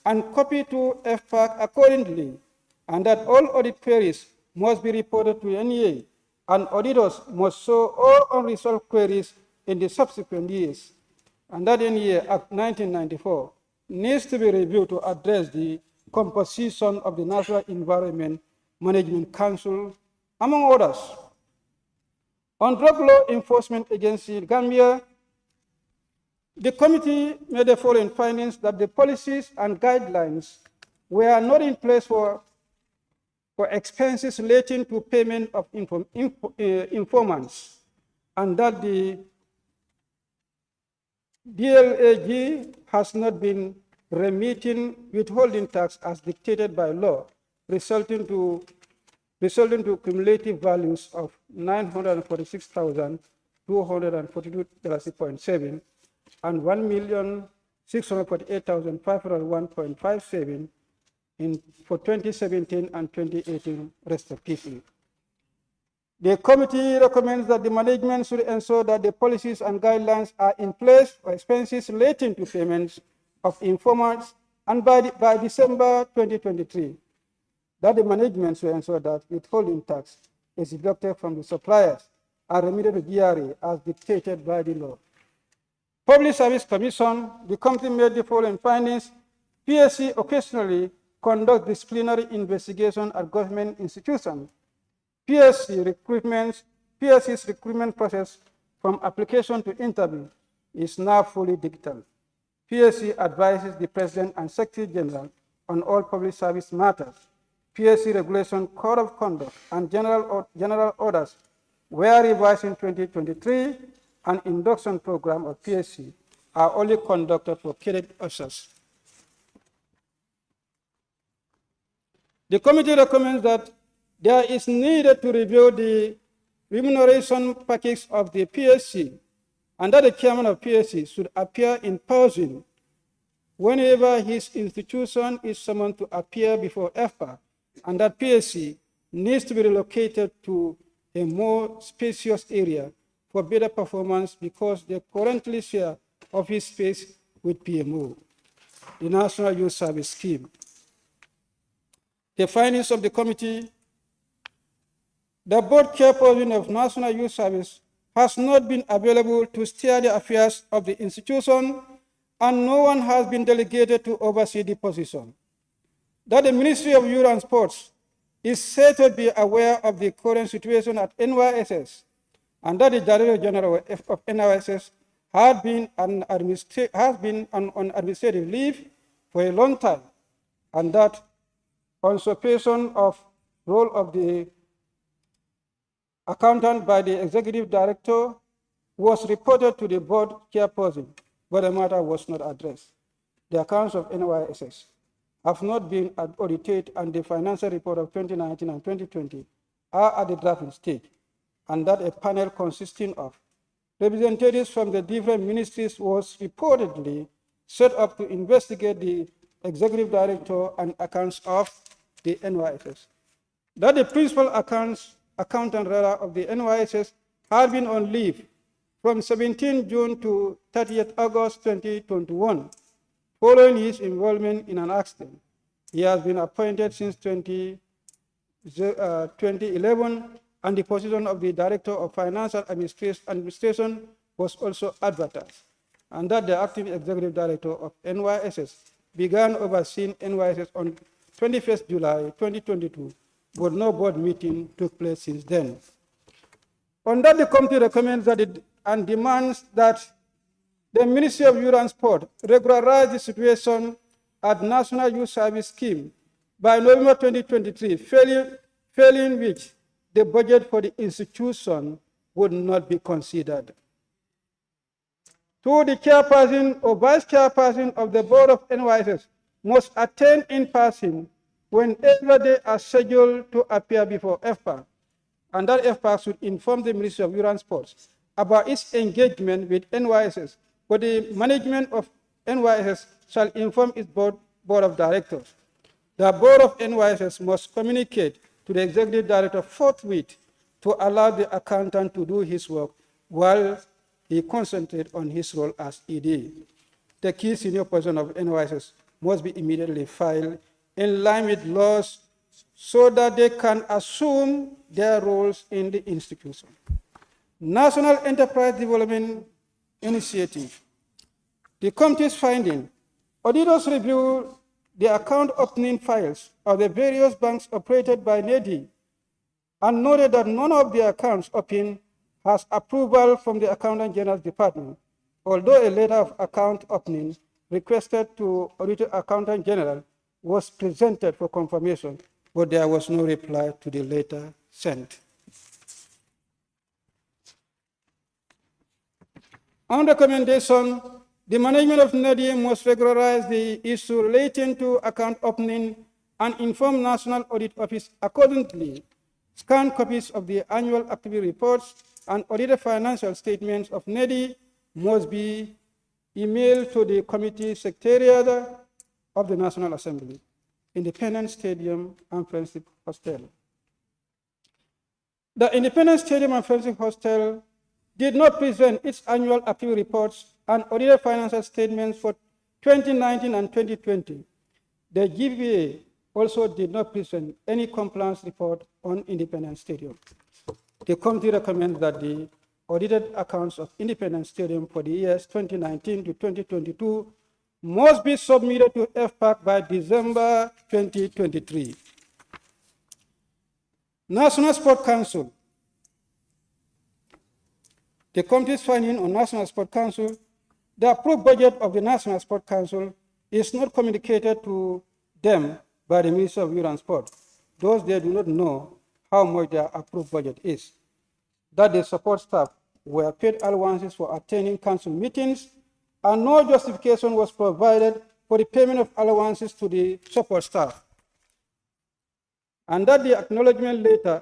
and copy to FPAC accordingly, and that all audit queries must be reported to NEA, and auditors must show all unresolved queries in the subsequent years, and that NEA Act 1994 needs to be reviewed to address the composition of the National Environment Management Council, among others. On Drug Law Enforcement Agency, Gambia, the committee made the following findings: that the policies and guidelines were not in place for expenses relating to payment of informants, and that the DLAG has not been remitting withholding tax as dictated by law, resulting to cumulative values of $946,242.7 and $1,648,501.57 for 2017 and 2018 respectively. The committee recommends that the management should ensure that the policies and guidelines are in place for expenses relating to payments of informants, and by December 2023, that the management should ensure that withholding tax is deducted from the suppliers and remitted to GRA as dictated by the law. Public Service Commission, the committee made the following findings. PSC occasionally conducts disciplinary investigation at government institutions. PSC's recruitment process from application to interview is now fully digital. PSC advises the President and Secretary General on all public service matters. PSC regulation, code of conduct, and general orders were revised in 2023, and induction program of PSC are only conducted for cadet officers. The committee recommends that there is needed to review the remuneration package of the PSC, and that the chairman of PSC should appear in person whenever his institution is summoned to appear before FPAC, and that PSC needs to be relocated to a more spacious area for better performance because they currently share office space with PMO, the National Youth Service Scheme. The findings of the committee: the board chairperson of National Youth Service has not been available to steer the affairs of the institution, and no one has been delegated to oversee the position. That the Ministry of Youth and Sports is said to be aware of the current situation at NYSS, and that the Director General of NYSS has been on administrative leave for a long time, and that usurpation of role of the accountant by the executive director was reported to the board chairperson, but the matter was not addressed. The accounts of NYSS have not been audited, and the financial report of 2019 and 2020 are at the drafting stage, and that a panel consisting of representatives from the different ministries was reportedly set up to investigate the executive director and accounts of the NYSS. That the principal accountant of the NYSS had been on leave from 17 June to 30th August 2021, following his involvement in an accident. He has been appointed since 2011, and the position of the Director of Financial Administration was also advertised, and that the acting Executive Director of NYSS began overseeing NYSS on 21st July 2022, but no board meeting took place since then. On that, the committee recommends that and demands that the Ministry of Youth and Sport regularize the situation at National Youth Service Scheme by November 2023, failing which the budget for the institution would not be considered. To the chairperson or vice chairperson of the board of NYSS must attend in person whenever they are scheduled to appear before FPAC, and that FPAC should inform the Ministry of Youth and Sports about its engagement with NYSS, but the management of NYSS shall inform its board of directors. The board of NYSS must communicate to the executive director forthwith to allow the accountant to do his work while he concentrates on his role as ED. The key senior person of NYSS must be immediately filed in line with laws so that they can assume their roles in the institution. National Enterprise Development Initiative. The committee's finding: auditors review the account opening files of the various banks operated by NEDI and noted that none of the accounts opened has approval from the Accountant General's Department, although a letter of account opening requested to Auditor Accountant General was presented for confirmation, but there was no reply to the letter sent. On recommendation, the management of NEDI must regularize the issue relating to account opening and inform National Audit Office accordingly. Scanned copies of the annual activity reports and audited financial statements of NEDI must be emailed to the committee secretariat of the National Assembly, Independence Stadium and Friendship Hostel. The Independence Stadium and Friendship Hostel did not present its annual activity reports and audited financial statements for 2019 and 2020. The GBA also did not present any compliance report on Independence Stadium. The committee recommends that the audited accounts of Independence Stadium for the years 2019 to 2022 must be submitted to FPAC by December 2023. National Sport Council. The committee's finding on National Sport Council: the approved budget of the National Sport Council is not communicated to them by the Ministry of Youth and Sport. Thus, they do not know how much their approved budget is. that the support staff were paid allowances for attending council meetings, and no justification was provided for the payment of allowances to the support staff, and that the acknowledgement letter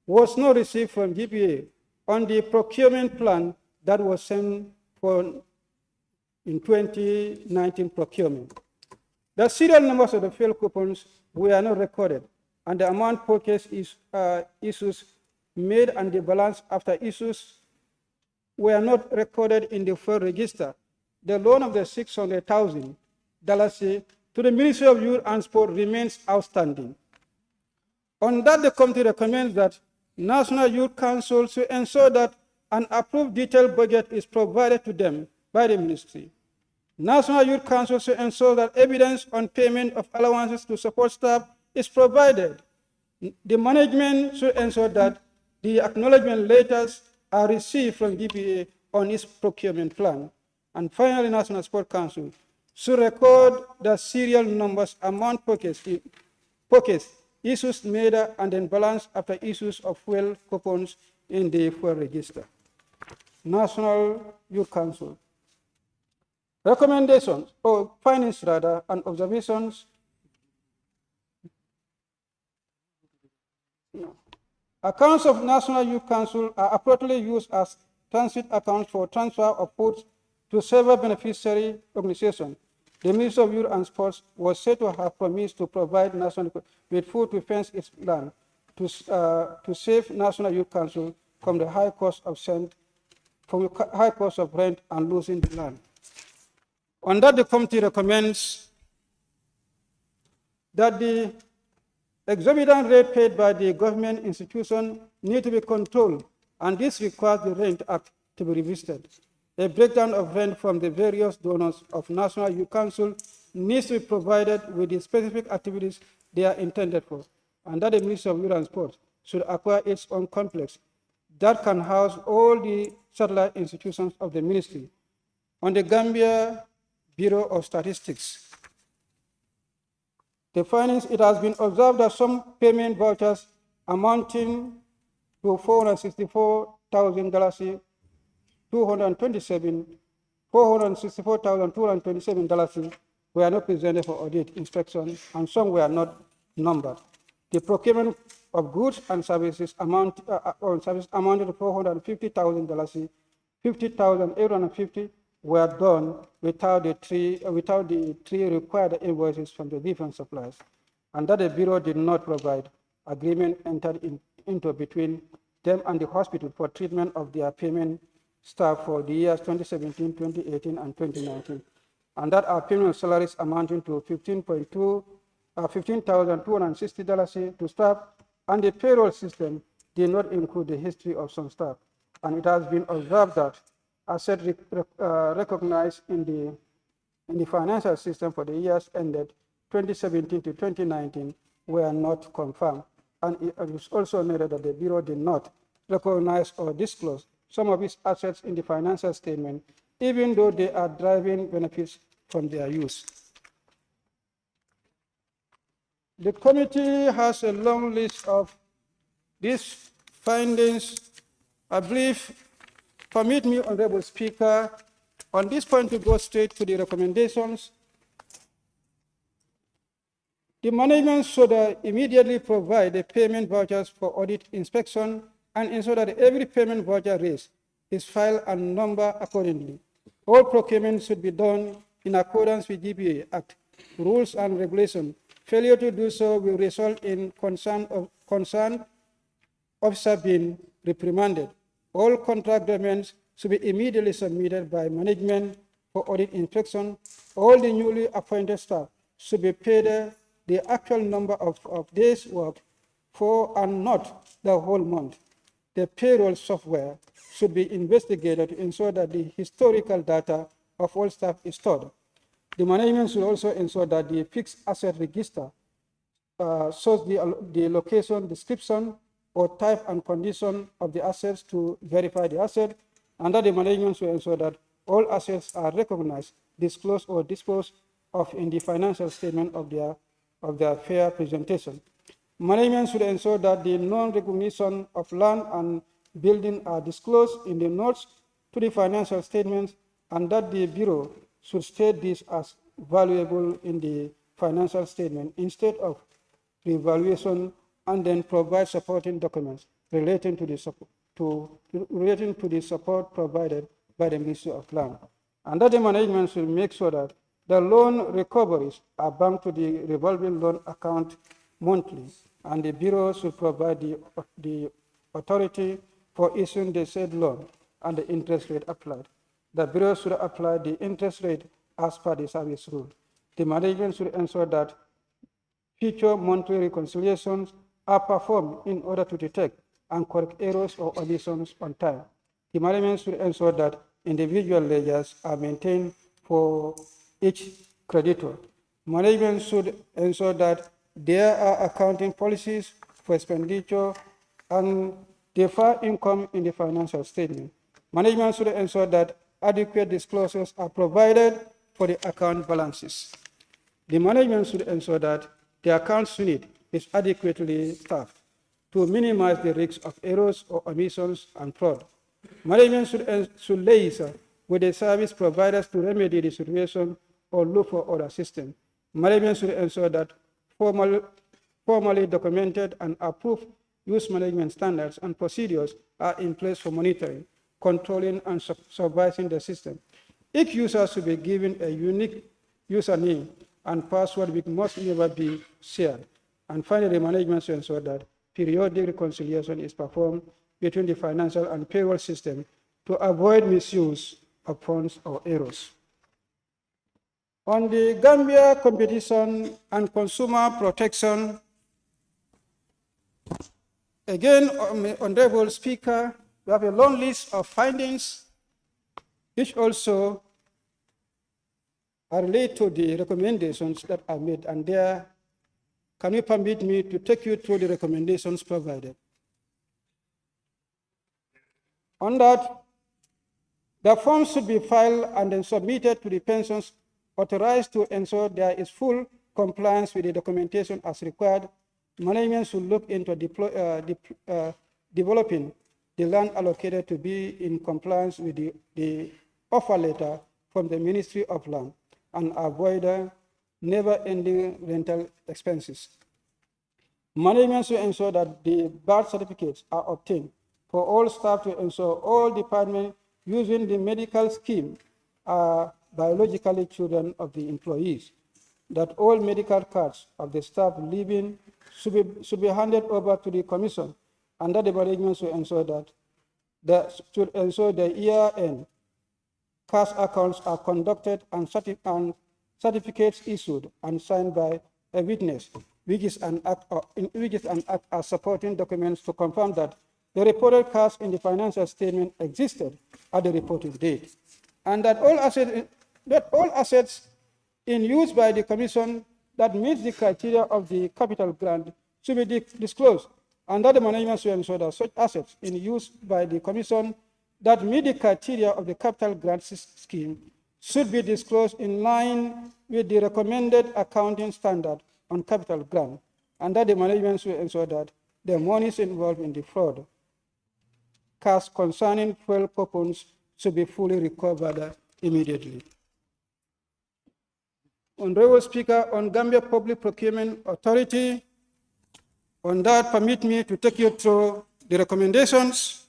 was not received from GPA on the procurement plan that was sent for in 2019 procurement. The serial numbers of the failed coupons were not recorded, and the amount purchased issues made and the balance after issues were not recorded in the fuel register. The loan of the $600,000 to the Ministry of Youth and Sport remains outstanding. On that, the committee recommends that National Youth Council to ensure that an approved detailed budget is provided to them by the ministry. National Youth Council to ensure that evidence on payment of allowances to support staff is provided. The management should ensure that the acknowledgement letters are received from DPA on its procurement plan. And finally, National Sport Council should record the serial numbers, amount purchased, issues made, and then balance after issues of fuel coupons in the fuel register. National Youth Council. Recommendations, or findings rather, and observations. No. Accounts of National Youth Council are appropriately used as transit accounts for transfer of funds to several beneficiary organizations. The Ministry of Youth and Sports was said to have promised to provide National with food to fence its land to save National Youth Council from the high cost of rent and losing the land. On that, the committee recommends that the exorbitant rate paid by the government institution need to be controlled, and this requires the Rent Act to be revisited. A breakdown of rent from the various donors of National Youth Council needs to be provided with the specific activities they are intended for, and that the Ministry of Youth and Sport should acquire its own complex that can house all the satellite institutions of the ministry. On the Gambia Bureau of Statistics, the findings, it has been observed that some payment vouchers amounting to $464,227 were not presented for audit inspection, and some were not numbered. The procurement of goods and services amounted to $450,000. 50,850 were done without the three required invoices from the different suppliers, and that the Bureau did not provide agreement entered into between them and the hospital for treatment of their payment staff for the years 2017, 2018, and 2019, and that our payment salaries amounting to $15,260 to staff, and the payroll system did not include the history of some staff. And it has been observed that assets recognized in the financial system for the years ended 2017 to 2019 were not confirmed. And it was also noted that the Bureau did not recognize or disclose some of its assets in the financial statement, even though they are deriving benefits from their use. The committee has a long list of these findings. I believe, permit me, Honorable Speaker, on this point to go straight to the recommendations. The management should immediately provide the payment vouchers for audit inspection and ensure that every payment voucher raised is filed and numbered accordingly. All procurement should be done in accordance with GPA Act, rules and regulations. Failure to do so will result in concerned officer being reprimanded. All contract documents should be immediately submitted by management for audit inspection. All the newly appointed staff should be paid the actual number of days worked for and not the whole month. The payroll software should be investigated to ensure that the historical data of all staff is stored. The management should also ensure that the fixed asset register shows the location, description, or type and condition of the assets to verify the asset, and that the management should ensure that all assets are recognized, disclosed, or disposed of in the financial statement of their fair presentation. Management should ensure that the non-recognition of land and building are disclosed in the notes to the financial statements, and that the Bureau should state this as valuable in the financial statement instead of revaluation, and then provide supporting documents relating to the support provided by the Ministry of Land. And that the management should make sure that the loan recoveries are banked to the revolving loan account monthly, and the Bureau should provide the authority for issuing the said loan and the interest rate applied. The Bureau should apply the interest rate as per the service rule. The management should ensure that future monthly reconciliations are performed in order to detect and correct errors or omissions on time. The management should ensure that individual ledgers are maintained for each creditor. Management should ensure that there are accounting policies for expenditure and deferred income in the financial statement. Management should ensure that adequate disclosures are provided for the account balances. The management should ensure that the accounts unit is adequately staffed to minimize the risk of errors or omissions and fraud. Management should liaise with the service providers to remedy the situation or look for other systems. Management should ensure that formally documented and approved use management standards and procedures are in place for monitoring, controlling, and supervising the system. Each user should be given a unique username and password which must never be shared. And finally, management should ensure that periodic reconciliation is performed between the financial and payroll system to avoid misuse of funds or errors. On the Gambia Competition and Consumer Protection, again, Honorable Speaker, we have a long list of findings which also are related to the recommendations that are made, and there, can you permit me to take you through the recommendations provided? On that, the forms should be filed and then submitted to the pensions authorized to ensure there is full compliance with the documentation as required. Management should look into developing the land allocated to be in compliance with the offer letter from the Ministry of Land and avoid never-ending rental expenses. Management should ensure that the birth certificates are obtained for all staff to ensure all departments using the medical scheme are biologically children of the employees, that all medical cards of the staff leaving should be handed over to the commission, and that the management should ensure that the year-end cash accounts are conducted and certificates issued and signed by a witness, which is an act as supporting documents to confirm that the reported cash in the financial statement existed at the reporting date, and that all assets in use by the Commission that meets the criteria of the capital grant should be disclosed, and that the management should ensure that such assets in use by the Commission that meet the criteria of the capital grant scheme should be disclosed in line with the recommended accounting standard on capital grant, and that the management should ensure that the monies involved in the fraud cash concerning fuel coupons should be fully recovered immediately. Honorable Speaker, on Gambia Public Procurement Authority, on that, permit me to take you through the recommendations.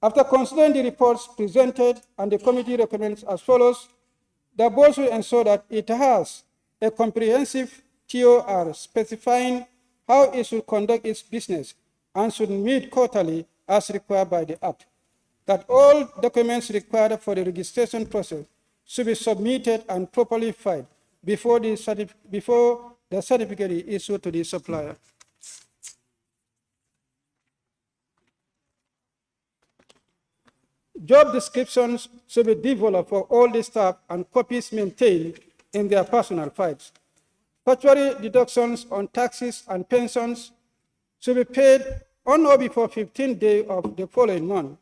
After considering the reports presented, and the committee recommends as follows: the board should ensure that it has a comprehensive TOR specifying how it should conduct its business and should meet quarterly as required by the Act, that all documents required for the registration process should be submitted and properly filed before the certificate is issued to the supplier. Job descriptions should be developed for all the staff and copies maintained in their personal files. Statutory deductions on taxes and pensions should be paid on or before 15th day of the following month.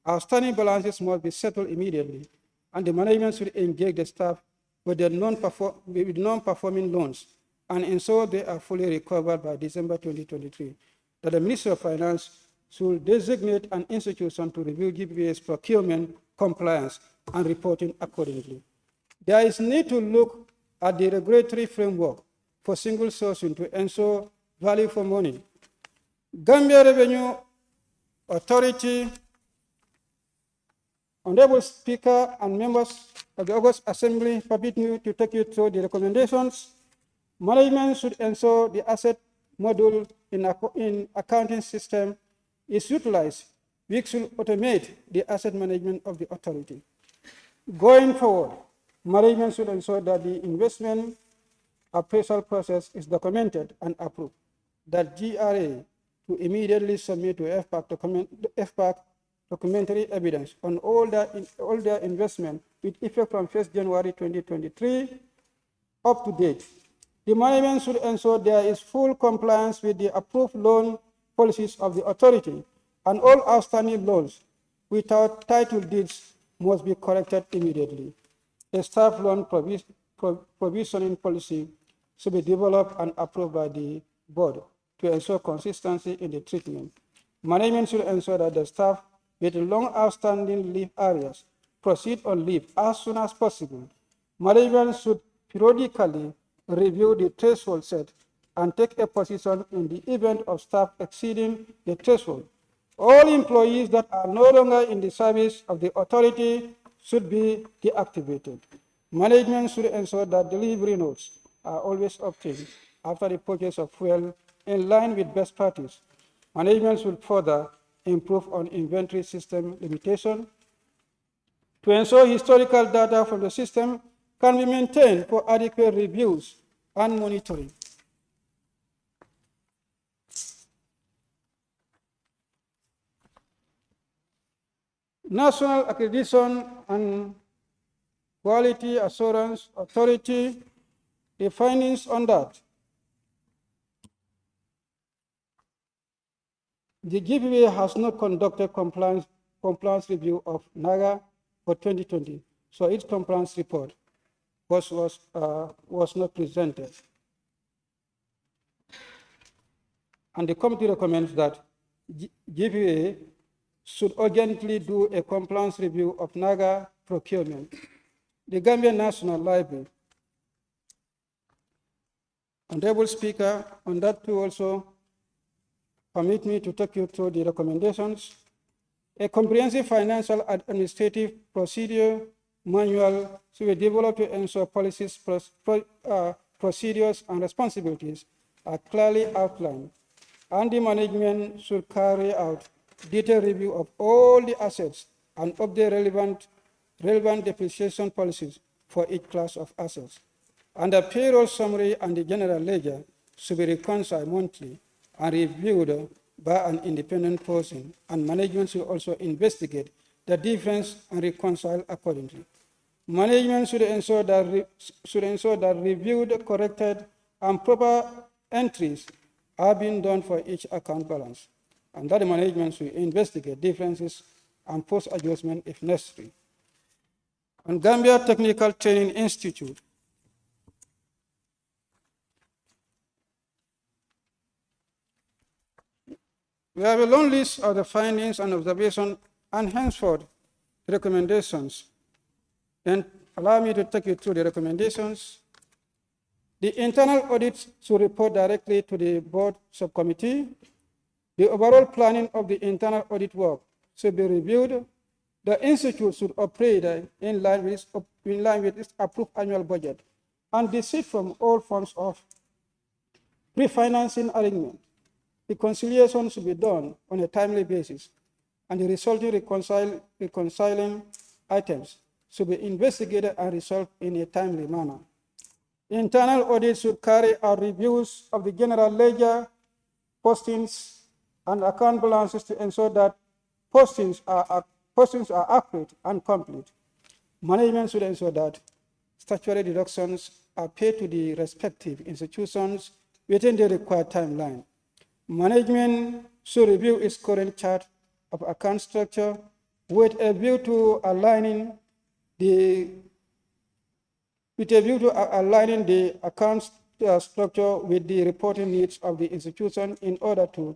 Outstanding balances must be settled immediately, and the management should engage the staff with the non-performing loans and ensure they are fully recovered by December 2023. That the Ministry of Finance should designate an institution to review GPA's procurement compliance and reporting accordingly. There is need to look at the regulatory framework for single sourcing to ensure value for money. Gambia Revenue Authority, Honorable Speaker and members of the August Assembly, permit me to take you through the recommendations. Management should ensure the asset module in accounting system is utilized, which should automate the asset management of the authority. Going forward, management should ensure that the investment appraisal process is documented and approved, that GRA to immediately submit to FPAC documentary evidence on all their investment with effect from 1st January 2023 up to date. The management should ensure there is full compliance with the approved loan policies of the authority, and all outstanding loans without title deeds must be corrected immediately. A staff loan provisioning policy should be developed and approved by the board to ensure consistency in the treatment. Management should ensure that the staff with long outstanding leave areas proceed on leave as soon as possible. Management should periodically review the threshold set and take a position in the event of staff exceeding the threshold. All employees that are no longer in the service of the authority should be deactivated. Management should ensure that delivery notes are always obtained after the purchase of fuel in line with best practice. Management should further improve on inventory system limitation to ensure historical data from the system can be maintained for adequate reviews and monitoring. National Accreditation and Quality Assurance Authority, the findings on that. The GPA has not conducted compliance review of NAGA for 2020, so its compliance report was not presented. And the committee recommends that GPA should urgently do a compliance review of NAGA procurement. The Gambia National Library. Honorable Speaker, on that too also, permit me to take you through the recommendations. A comprehensive financial administrative procedure manual should be developed to ensure policies, procedures, and responsibilities are clearly outlined, and the management should carry out detailed review of all the assets and update relevant depreciation policies for each class of assets. And the payroll summary and the general ledger should be reconciled monthly and reviewed by an independent person, and management should also investigate the difference and reconcile accordingly. Management should ensure that reviewed, corrected, and proper entries are being done for each account balance, and that the management should investigate differences and post adjustment if necessary. And Gambia Technical Training Institute. We have a long list of the findings and observations and henceforth recommendations. Then allow me to take you through the recommendations. The internal audit should report directly to the board subcommittee. The overall planning of the internal audit work should be reviewed. The institute should operate in line with its approved annual budget and desist from all forms of pre-financing arrangement. Reconciliation should be done on a timely basis, and the resulting reconciling items should be investigated and resolved in a timely manner. Internal audit should carry out reviews of the general ledger, postings, and account balances to ensure that postings are accurate and complete. Management should ensure that statutory deductions are paid to the respective institutions within the required timeline. Management should review its current chart of account structure with a view to aligning the account structure with the reporting needs of the institution in order to